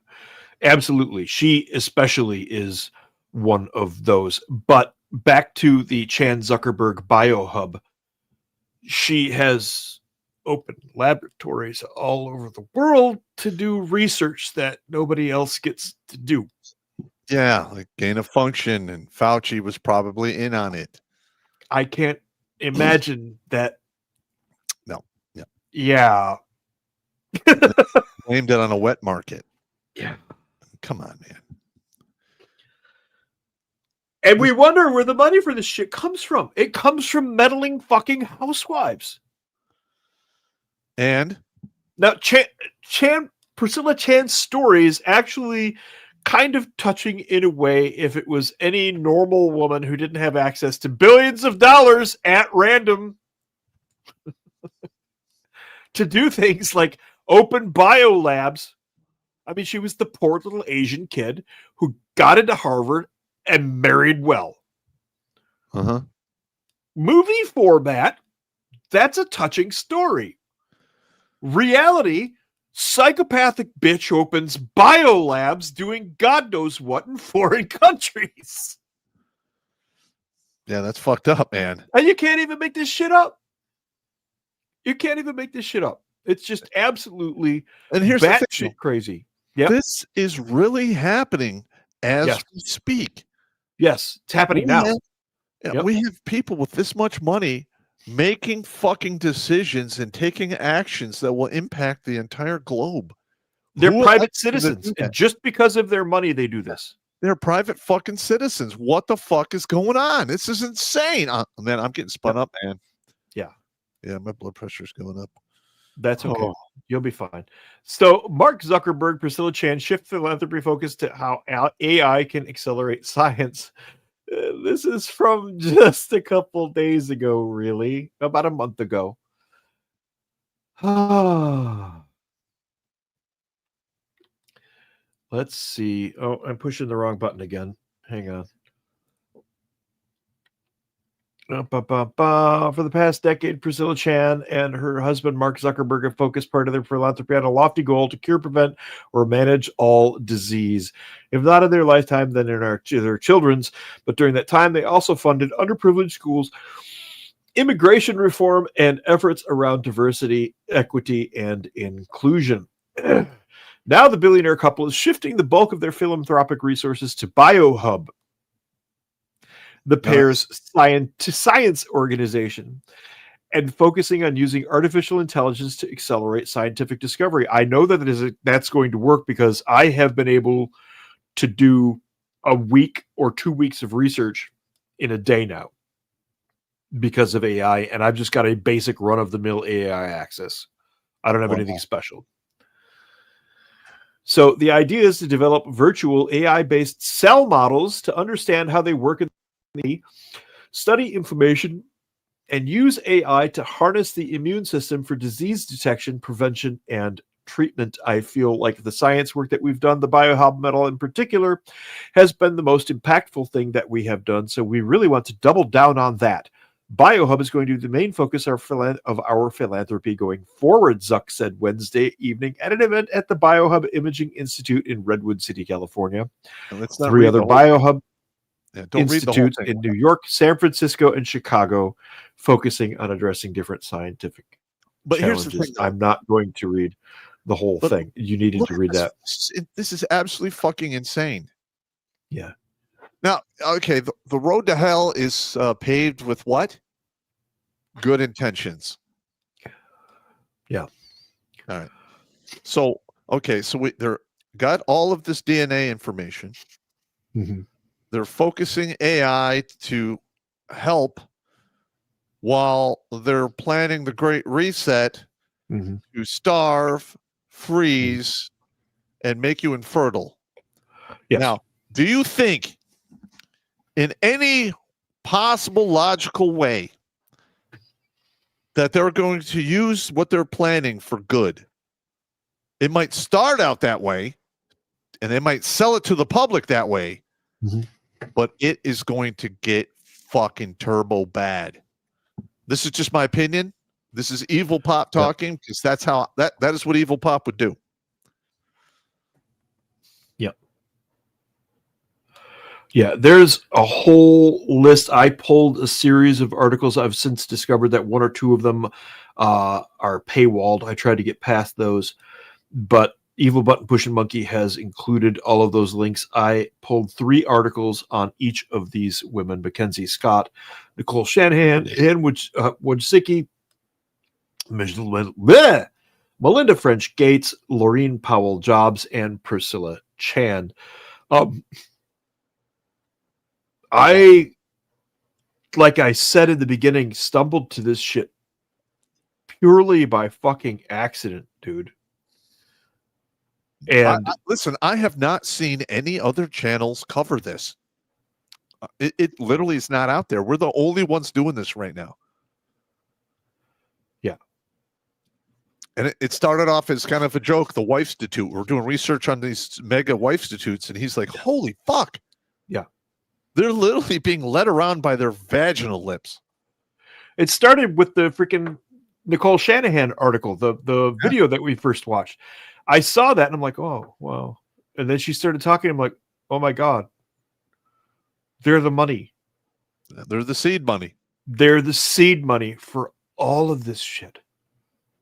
absolutely. She especially is one of those. But back to the Chan Zuckerberg BioHub, she has opened laboratories all over the world to do research that nobody else gets to do. Yeah, like gain of function, and Fauci was probably in on it. I can't imagine that. No. Yeah. Yeah. Blamed it on a wet market. Yeah. Come on, man. And we wonder where the money for this shit comes from. It comes from meddling fucking housewives. And now Priscilla Chan's story is actually kind of touching in a way if it was any normal woman who didn't have access to billions of dollars at random to do things like open bio labs. I mean, she was the poor little Asian kid who got into Harvard and married well. Uh-huh. Movie format, that's a touching story. Reality, psychopathic bitch opens biolabs doing God knows what in foreign countries. Yeah, that's fucked up, man. And you can't even make this shit up. You can't even make this shit up. It's just absolutely And here's the thing, batshit crazy. Yep. This is really happening as Yes. we speak. Yes, it's happening now. Yep. We have people with this much money making fucking decisions and taking actions that will impact the entire globe. They're Who private else is gonna citizens. do that? And just because of their money, they do this. They're private fucking citizens. What the fuck is going on? This is insane. Man, I'm getting spun up, man. Yeah. Yeah, my blood pressure is going up. That's okay. Oh. You'll be fine. So, Mark Zuckerberg, Priscilla Chan shift philanthropy focus to how AI can accelerate science. This is from just a couple days ago, really, about a month ago. Let's see. Oh, I'm pushing the wrong button again. Hang on. For the past decade, Priscilla Chan and her husband, Mark Zuckerberg, have focused part of their philanthropy on a lofty goal to cure, prevent, or manage all disease. If not in their lifetime, then in their children's. But during that time, they also funded underprivileged schools, immigration reform, and efforts around diversity, equity, and inclusion. Now the billionaire couple is shifting the bulk of their philanthropic resources to BioHub, the pair's science organization, and focusing on using artificial intelligence to accelerate scientific discovery. I know that that's going to work because I have been able to do a week or 2 weeks of research in a day now because of AI, and I've just got a basic run-of-the-mill AI access. I don't have anything special. So the idea is to develop virtual AI-based cell models to understand how they work in the study information and use AI to harness the immune system for disease detection, prevention, and treatment. I feel like the science work that we've done, the BioHub medal in particular, has been the most impactful thing that we have done. So we really want to double down on that. BioHub is going to be the main focus of our philanthropy going forward, Zuck said Wednesday evening at an event at the BioHub Imaging Institute in Redwood City, California. Three other BioHub institutes in New York, San Francisco, and Chicago, focusing on addressing different scientific challenges. Here's the thing, I'm not going to read the whole thing. You needed to read that. This is absolutely fucking insane. Yeah. Now, okay, the road to hell is paved with what? Good intentions. Yeah. All right. So, okay, so they're got all of this DNA information. Mm-hmm. They're focusing AI to help while they're planning the Great Reset to starve, freeze, and make you infertile. Yes. Now, do you think in any possible logical way that they're going to use what they're planning for good? It might start out that way, and they might sell it to the public that way, but it is going to get fucking turbo bad. This is just my opinion. This is Evil Pop talking, because that's how that is what Evil Pop would do. Yeah, there's a whole list. I pulled a series of articles. I've since discovered that one or two of them are paywalled. I tried to get past those, but Evil Button Pushing Monkey has included all of those links. I pulled 3 articles on each of these women: Mackenzie Scott, Nicole Shanahan, and Wojcicki, Melinda French Gates, Laureen Powell Jobs, and Priscilla Chan. Like I said in the beginning, stumbled to this shit purely by fucking accident, dude. And listen, I have not seen any other channels cover this. It literally is not out there. We're the only ones doing this right now. Yeah. And it started off as kind of a joke, the Wifestitute. We're doing research on these mega Wifestitutes, and he's like, holy fuck. Yeah. They're literally being led around by their vaginal lips. It started with the freaking Nicole Shanahan article, the video that we first watched. I saw that and I'm like, oh, wow. And then she started talking. I'm like, oh my God. They're the money. They're the seed money. They're the seed money for all of this shit.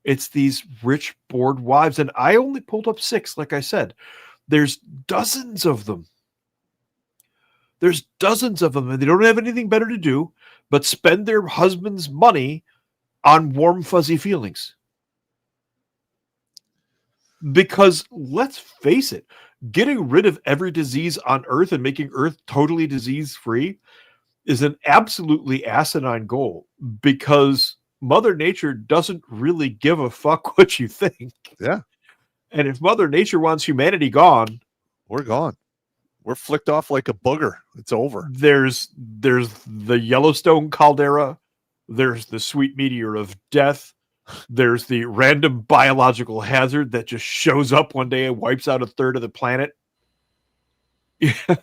It's these rich, bored wives. And I only pulled up 6, like I said. There's dozens of them. There's dozens of them, and they don't have anything better to do but spend their husband's money on warm, fuzzy feelings. Because let's face it, getting rid of every disease on Earth and making Earth totally disease-free is an absolutely asinine goal, because Mother Nature doesn't really give a fuck what you think. Yeah. And if Mother Nature wants humanity gone, we're gone. We're flicked off like a booger. It's over. There's the Yellowstone caldera. There's the sweet meteor of death. There's the random biological hazard that just shows up one day and wipes out a third of the planet. Yeah.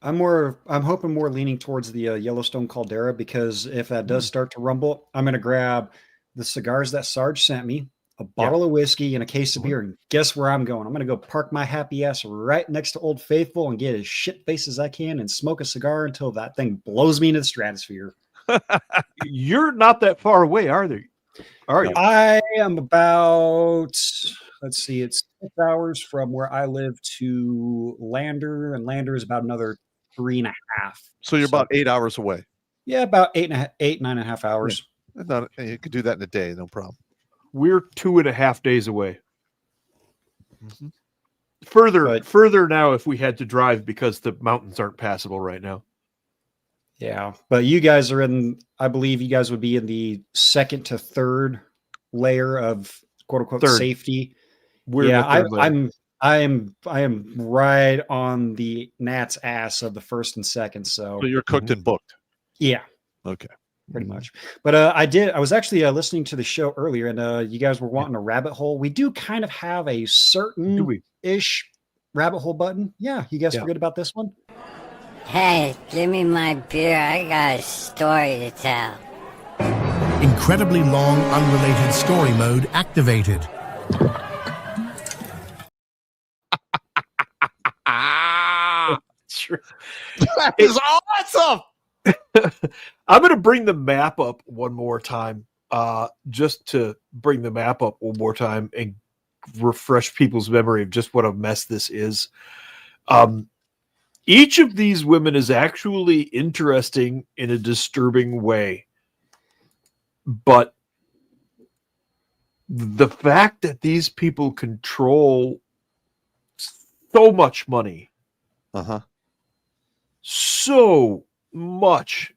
I'm hoping more leaning towards the Yellowstone caldera, because if that does start to rumble, I'm going to grab the cigars that Sarge sent me, a bottle of whiskey, and a case of beer. And guess where I'm going? I'm going to go park my happy ass right next to Old Faithful and get as shit faced as I can and smoke a cigar until that thing blows me into the stratosphere. You're not that far away, are you? I am about, let's see, it's 6 hours from where I live to Lander, and Lander is about another 3.5. So you're about 8 hours away. Yeah, about 9.5 hours. Yeah. You could do that in a day, no problem. We're 2.5 days away. Mm-hmm. Further now if we had to drive, because the mountains aren't passable right now. Yeah, but you guys are in, I believe you guys would be in the 2nd to 3rd layer of quote unquote safety. I am right on the gnat's ass of the 1st and 2nd. So you're cooked and booked. Yeah. Okay. Pretty much. But I was actually listening to the show earlier, and you guys were wanting a rabbit hole. We do kind of have a certain-ish rabbit hole button. Yeah, you guys forget about this one? Hey, give me my beer. I got a story to tell. Incredibly long, unrelated story mode activated. That is awesome. I'm going to bring the map up one more time, just to bring the map up one more time and refresh people's memory of just what a mess this is. Each of these women is actually interesting in a disturbing way, but the fact that these people control so much money, so much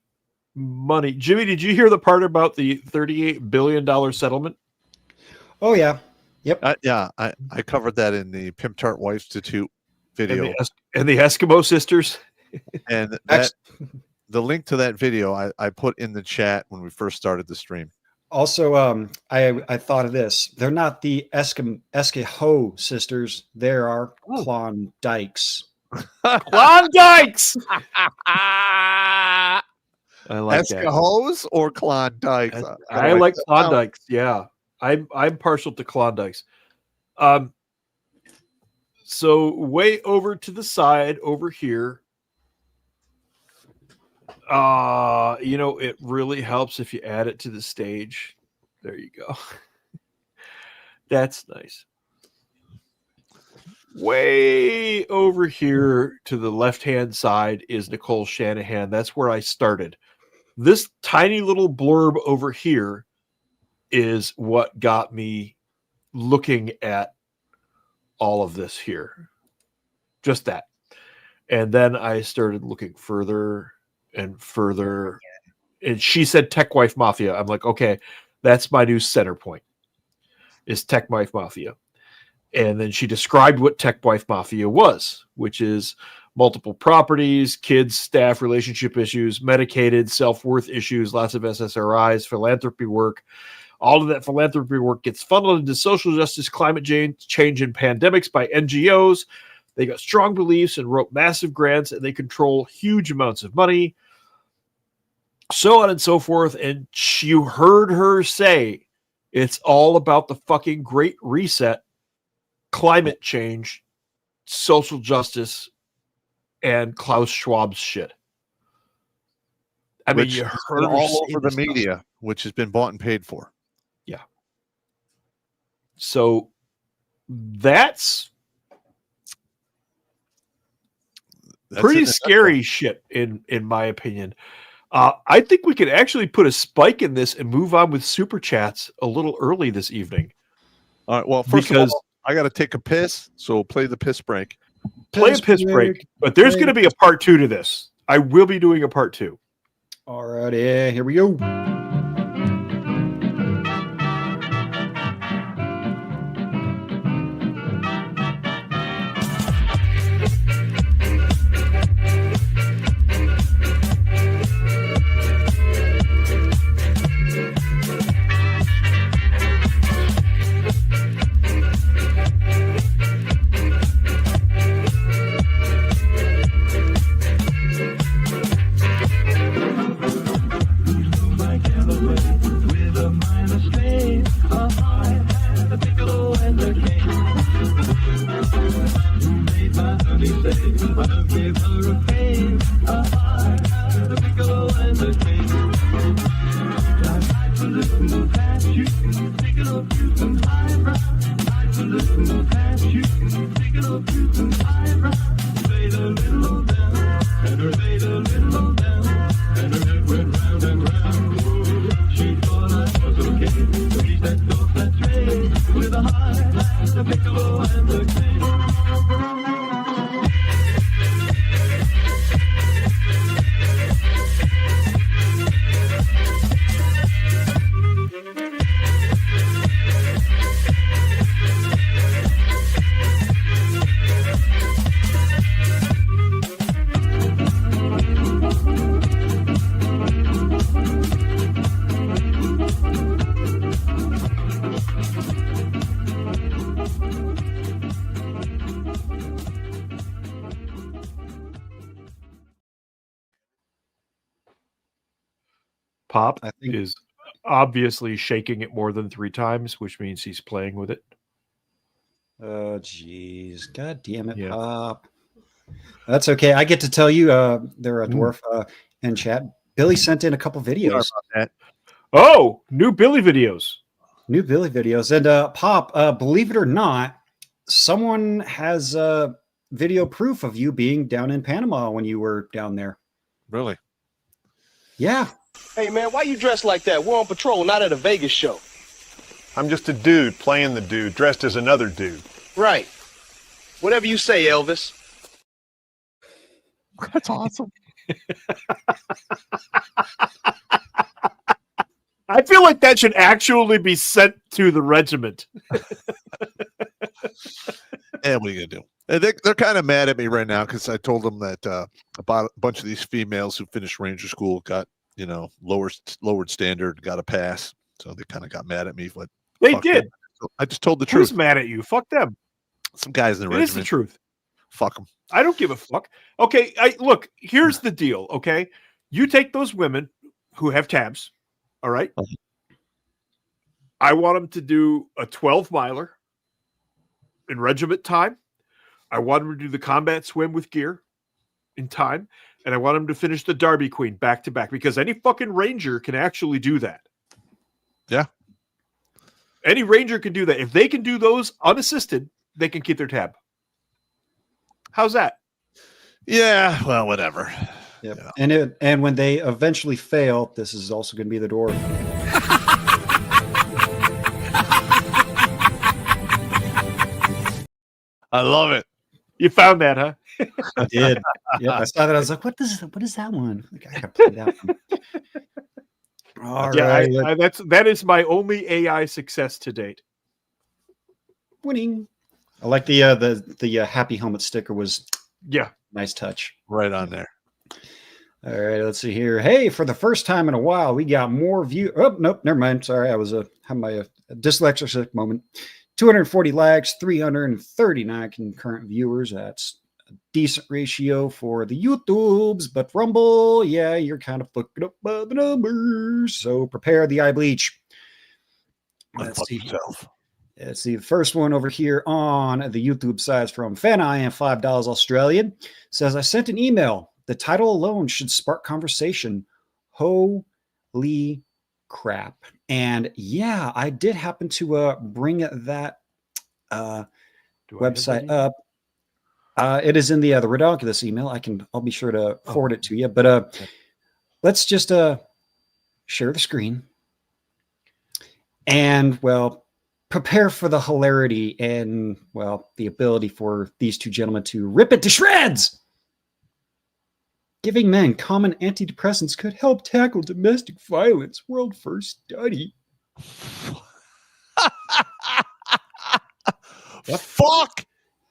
money. Jimmy, did you hear the part about the $38 billion settlement? Oh, yeah. Yep. I covered that in the Pimp Tart Wifestitute video. And the Eskimo sisters. And the link to that video I put in the chat when we first started the stream. Also, I thought of this. They're not the Eskimo sisters. There are Klondikes. Klondikes! I like Eskimos or Klondikes? I like Klondikes. Yeah, I'm partial to Klondikes. So way over to the side over here. It really helps if you add it to the stage. There you go. That's nice. Way over here to the left-hand side is Nicole Shanahan. That's where I started. This tiny little blurb over here is what got me looking at all of this here. Just that. And then I started looking further and further. And she said Tech Wife Mafia. I'm like, okay, that's my new center point, is Tech Wife Mafia. And then she described what Tech Wife Mafia was, which is multiple properties, kids, staff, relationship issues, medicated, self-worth issues, lots of SSRIs, philanthropy work. All of that philanthropy work gets funneled into social justice, climate change, and pandemics by NGOs. They got strong beliefs and wrote massive grants, and they control huge amounts of money, so on and so forth. And you heard her say it's all about the fucking Great Reset, climate change, social justice, and Klaus Schwab's shit. I mean, you heard her all say over the this stuff. media, which has been bought and paid for. Yeah. So that's pretty it. scary shit, in my opinion. I think we could actually put a spike in this and move on with super chats a little early this evening. All right. Well, first of all, I got to take a piss, so play the piss break. Play a piss break, but there's going to be a part 2 to this. I will be doing a part 2. All righty, here we go. Pop I think- is obviously shaking it more than 3 times, which means he's playing with it. Oh, geez. God damn it, Yeah. Pop. That's okay. I get to tell you, there a dwarf in chat. Billy sent in a couple videos. Oh, new Billy videos. New Billy videos. And Pop, believe it or not, someone has video proof of you being down in Panama when you were down there. Really? Yeah. Hey, man, why you dressed like that? We're on patrol, not at a Vegas show. I'm just a dude playing the dude, dressed as another dude. Right. Whatever you say, Elvis. That's awesome. I feel like that should actually be sent to the regiment. And what are you gonna do? And they're kind of mad at me right now because I told them that about a bunch of these females who finished Ranger School got, lowered standard, got a pass. So they kind of got mad at me. But They fuck did. them. So I just told the Who's truth. mad at you? Fuck them. Some guys in the It is the regiment. truth. Fuck them. I don't give a fuck. Okay, look, here's the deal, okay? You take those women who have tabs, all right? I want them to do a 12-miler in regiment time. I want them to do the combat swim with gear in time. And I want them to finish the Derby Queen back to back because any fucking ranger can actually do that. Yeah. Any ranger can do that. If they can do those unassisted, they can keep their tab. How's that? Yeah. Well, whatever. Yep. Yeah. And when they eventually fail, this is also going to be the door. I love it. You found that, huh? I did. Yep. I saw that. I was like, what is that one? Like, I gotta play that one. All Yeah, right. that is my only AI success to date. Winning. I like the happy helmet sticker was nice touch. Right on there. All right, let's see here. Hey, for the first time in a while, we got more view. Oh, nope, never mind. Sorry, I was having my dyslexic moment. 240 likes, 339 concurrent viewers. That's a decent ratio for the YouTubes, but Rumble, yeah, you're kind of fucking up by the numbers. So prepare the eye bleach. Let's see. Let's see. The first one over here on the YouTube side is from Fana and $5 Australian. Says, I sent an email. The title alone should spark conversation. Holy crap. And yeah, I did happen to bring that website up. It is in the Redonkulas email. I'll be sure to forward it to you. But let's just share the screen. And well, prepare for the hilarity and well, the ability for these two gentlemen to rip it to shreds. Giving men common antidepressants could help tackle domestic violence. World first study. Fuck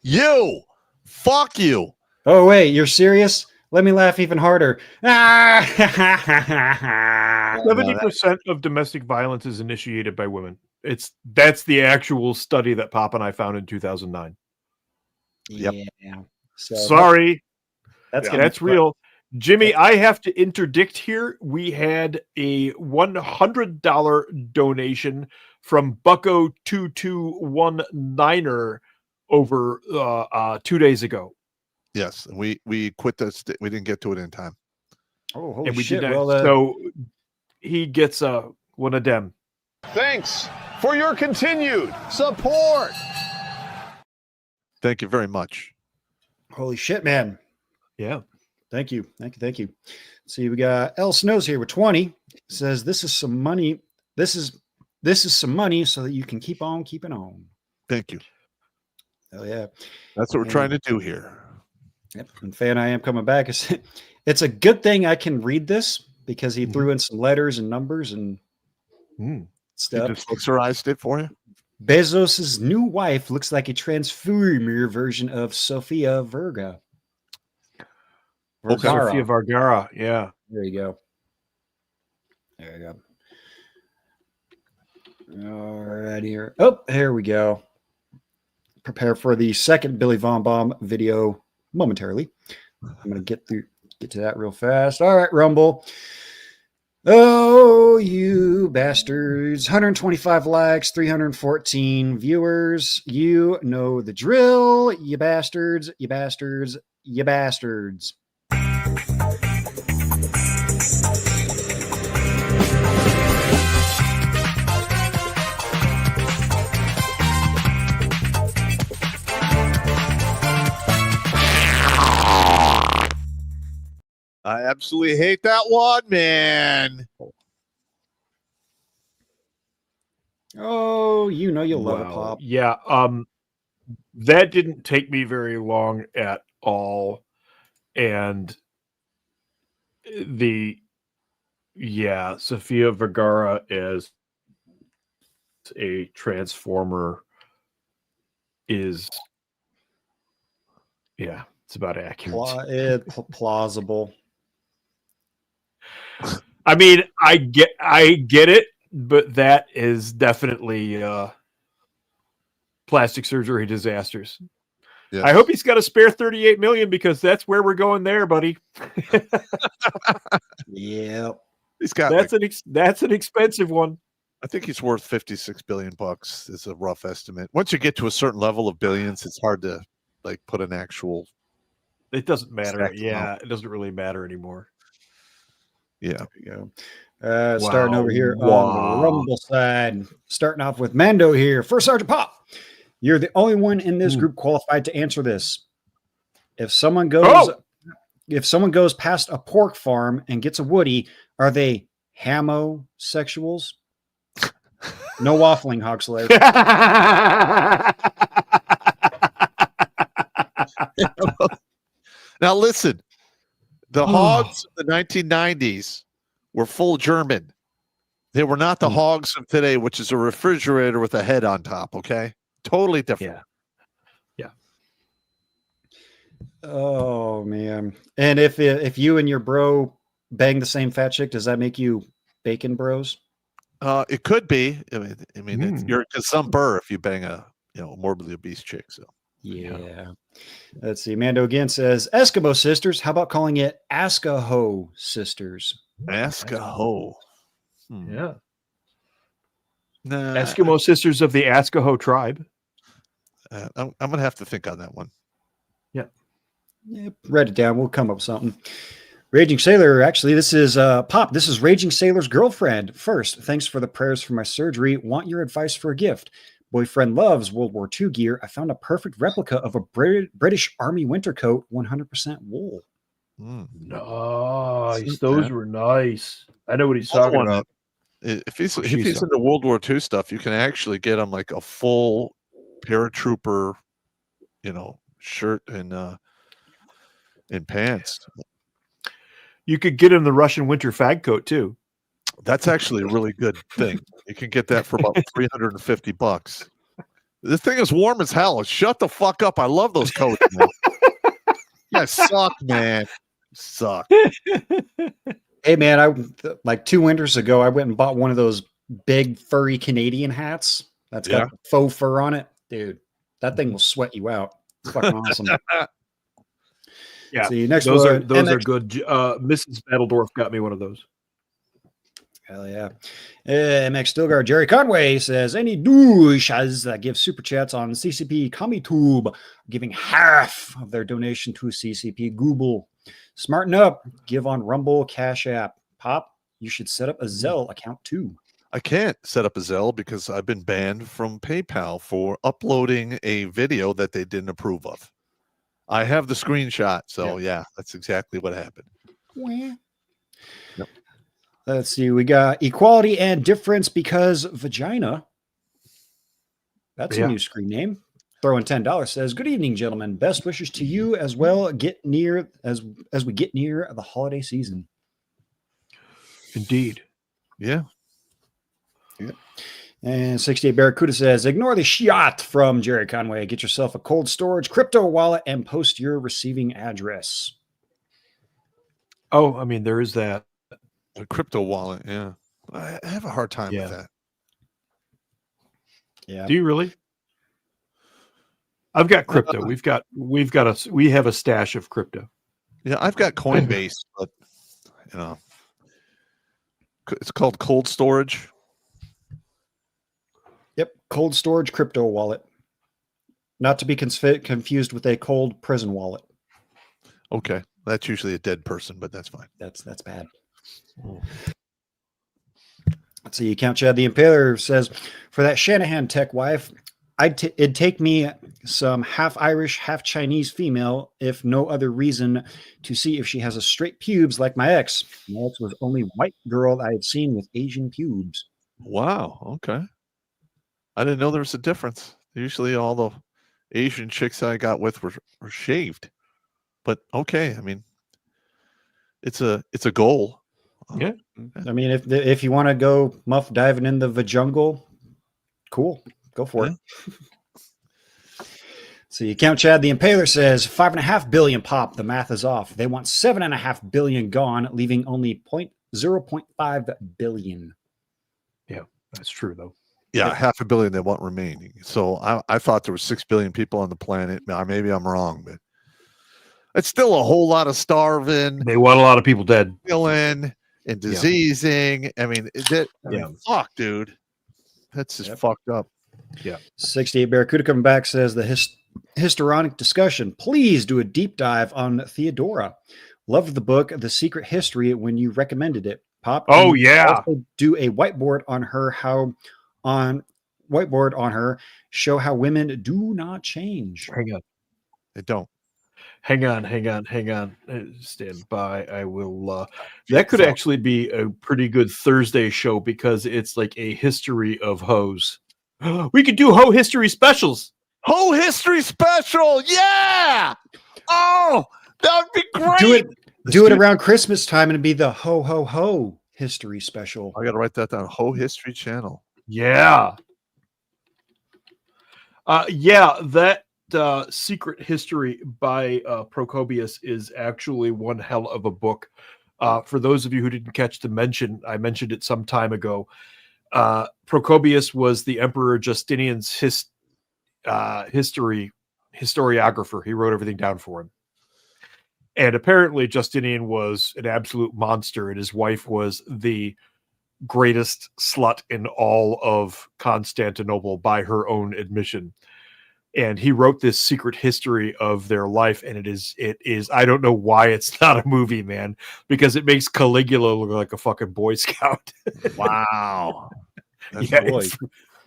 you. Fuck you. Oh, wait, you're serious? Let me laugh even harder. 70% of domestic violence is initiated by women. That's the actual study that Pop and I found in 2009. Yep. Yeah. So Sorry. That's real. Jimmy, I have to interdict here. We had a $100 donation from Bucko2219er over 2 days ago. Yes, we quit this. We didn't get to it in time. Oh, holy And we shit. did that. Well, So he gets one of them. Thanks for your continued support. Thank you very much. holy shit, man. Yeah. Thank you. Let's see, we got El Snows here with 20. Says this is some money. This is some money so that you can keep on keeping on. Thank you. Oh yeah. That's what we're trying to do here. Yep. And Fan, I am coming back. It's a good thing I can read this because he threw in some letters and numbers and stuff. He just pixarized it for you. Bezos's new wife looks like a transformer version of Sofia Vergara. Sofia Vergara. Yeah. There you go. All right, here. Oh, here we go. Prepare for the second Billy Von Baum video momentarily. I'm going to get to that real fast. All right, Rumble. Oh, you bastards. 125 likes, 314 viewers. You know the drill, you bastards, you bastards, you bastards. I absolutely hate that one, man. Oh, you know you'll love it, Pop. Yeah. That didn't take me very long at all. And Sofia Vergara as a transformer is it's about accurate. Plausible. I mean, I get it, but that is definitely plastic surgery disasters. Yes. I hope he's got a spare 38 million because that's where we're going there, buddy. Yeah, he's got that's an expensive one. I think he's worth $56 billion. Is a rough estimate. Once you get to a certain level of billions, it's hard to put an actual. It doesn't matter. Yeah, it doesn't really matter anymore. Yeah. There you go. Starting over here on the Rumble side. Starting off with Mando here. First Sergeant Pop. You're the only one in this group qualified to answer this. If someone goes past a pork farm and gets a Woody, are they homosexuals? No waffling, Huxley. Now listen, the hogs of the 1990s were full German. They were not the hogs of today, which is a refrigerator with a head on top. Okay, totally different. Yeah. Oh man! And if you and your bro bang the same fat chick, does that make you bacon bros? It could be. I mean, you're a gazumper if you bang a morbidly obese chick. So Yeah. Let's see. Mando again says Eskimo sisters. How about calling it Askaho sisters? Askaho. Yeah. Nah, Eskimo sisters of the Askaho tribe. I'm gonna have to think on that one. Yeah. Write it down. We'll come up with something. Raging Sailor. Actually, this is Pop. This is Raging Sailor's girlfriend. First, thanks for the prayers for my surgery. Want your advice for a gift. Boyfriend loves World War II gear. I found a perfect replica of a British Army winter coat, 100% wool. Nice. Those were nice. I know what he's talking about. If he's into World War II stuff, you can actually get him like a full paratrooper, shirt and pants. You could get him the Russian winter fag coat too. That's actually a really good thing. You can get that for about $350. This thing is warm as hell. Shut the fuck up. I love those coats. Man. You guys suck, man. Suck. Hey, man, like 2 winters ago, I went and bought one of those big furry Canadian hats that's got faux fur on it. Dude, that thing will sweat you out. It's fucking awesome. Yeah, see, next those one, are good. Mrs. Battledorf got me one of those. Hell yeah. MX Stilgar Jerry Conway says, any douches that give super chats on CCP CommiTube giving half of their donation to CCP Google. Smarten up. Give on Rumble Cash App. Pop, you should set up a Zelle account too. I can't set up a Zelle because I've been banned from PayPal for uploading a video that they didn't approve of. I have the screenshot. So yeah that's exactly what happened. Yep. Let's see. We got equality and difference because vagina. That's a new screen name. Throwing $10 says, good evening, gentlemen. Best wishes to you as well. Get near as we get near the holiday season. Indeed. Yeah. Yep. And 68 Barracuda says, ignore the shot from Jerry Conway. Get yourself a cold storage crypto wallet and post your receiving address. Oh, I mean, there is that. A crypto wallet, yeah. I have a hard time with that. Yeah. Do you really? I've got crypto. We have a stash of crypto. Yeah, I've got Coinbase, but it's called cold storage. Yep, cold storage crypto wallet. Not to be confused with a cold prison wallet. Okay, that's usually a dead person, but that's fine. That's bad. Let's see. Count Chad the Impaler says, for that Shanahan tech wife, it'd take me some half Irish, half Chinese female, if no other reason, to see if she has a straight pubes like my ex. My ex was only white girl I had seen with Asian pubes. Wow. Okay. I didn't know there was a difference. Usually all the Asian chicks I got with were shaved. But okay, I mean, it's a goal. Yeah. I mean, if you want to go muff diving in the jungle, cool. Go for it. So you count Chad the Impaler says 5.5 billion pop. The math is off. They want 7.5 billion gone, leaving only 0.5 billion. Yeah, that's true though. Yeah, 500 million they want remaining. So I thought there were 6 billion people on the planet. Maybe I'm wrong, but it's still a whole lot of starving. They want a lot of people dead. Killing and diseasing. I mean, fuck, dude. That's just fucked up. Yeah. 68 Barracuda coming back says the histrionic discussion. Please do a deep dive on Theodora. Loved the book The Secret History when you recommended it. Pop. Oh yeah. Also do a whiteboard on her. Show how women do not change. Hang on. They don't. Hang on. Stand by. I will. That could actually be a pretty good Thursday show because it's like a history of hoes. We could do hoe history specials. Hoe history special. Yeah. Oh, that would be great. Do it around Christmas time and it'd be the ho ho ho history special. I got to write that down. Hoe history channel. Yeah. That Secret History by Procopius is actually one hell of a book. For those of you who didn't catch the mention, I mentioned it some time ago. Procopius was the Emperor Justinian's historiographer. He wrote everything down for him. And apparently Justinian was an absolute monster, and his wife was the greatest slut in all of Constantinople by her own admission. And he wrote this secret history of their life, and it is I don't know why it's not a movie, man, because it makes Caligula look like a fucking Boy Scout. Wow. That's Yeah,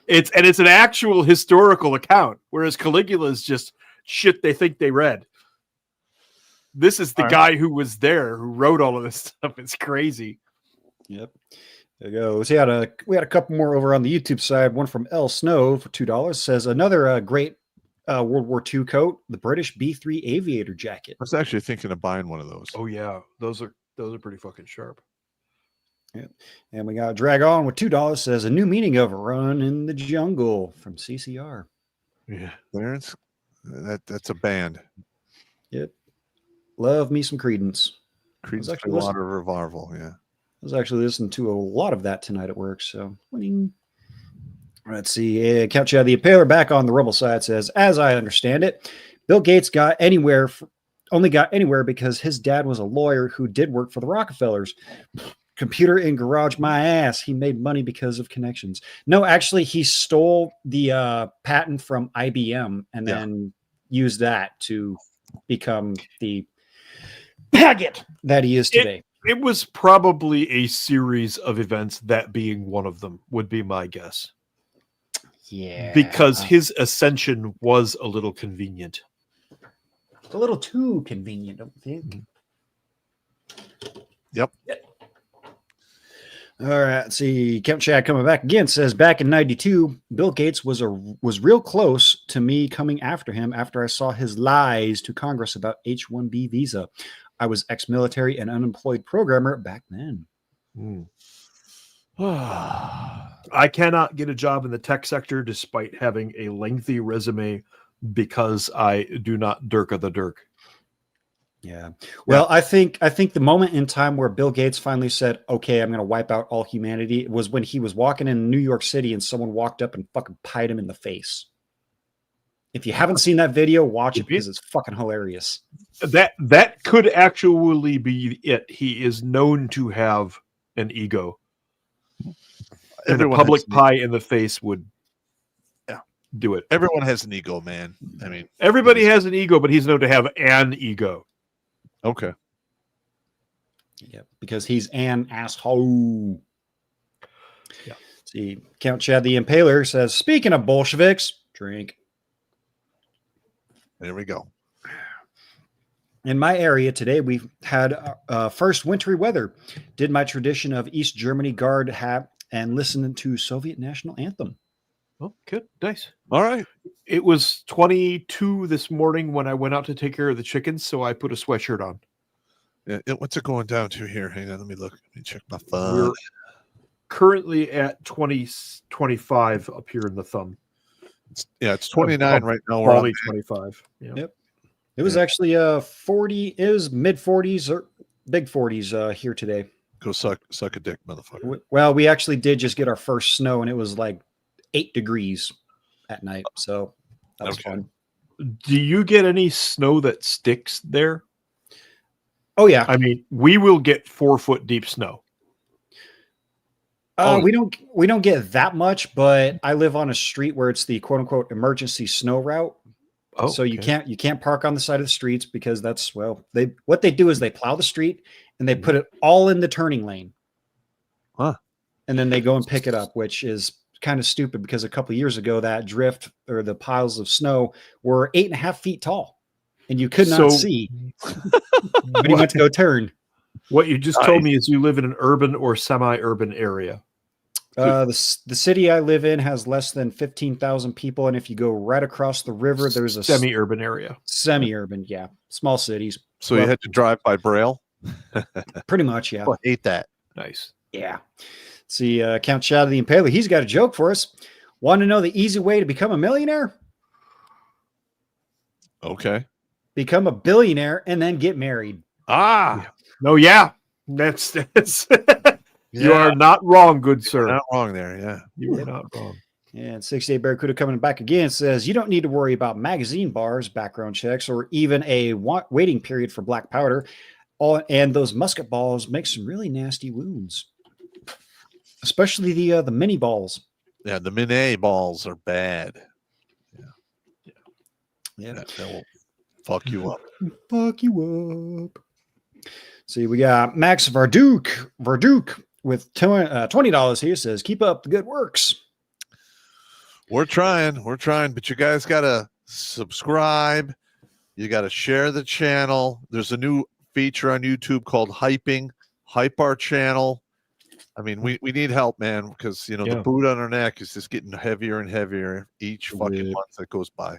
it's an actual historical account, whereas Caligula is just shit they think they read. This is the guy who was there, who wrote all of this stuff. It's crazy. Yep. There goes. We had a couple more over on the YouTube side. One from L Snow for $2 says another great World War II coat, the British B3 aviator jacket. I was actually thinking of buying one of those. Oh yeah, those are pretty fucking sharp. Yeah. And we got Drag On with $2 says a new meaning of Run in the Jungle from CCR. Yeah, Clarence, that's a band. Yep. Love me some Creedence. Creedence Clearwater Revival. Yeah. I was actually listening to a lot of that tonight at work. So winning. Let's see. Count Chad the Impaler back on the Rumble side says, as I understand it, Bill Gates only got anywhere because his dad was a lawyer who did work for the Rockefellers. Computer in garage, my ass. He made money because of connections. No, actually, he stole the patent from IBM and then used that to become the paget that he is today. It was probably a series of events, that being one of them, would be my guess. Yeah. Because his ascension was a little convenient. A little too convenient, don't you think? Yep. All right. Let's see. Count Chad coming back again says back in '92, Bill Gates was real close to me coming after him after I saw his lies to Congress about H-1B visa. I was ex-military and unemployed programmer back then. I cannot get a job in the tech sector despite having a lengthy resume because I do not Dirk the Dirk. Yeah. Well, I think the moment in time where Bill Gates finally said, okay, I'm going to wipe out all humanity was when he was walking in New York City and someone walked up and fucking pied him in the face. If you haven't seen that video, watch it because it's fucking hilarious. That could actually be it. He is known to have an ego. And a public pie in the face would do it. Everyone has an ego, man. I mean, everybody has an ego, but he's known to have an ego. Okay. Yeah, because he's an asshole. Yeah. See, Count Chad the Impaler says, speaking of Bolsheviks, drink. There we go. In my area today, we've had first wintry weather. Did my tradition of East Germany Guard hat and listened to Soviet national anthem. Oh, good. Nice. All right. It was 22 this morning when I went out to take care of the chickens, so I put a sweatshirt on. Yeah, what's it going down to here? Hang on, let me look. Let me check my phone. We're currently at 25 up here in the thumb. It's 29 right now. Probably 25. Yeah. Yep. It was actually 40. It was mid 40s or big 40s here today. Go suck a dick, motherfucker. Well, we actually did just get our first snow, and it was like 8 degrees at night. So that was fun. Do you get any snow that sticks there? Oh yeah. I mean, we will get 4-foot deep snow. We don't get that much, but I live on a street where it's the quote unquote emergency snow route. Oh, so you can't park on the side of the streets because that's what they do is they plow the street and they put it all in the turning lane. Huh. And then they go and pick it up, which is kind of stupid because a couple of years ago that drift or the piles of snow were 8.5 feet tall and you could not see when you went to go turn. What you just told me is you live in an urban or semi-urban area. The city I live in has less than 15,000 people, and if you go right across the river, there's a semi-urban area. Semi-urban, yeah, small cities. So you had to drive by Braille. Pretty much, yeah. I hate that. Nice. Yeah. See, Count Shadow the Impaler, he's got a joke for us. Want to know the easy way to become a millionaire? Okay. Become a billionaire and then get married. Ah. No, yeah. That's you are not wrong, good sir. Not wrong there, yeah. You are not wrong. And 68 Barracuda coming back again says, you don't need to worry about magazine bars, background checks, or even a waiting period for black powder. And those musket balls make some really nasty wounds, especially the mini balls. Yeah, the mini balls are bad. Yeah. That will fuck you up. Fuck you up. See, we got Max Varduk with $20 here. Says, keep up the good works. We're trying, but you guys got to subscribe. You got to share the channel. There's a new feature on YouTube called hyping. Hype our channel. I mean, we need help, man, because, you know, the boot on our neck is just getting heavier and heavier each fucking month that goes by.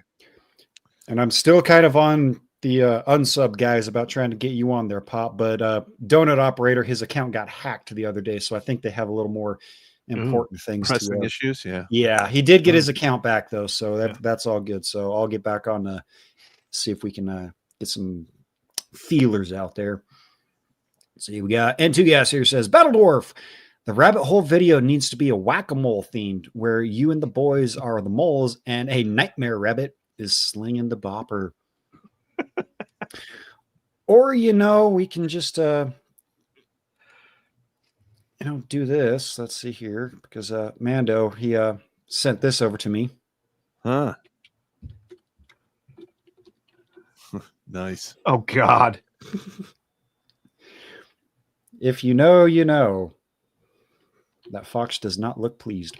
And I'm still kind of on the unsub guys about trying to get you on there, Pop. But Donut Operator, his account got hacked the other day. So I think they have a little more important things. Pressing issues, yeah. Yeah, he did get his account back, though. So that's all good. So I'll get back on to see if we can get some feelers out there. See, we got N2 Gas here says, Battle Dwarf, the rabbit hole video needs to be a whack-a-mole themed where you and the boys are the moles and a nightmare rabbit is slinging the bopper. Or, you know, we can just do this. Let's see here, because Mando, he sent this over to me. Huh. Nice. Oh, God. If you know, you know. That fox does not look pleased.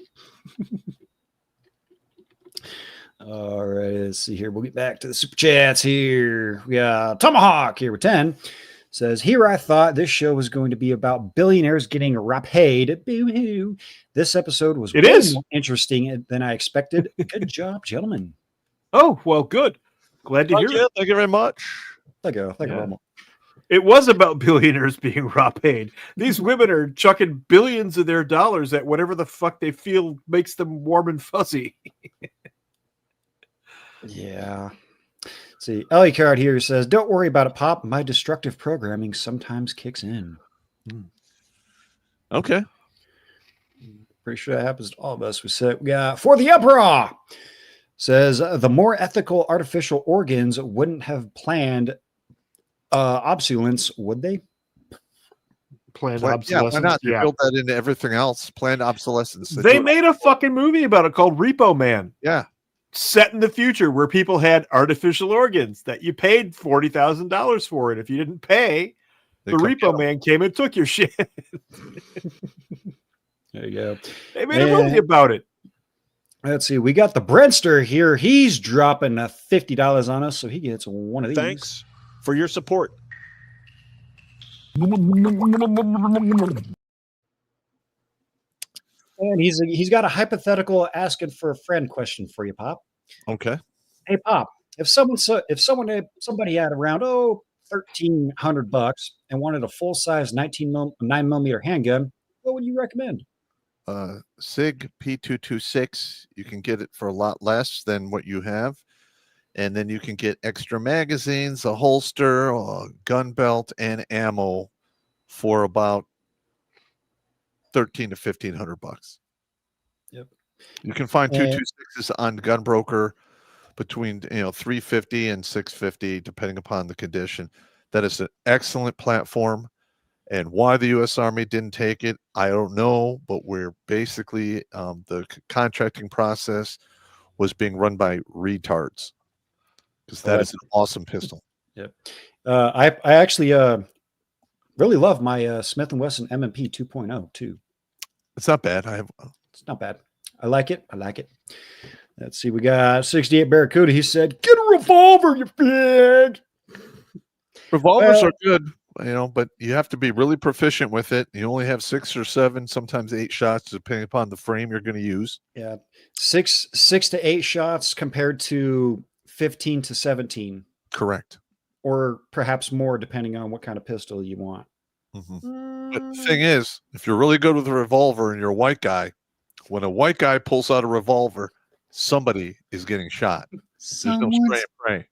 All right, let's see here. We'll get back to the super chats here. We got Tomahawk here with 10. Says, here I thought this show was going to be about billionaires getting paid. Boo-hoo. This episode was more interesting than I expected. Good job, gentlemen. Oh, well, good. Glad to hear it. Thank you very much. Thank you very much. It was about billionaires being paid. These women are chucking billions of their dollars at whatever the fuck they feel makes them warm and fuzzy. Yeah. See, Ellie Card here says, don't worry about it, Pop. My destructive programming sometimes kicks in. Okay. Pretty sure that happens to all of us. We said, we got For the Emperor says, the more ethical artificial organs wouldn't have planned obsolescence, would they? Planned obsolescence. Yeah, why not? They built that into everything else. Planned obsolescence. They made a fucking movie about it called Repo Man. Yeah. Set in the future where people had artificial organs that you paid $40,000 for. And if you didn't pay, the Repo Man came and took your shit. There you go. They made a movie about it. Let's see. We got the Brentster here. He's dropping $50 on us, so he gets one of these. Thanks for your support. And he's got a hypothetical asking for a friend question for you, Pop. Okay. Hey, Pop, if somebody had around $1,300 and wanted a full size 9mm handgun, what would you recommend? SIG P226. You can get it for a lot less than what you have, and then you can get extra magazines, a holster, a gun belt, and ammo for about $1,300 to $1,500. Yep. You can find 226s on Gunbroker between $350 and $650, depending upon the condition. That is an excellent platform. And why the U.S. Army didn't take it, I don't know. But we're basically the contracting process was being run by retards, because that is an awesome pistol. Yep. I actually really love my Smith & Wesson M&P 2.0 too. It's not bad. It's not bad. I like it. Let's see. We got 68 Barracuda. He said, "Get a revolver, you pig." Revolvers are good, but you have to be really proficient with it. You only have 6 or 7, sometimes 8 shots, depending upon the frame you're going to use. Yeah, 6 to 8 shots compared to 15 to 17. Correct. Or perhaps more, depending on what kind of pistol you want. Mm-hmm. But the thing is, if you're really good with a revolver and you're a white guy, when a white guy pulls out a revolver, somebody is getting shot. There's no spray and pray.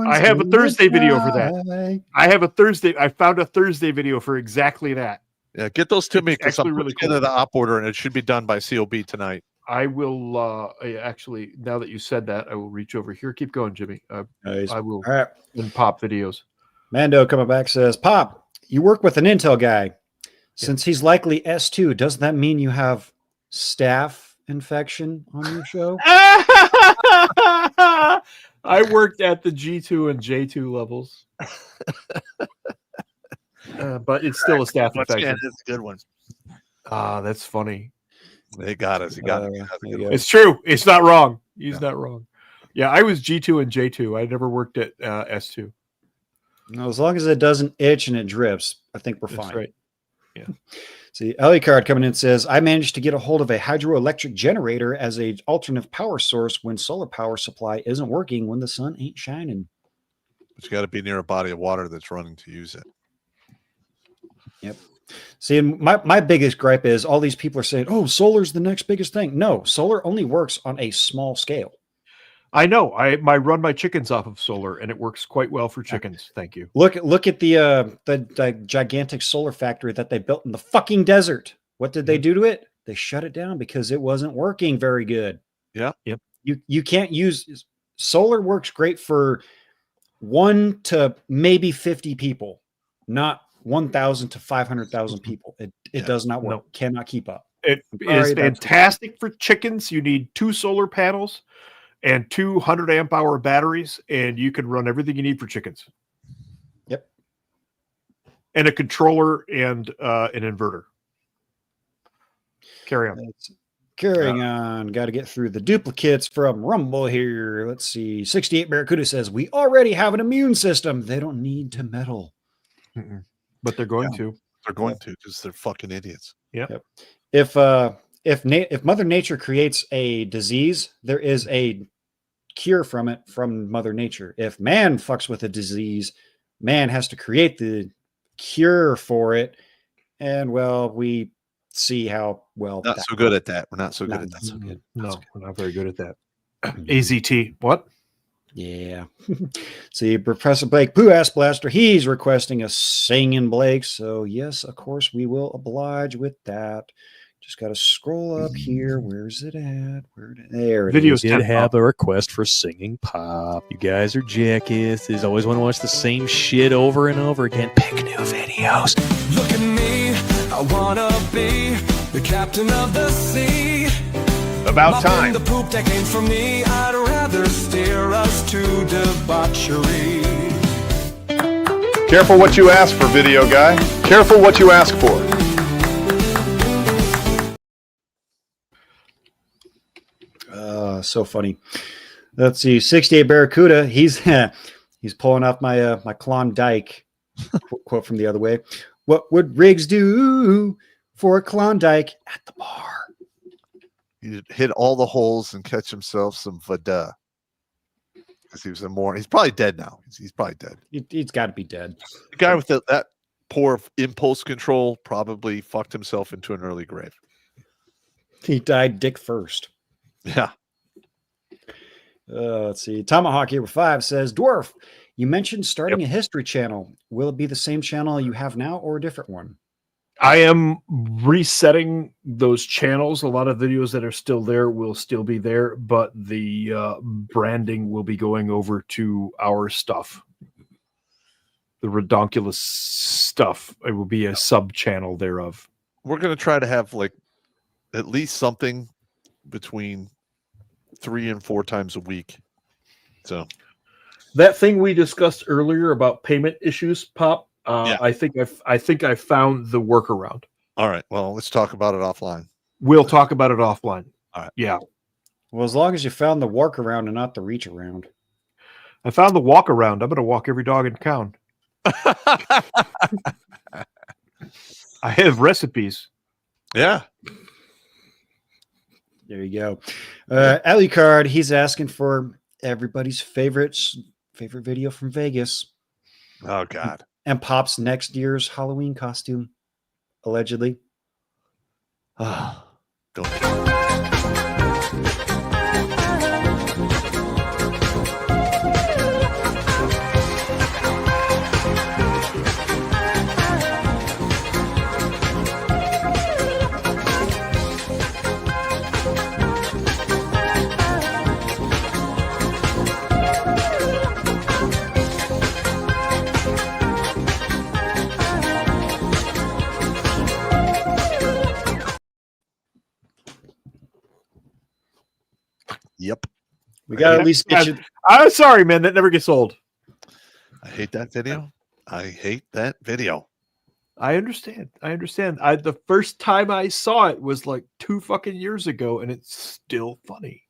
I have a Thursday video for that. I found a Thursday video for exactly that. Yeah, get those to me, because I'm really cool. The op order, and it should be done by COB tonight. I will actually, now that you said that, I will reach over here. Keep going, Jimmy. Nice. I will. All right. And Pop videos. Mando coming back says, Pop, you work with an Intel guy. Since he's likely S2, doesn't that mean you have staph infection on your show? I worked at the G2 and J2 levels. But it's still a staph infection. That's a good one. That's funny. They got us. It's true. It's not wrong. He's not wrong. Yeah, I was G2 and J2. I never worked at S2. No, as long as it doesn't itch and it drips, I think we're fine. That's right. Yeah. See, Ellie Card coming in says, I managed to get a hold of a hydroelectric generator as a alternative power source when solar power supply isn't working when the sun ain't shining. But you got to be near a body of water that's running to use it. Yep. See, my biggest gripe is all these people are saying, oh, solar's the next biggest thing. No, solar only works on a small scale. I know. I run my chickens off of solar, and it works quite well for chickens. Thank you. Look at the gigantic solar factory that they built in the fucking desert. What did they do to it? They shut it down because it wasn't working very good. Yeah. Yep. You can't use solar. Works great for 1 to maybe 50 people, not 1,000 to 500,000 people. It does not work. No. Cannot keep up. It is fantastic for chickens. You need 2 solar panels and 200 amp hour batteries, and you can run everything you need for chickens. Yep. And a controller and an inverter. Carry on. Carrying on. Got to get through the duplicates from Rumble here. Let's see. 68 Barracuda says, we already have an immune system. They don't need to meddle. But they're going to. They're going to because they're fucking idiots. Yep. If Mother Nature creates a disease, there is a cure from it from Mother Nature. If man fucks with a disease, man has to create the cure for it. And well, we see how well. Not so good at that. We're not so good at that. So good. No, we're not very good at that. AZT. What? Yeah. See, Professor Blake Pooh Ass Blaster, he's requesting a singing Blake. So yes, of course, we will oblige with that. Just got to scroll up here. Where's it at? There it is. We did have a request for singing Pop. You guys are jackasses. Always want to watch the same shit over and over again. Pick new videos. Look at me. I want to be the captain of the sea. About time. The poop that came from me. I'd rather steer us to debauchery. Careful what you ask for, video guy. Careful what you ask for. So funny. Let's see. 68 Barracuda. He's pulling off my my Klondike quote from the other way. What would Riggs do for a Klondike at the bar? He'd hit all the holes and catch himself some Vada. Because he was he's probably dead now. He's probably dead. He's got to be dead. The guy with that poor impulse control probably fucked himself into an early grave. He died dick first. Yeah. Let's see. Tomahawk here with 5 says, Dwarf, you mentioned starting a history channel. Will it be the same channel you have now or a different one? I am resetting those channels. A lot of videos that are still there will still be there, but the branding will be going over to our stuff. The Redonkulas stuff. It will be a sub channel thereof. We're going to try to have like at least something between 3 and 4 times a week. So that thing we discussed earlier about payment issues, Pop. I think I found the workaround. All right. Well, let's talk about it offline. We'll talk about it offline. All right. Yeah. Well, as long as you found the workaround and not the reach around. I found the walk around. I'm going to walk every dog in town. I have recipes. Yeah. There you go. Alucard, he's asking for everybody's favorite video from Vegas. Oh, God. And Pop's next year's Halloween costume, allegedly. Don't. Yep. We got to at least get you. I'm sorry, man. That never gets old. I hate that video. I hate that video. I understand. The first time I saw it was like 2 fucking years ago, and it's still funny.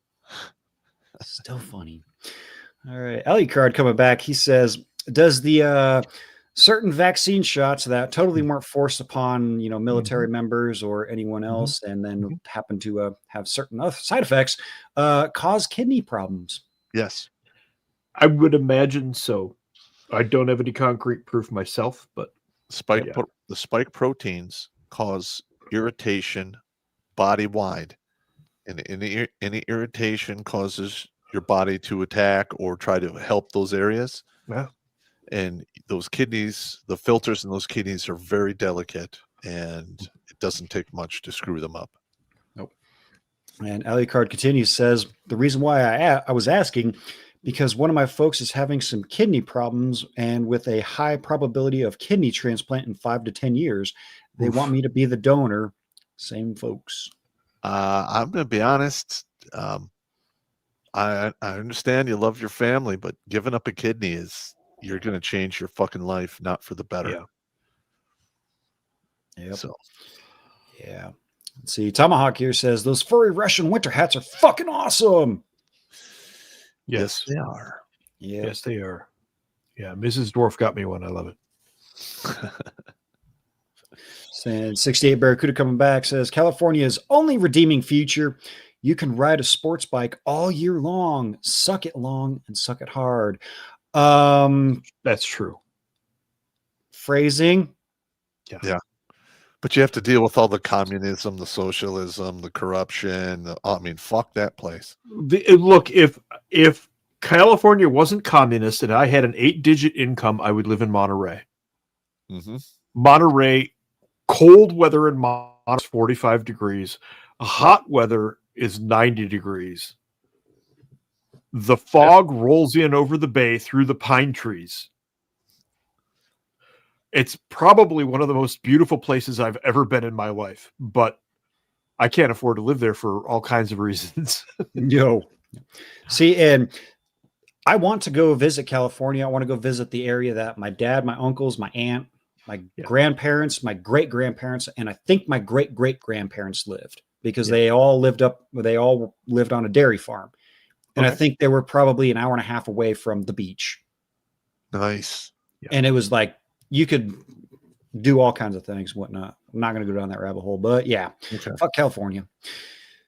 Still funny. All right. Ellie Card coming back. He says, does the certain vaccine shots that totally weren't forced upon, military members or anyone else, and then happen to have certain other side effects, cause kidney problems? Yes. I would imagine so. I don't have any concrete proof myself, but the spike proteins cause irritation body-wide, and any irritation causes your body to attack or try to help those areas. Yeah. And those kidneys, the filters in those kidneys are very delicate, and it doesn't take much to screw them up. Nope. And Ellie Card continues, says, the reason why I was asking, because one of my folks is having some kidney problems, and with a high probability of kidney transplant in 5 to 10 years, they want me to be the donor. Same folks. I'm going to be honest. I understand you love your family, but giving up a kidney you're going to change your fucking life, not for the better. Yeah. Yep. So, yeah. Let's see. Tomahawk here says, those furry Russian winter hats are fucking awesome. Yes, they are. Yeah. Yes, they are. Yeah, Mrs. Dwarf got me one. I love it. And 68 Barracuda coming back says, California's only redeeming feature, you can ride a sports bike all year long. Suck it long and suck it hard. That's true. Phrasing. Yeah. But you have to deal with all the communism, the socialism, the corruption. Fuck that place. Look, if California wasn't communist and I had an 8-digit income, I would live in Monterey. Monterey, cold weather in Monterey is 45 degrees. Hot weather is 90 degrees. The fog rolls in over the bay through the pine trees. It's probably one of the most beautiful places I've ever been in my life, but I can't afford to live there for all kinds of reasons. Yo. See, and I want to go visit California. I want to go visit the area that my dad, my uncles, my aunt, my grandparents, my great-grandparents, and I think my great-great-grandparents lived, because they all lived on a dairy farm. And I think they were probably an hour and a half away from the beach. Nice. Yeah. And it was like, you could do all kinds of things, whatnot. I'm not going to go down that rabbit hole, but yeah, fuck California.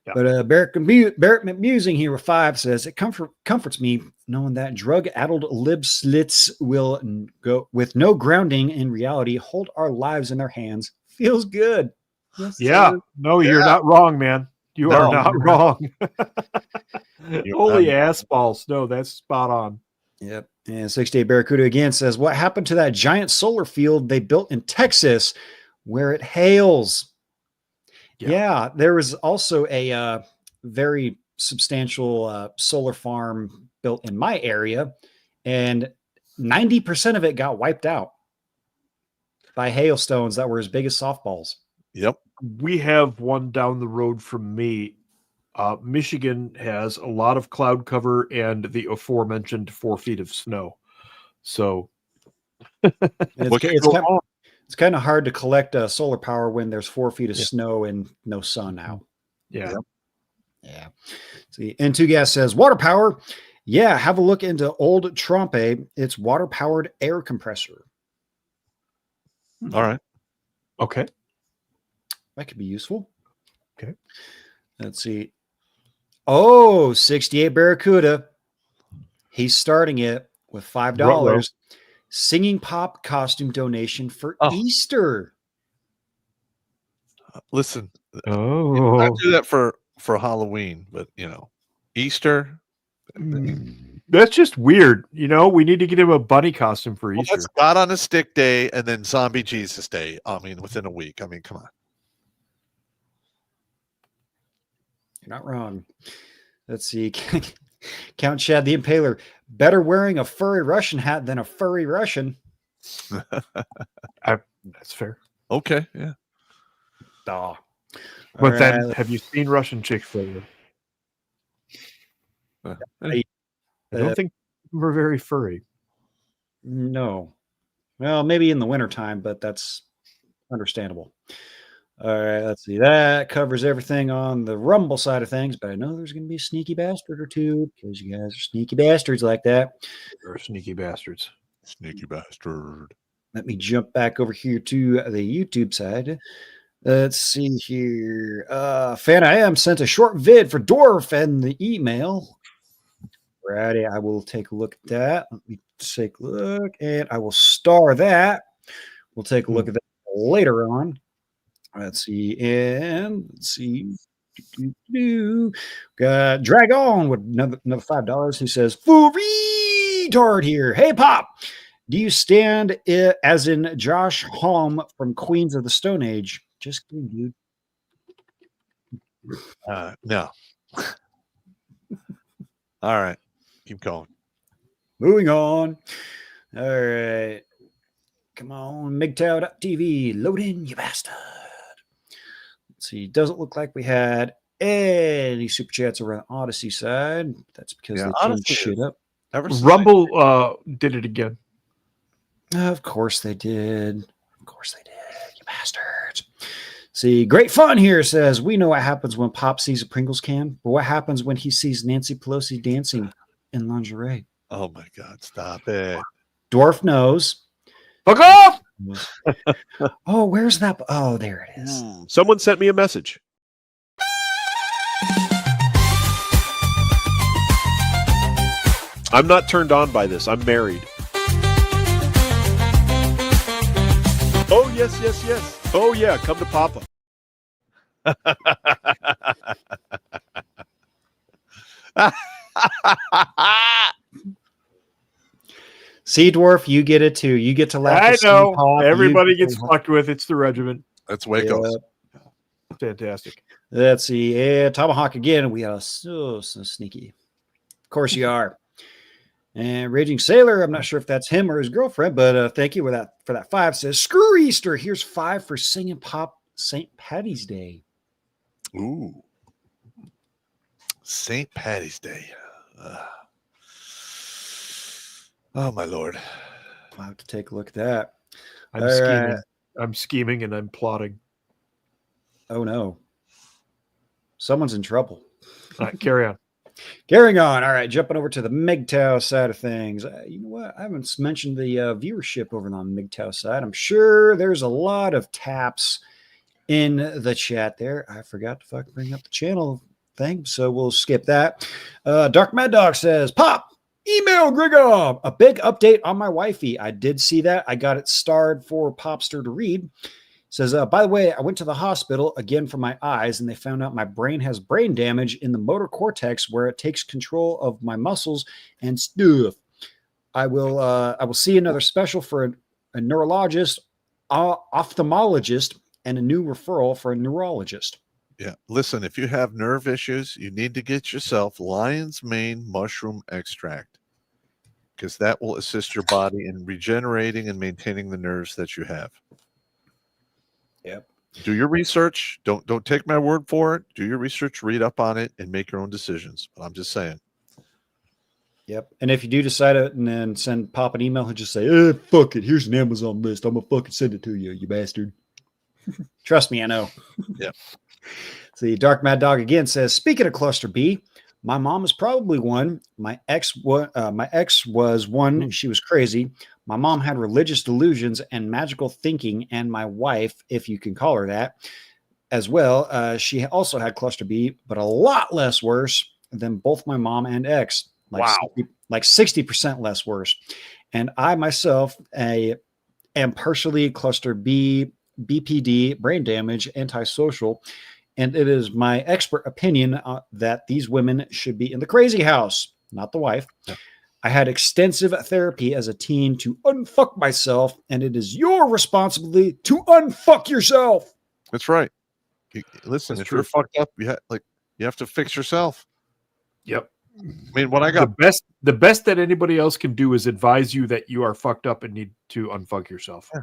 Yeah. But Barrett Musing here with 5 says, it comforts me knowing that drug-addled lib slits will go with no grounding in reality, hold our lives in their hands. Feels good. Yes, sir. No, you're not wrong, man. You are not wrong. Holy ass balls. No, that's spot on. Yep. And 68 Barracuda again says, what happened to that giant solar field they built in Texas where it hails? Yeah, there was also a very substantial solar farm built in my area, and 90% of it got wiped out by hailstones that were as big as softballs. Yep. We have one down the road from me. Michigan has a lot of cloud cover and the aforementioned 4 feet of snow. So it's kind of hard to collect solar power when there's 4 feet of snow and no sun out. Yeah. Yeah. See, N2 Gas says water power. Yeah. Have a look into old Trompe. It's water powered air compressor. All right. Okay. That could be useful. Okay. Let's see. Oh, 68 Barracuda. He's starting it with $5. Ruh-roh. Singing pop costume donation for Easter. Listen. Oh, I do that for Halloween, but Easter. That's just weird. We need to get him a bunny costume for Easter. That's God on a Stick Day and then Zombie Jesus Day. Within a week. Come on. You're not wrong. Let's see. Count Chad the Impaler. Better wearing a furry Russian hat than a furry Russian. That's fair. Okay. Yeah. Duh. But then, have you seen Russian chick flavor? I don't think we're very furry. No. Well, maybe in the wintertime, but that's understandable. All right, let's see. That covers everything on the Rumble side of things, but I know there's going to be a sneaky bastard or two because you guys are sneaky bastards like that. They're sneaky bastards. Sneaky bastard. Let me jump back over here to the YouTube side. Let's see here. Fan I am sent a short vid for Dwarf and the email. Righty, I will take a look at that. Let me take a look, and I will star that. We'll take a look at that later on. Let's see, and let's see. Got Drag On with another $5. He says, "Full retard here. Hey, Pop, do you stand as in Josh Homme from Queens of the Stone Age?" Just kidding, dude. No. All right. Keep going. Moving on. All right. Come on, MGTOW.tv. Load in, you bastard. Let's see. Doesn't look like we had any super chats around Odyssey side. That's because they changed shit up. Rumble did it again. Of course they did. Of course they did. You bastards. See, great fun here says, we know what happens when Pop sees a Pringles can, but what happens when he sees Nancy Pelosi dancing in lingerie? Oh my God, stop it. Dwarf knows. Fuck off! Oh, where's that? Oh, there it is. Someone sent me a message. I'm not turned on by this. I'm married. Oh, yes, yes, yes. Oh, yeah, come to Papa. See, Dwarf, you get it too. You get to laugh. I know. Everybody gets fucked with. It's the regiment. That's Waco. Fantastic. Let's see. Yeah, Tomahawk again. We are so sneaky. Of course you are. And Raging Sailor, I'm not sure if that's him or his girlfriend, but thank you for that 5. Says, screw Easter. Here's 5 for singing Pop St. Patty's Day. Ooh. St. Patty's Day. Oh, my Lord. I'll have to take a look at that. I'm scheming. I'm scheming and I'm plotting. Oh, no. Someone's in trouble. All right, carry on. Carrying on. All right, jumping over to the MGTOW side of things. You know what? I haven't mentioned the viewership over on the MGTOW side. I'm sure there's a lot of taps in the chat there. I forgot to fucking bring up the channel thing, so we'll skip that. Dark Mad Dog says, Pop, email Grigor. A big update on my wifey. I did see that. I got it starred for Popster to read. Says, by the way, I went to the hospital again for my eyes, and they found out my brain has brain damage in the motor cortex where it takes control of my muscles and stuff. I will see another special for a neurologist, ophthalmologist, and a new referral for a neurologist. Yeah. Listen, if you have nerve issues, you need to get yourself lion's mane mushroom extract, because that will assist your body in regenerating and maintaining the nerves that you have. Yep. Do your research. Don't take my word for it. Do your research, read up on it, and make your own decisions. But I'm just saying. Yep. And if you do decide it and then send Pop an email, he'll just say, fuck it. Here's an Amazon list. I'm going to fucking send it to you, you bastard. Trust me, I know. Yep. See, Dark Mad Dog again says, speaking of ClusterB, my mom is probably one. My ex was one. She was crazy. My mom had religious delusions and magical thinking, and my wife, if you can call her that, as well. She also had ClusterB, but a lot less worse than both my mom and ex. Like 60% less worse. And I myself am partially ClusterB, BPD, brain damage, antisocial. And it is my expert opinion that these women should be in the crazy house, not the wife. Yeah. I had extensive therapy as a teen to unfuck myself, and it is your responsibility to unfuck yourself. That's right. Listen, if you're fucked up, you have to fix yourself. Yep. I mean, when I got the best that anybody else can do is advise you that you are fucked up and need to unfuck yourself. Yeah.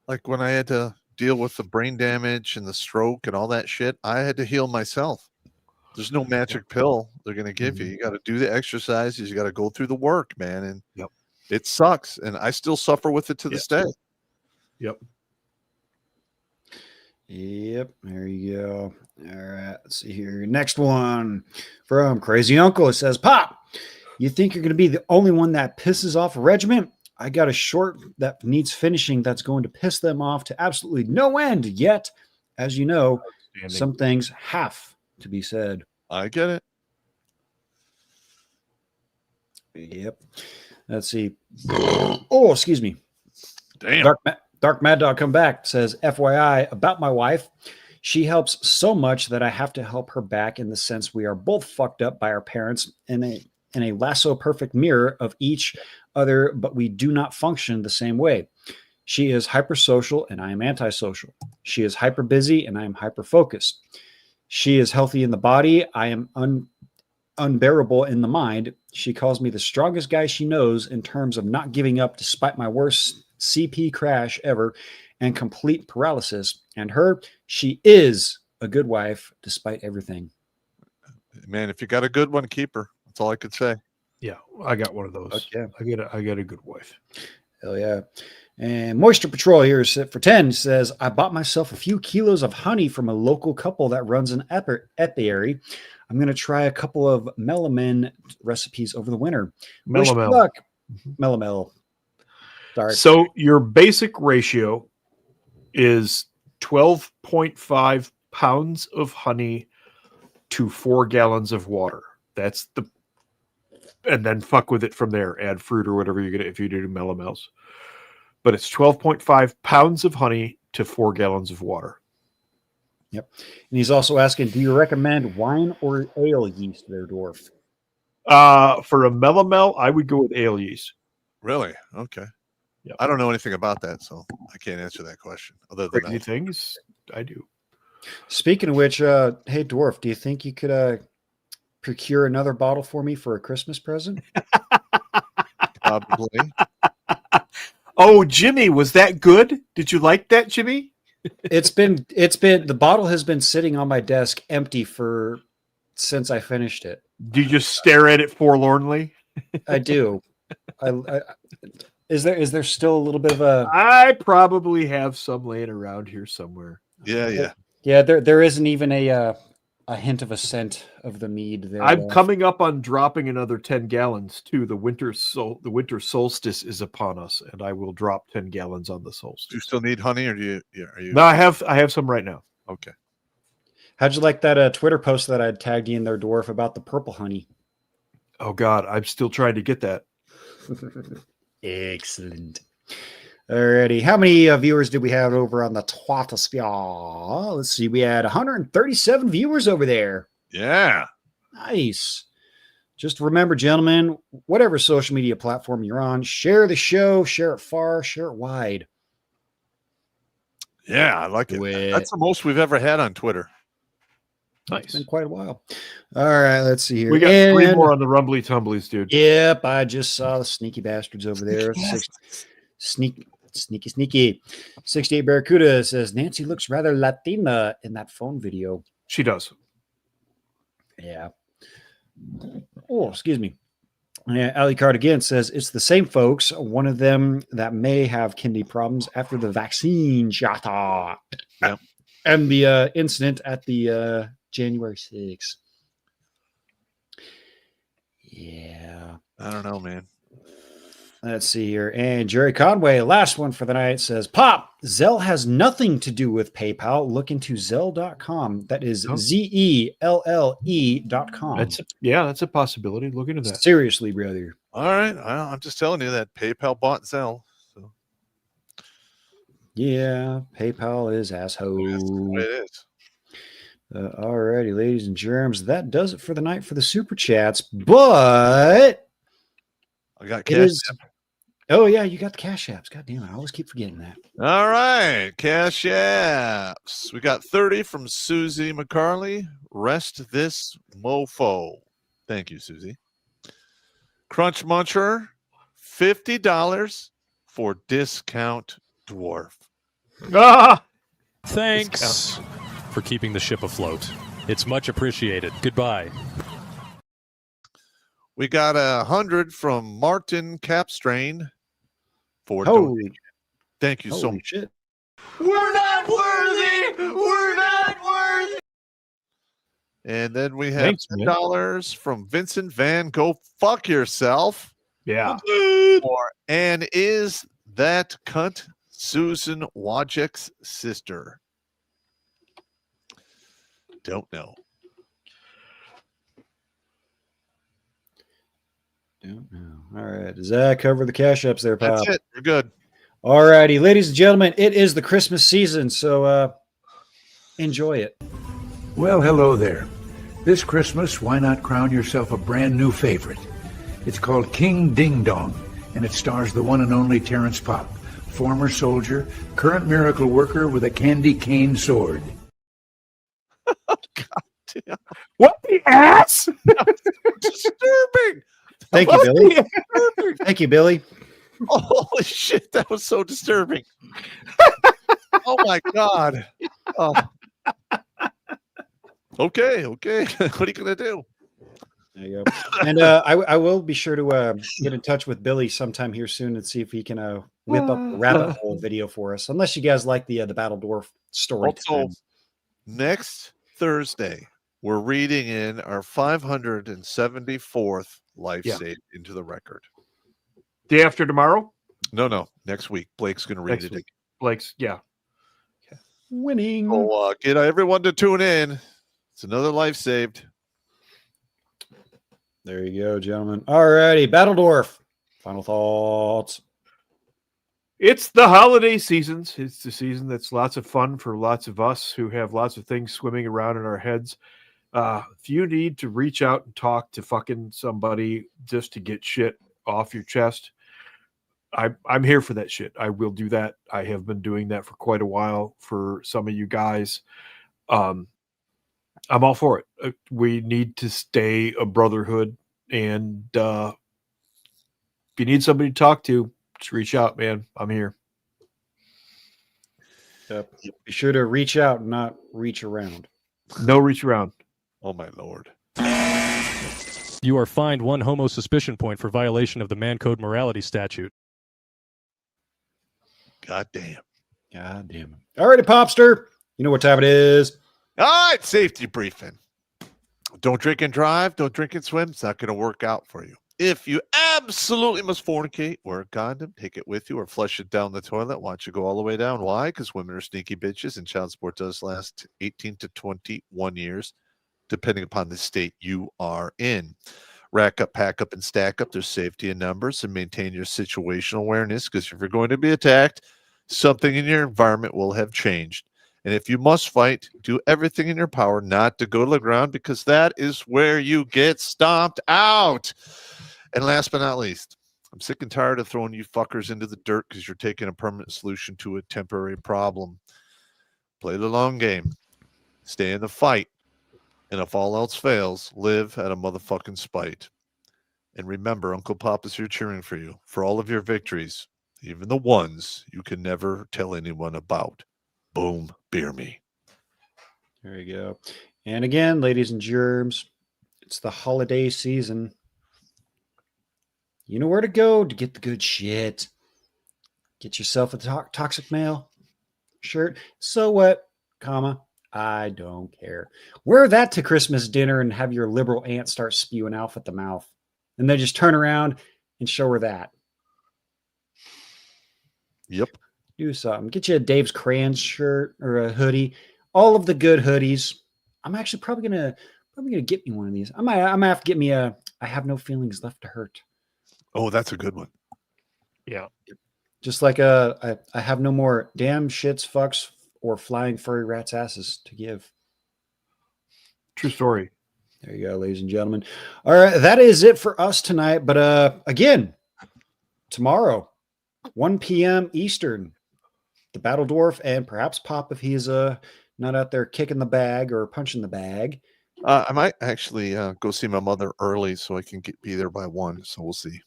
Like when I had to deal with the brain damage and the stroke and all that shit, I had to heal myself. There's no magic pill they're going to give you. You got to do the exercises. You got to go through the work, man. And it sucks. And I still suffer with it to this day. Yep. Yep. There you go. All right. Let's see here. Next one from Crazy Uncle. It says, Pop, you think you're going to be the only one that pisses off a regiment? I got a short that needs finishing that's going to piss them off to absolutely no end. Yet, as you know, some things have to be said. I get it. Yep. Let's see. Oh, excuse me. Damn. Dark Mad Dog come back, says, FYI, about my wife. She helps so much that I have to help her back in the sense we are both fucked up by our parents in a lasso perfect mirror of each other, but we do not function the same way. She is hypersocial and I am antisocial. She is hyper busy and I am hyper focused. She is healthy in the body. I am unbearable in the mind. She calls me the strongest guy she knows in terms of not giving up despite my worst CP crash ever and complete paralysis. And her, she is a good wife despite everything. Man, if you got a good one, keep her. That's all I could say. Yeah, I got one of those. Yeah, I got a good wife. Hell yeah. And Moisture Patrol here for 10 says, I bought myself a few kilos of honey from a local couple that runs an apiary. I'm going to try a couple of melamin recipes over the winter. Wish me luck. Melamel. Sorry. So your basic ratio is 12.5 pounds of honey to 4 gallons of water. That's and then fuck with it from there. Add fruit or whatever you're going to, if you do melamels. But it's 12.5 pounds of honey to 4 gallons of water. Yep. And he's also asking, do you recommend wine or ale yeast there, Dwarf? For a melamel, I would go with ale yeast. Really? Okay. Yep. I don't know anything about that, so I can't answer that question. Other than Crazy things, I do. Speaking of which, hey, Dwarf, do you think you could procure another bottle for me for a Christmas present? Probably. Oh, Jimmy, was that good? Did you like that, Jimmy? It's been the bottle has been sitting on my desk empty since I finished it. Do you just stare at it forlornly? I do. Is there still a little bit of a? I probably have some laying around here somewhere. Yeah. There isn't even a hint of a scent of the mead there. I'm coming up on dropping another 10 gallons too. The winter solstice is upon us, and I will drop 10 gallons on the solstice. Do you still need honey, or are you? No, I have some right now. Okay. How'd you like that Twitter post that I tagged you in there, Dwarf, about the purple honey? Oh God, I'm still trying to get that. Excellent. Alrighty, how many viewers did we have over on the Twatosphere? Let's see, we had 137 viewers over there. Yeah. Nice. Just remember, gentlemen, whatever social media platform you're on, share the show, share it far, share it wide. Yeah, I like it. That's the most we've ever had on Twitter. Nice. It's been quite a while. All right, let's see here. We got 3 more on the Rumbly Tumblies, dude. Yep, I just saw the sneaky bastards over there. Sneaky. 68 Barracuda says, Nancy looks rather Latina in that phone video. She does. Yeah. Oh, excuse me. Yeah, Ali Card again says, it's the same folks. One of them that may have kidney problems after the vaccine shot. Yeah. And the incident at the January 6th. Yeah. I don't know, man. Let's see here. And Jerry Conway, last one for the night, says, Pop, Zelle has nothing to do with PayPal. Look into Zelle.com. That is ZELLE.com. That's a possibility. Look into that. Seriously, brother. All right. I'm just telling you that PayPal bought Zelle. So. Yeah, PayPal is asshole. That's the way it is. All righty, ladies and germs. That does it for the night for the super chats. But I got cash. Oh, yeah, you got the cash apps. God damn it. I always keep forgetting that. All right. Cash apps. We got 30 from Susie McCarley. Rest this mofo. Thank you, Susie. Crunch Muncher, $50 for Discount Dwarf. Thanks for keeping the ship afloat. It's much appreciated. Goodbye. We got 100 from Martin Capstrain for Holy- donating. Thank you so Holy much. shit. We're not worthy. We're not worthy. And then we have Thanks, man. $10 from Vincent Van Go Fuck Yourself. Yeah. And is that cunt Susan Wojcik's sister? Don't know. Don't know. All right. Does that cover the cash ups there, Pop? That's it. We're good. All righty. Ladies and gentlemen, it is the Christmas season, so enjoy it. Well, hello there. This Christmas, why not crown yourself a brand new favorite? It's called King Ding Dong, and it stars the one and only Terrence Popp, former soldier, current miracle worker with a candy cane sword. Damn. What the ass? Disturbing. Thank you, Billy. Thank you, Billy. Holy shit, that was so disturbing. Oh my God. Oh. Okay. What are you gonna do? There you go. And I will be sure to get in touch with Billy sometime here soon and see if he can whip up a rabbit hole video for us. Unless you guys like the Battle Dwarf story. Also, next Thursday, we're reading in our 574th life saved into the record. Day after tomorrow? No. Next week. Blake's going to read it. Blake's, yeah. Winning. So get everyone to tune in. It's another life saved. There you go, gentlemen. All righty. Battle Dwarf. Final thoughts. It's the holiday seasons. It's the season that's lots of fun for lots of us who have lots of things swimming around in our heads. If you need to reach out and talk to fucking somebody just to get shit off your chest, I'm here for that shit. I will do that. I have been doing that for quite a while for some of you guys. I'm all for it. We need to stay a brotherhood, and if you need somebody to talk to, just reach out, man. I'm here. Yep. Be sure to reach out, not reach around. No reach around. Oh my Lord. You are fined 1 homo suspicion point for violation of the Man Code Morality Statute. God damn. All righty, Popster. You know what time it is. All right, safety briefing. Don't drink and drive. Don't drink and swim. It's not going to work out for you. If you absolutely must fornicate, wear a condom, take it with you, or flush it down the toilet. Why don't you go all the way down? Why? Because women are sneaky bitches, and child support does last 18 to 21 years, depending upon the state you are in. Rack up, pack up, and stack up. There's safety in numbers, and maintain your situational awareness, because if you're going to be attacked, something in your environment will have changed. And if you must fight, do everything in your power not to go to the ground, because that is where you get stomped out. And last but not least, I'm sick and tired of throwing you fuckers into the dirt because you're taking a permanent solution to a temporary problem. Play the long game. Stay in the fight. And if all else fails, live at a motherfucking spite. And remember, Uncle Pop is here cheering for you for all of your victories, even the ones you can never tell anyone about. Boom, beer me. There you go. And again, ladies and germs, it's the holiday season. You know where to go to get the good shit. Get yourself a toxic male shirt. So what, comma, I don't care. Wear that to Christmas dinner and have your liberal aunt start spewing alpha at the mouth. And then just turn around and show her that. Yep. Do something. Get you a Dave's Crayons shirt or a hoodie. All of the good hoodies. I'm actually probably gonna get me one of these. I might have to get me a I have no feelings left to hurt. Oh, that's a good one. Yeah. Just like I have no more damn shits, fucks, or flying furry rats' asses to give. True story. There you go, ladies and gentlemen. All right, that is it for us tonight. But again, tomorrow, 1 p.m. Eastern, the Battle Dwarf and perhaps Pop if he's not out there kicking the bag or punching the bag. I might actually go see my mother early so I can be there by 1. So we'll see.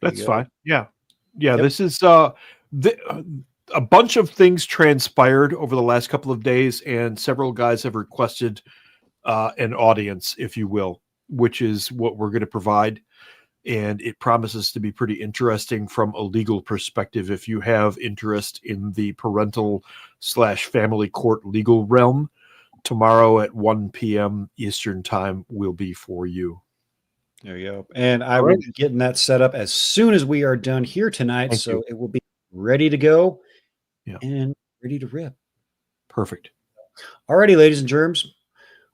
That's fine. Yeah. Yep. This is a bunch of things transpired over the last couple of days, and several guys have requested an audience, if you will, which is what we're going to provide. And it promises to be pretty interesting from a legal perspective. If you have interest in the parental/family court legal realm, tomorrow at 1 p.m. Eastern time will be for you. There you go. And I will be getting that set up as soon as we are done here tonight. Thank so you. it will be ready to go Yeah. and ready to rip. Perfect. Alrighty, ladies and germs.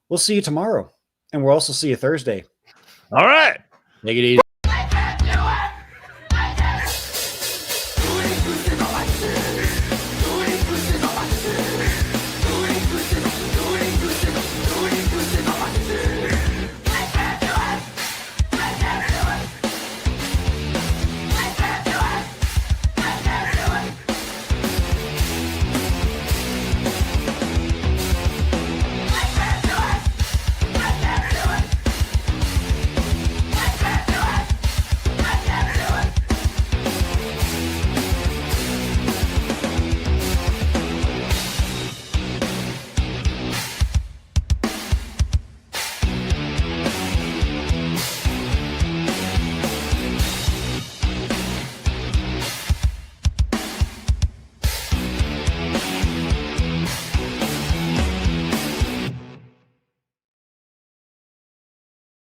We'll see you tomorrow. And we'll also see you Thursday. All right. Take it easy.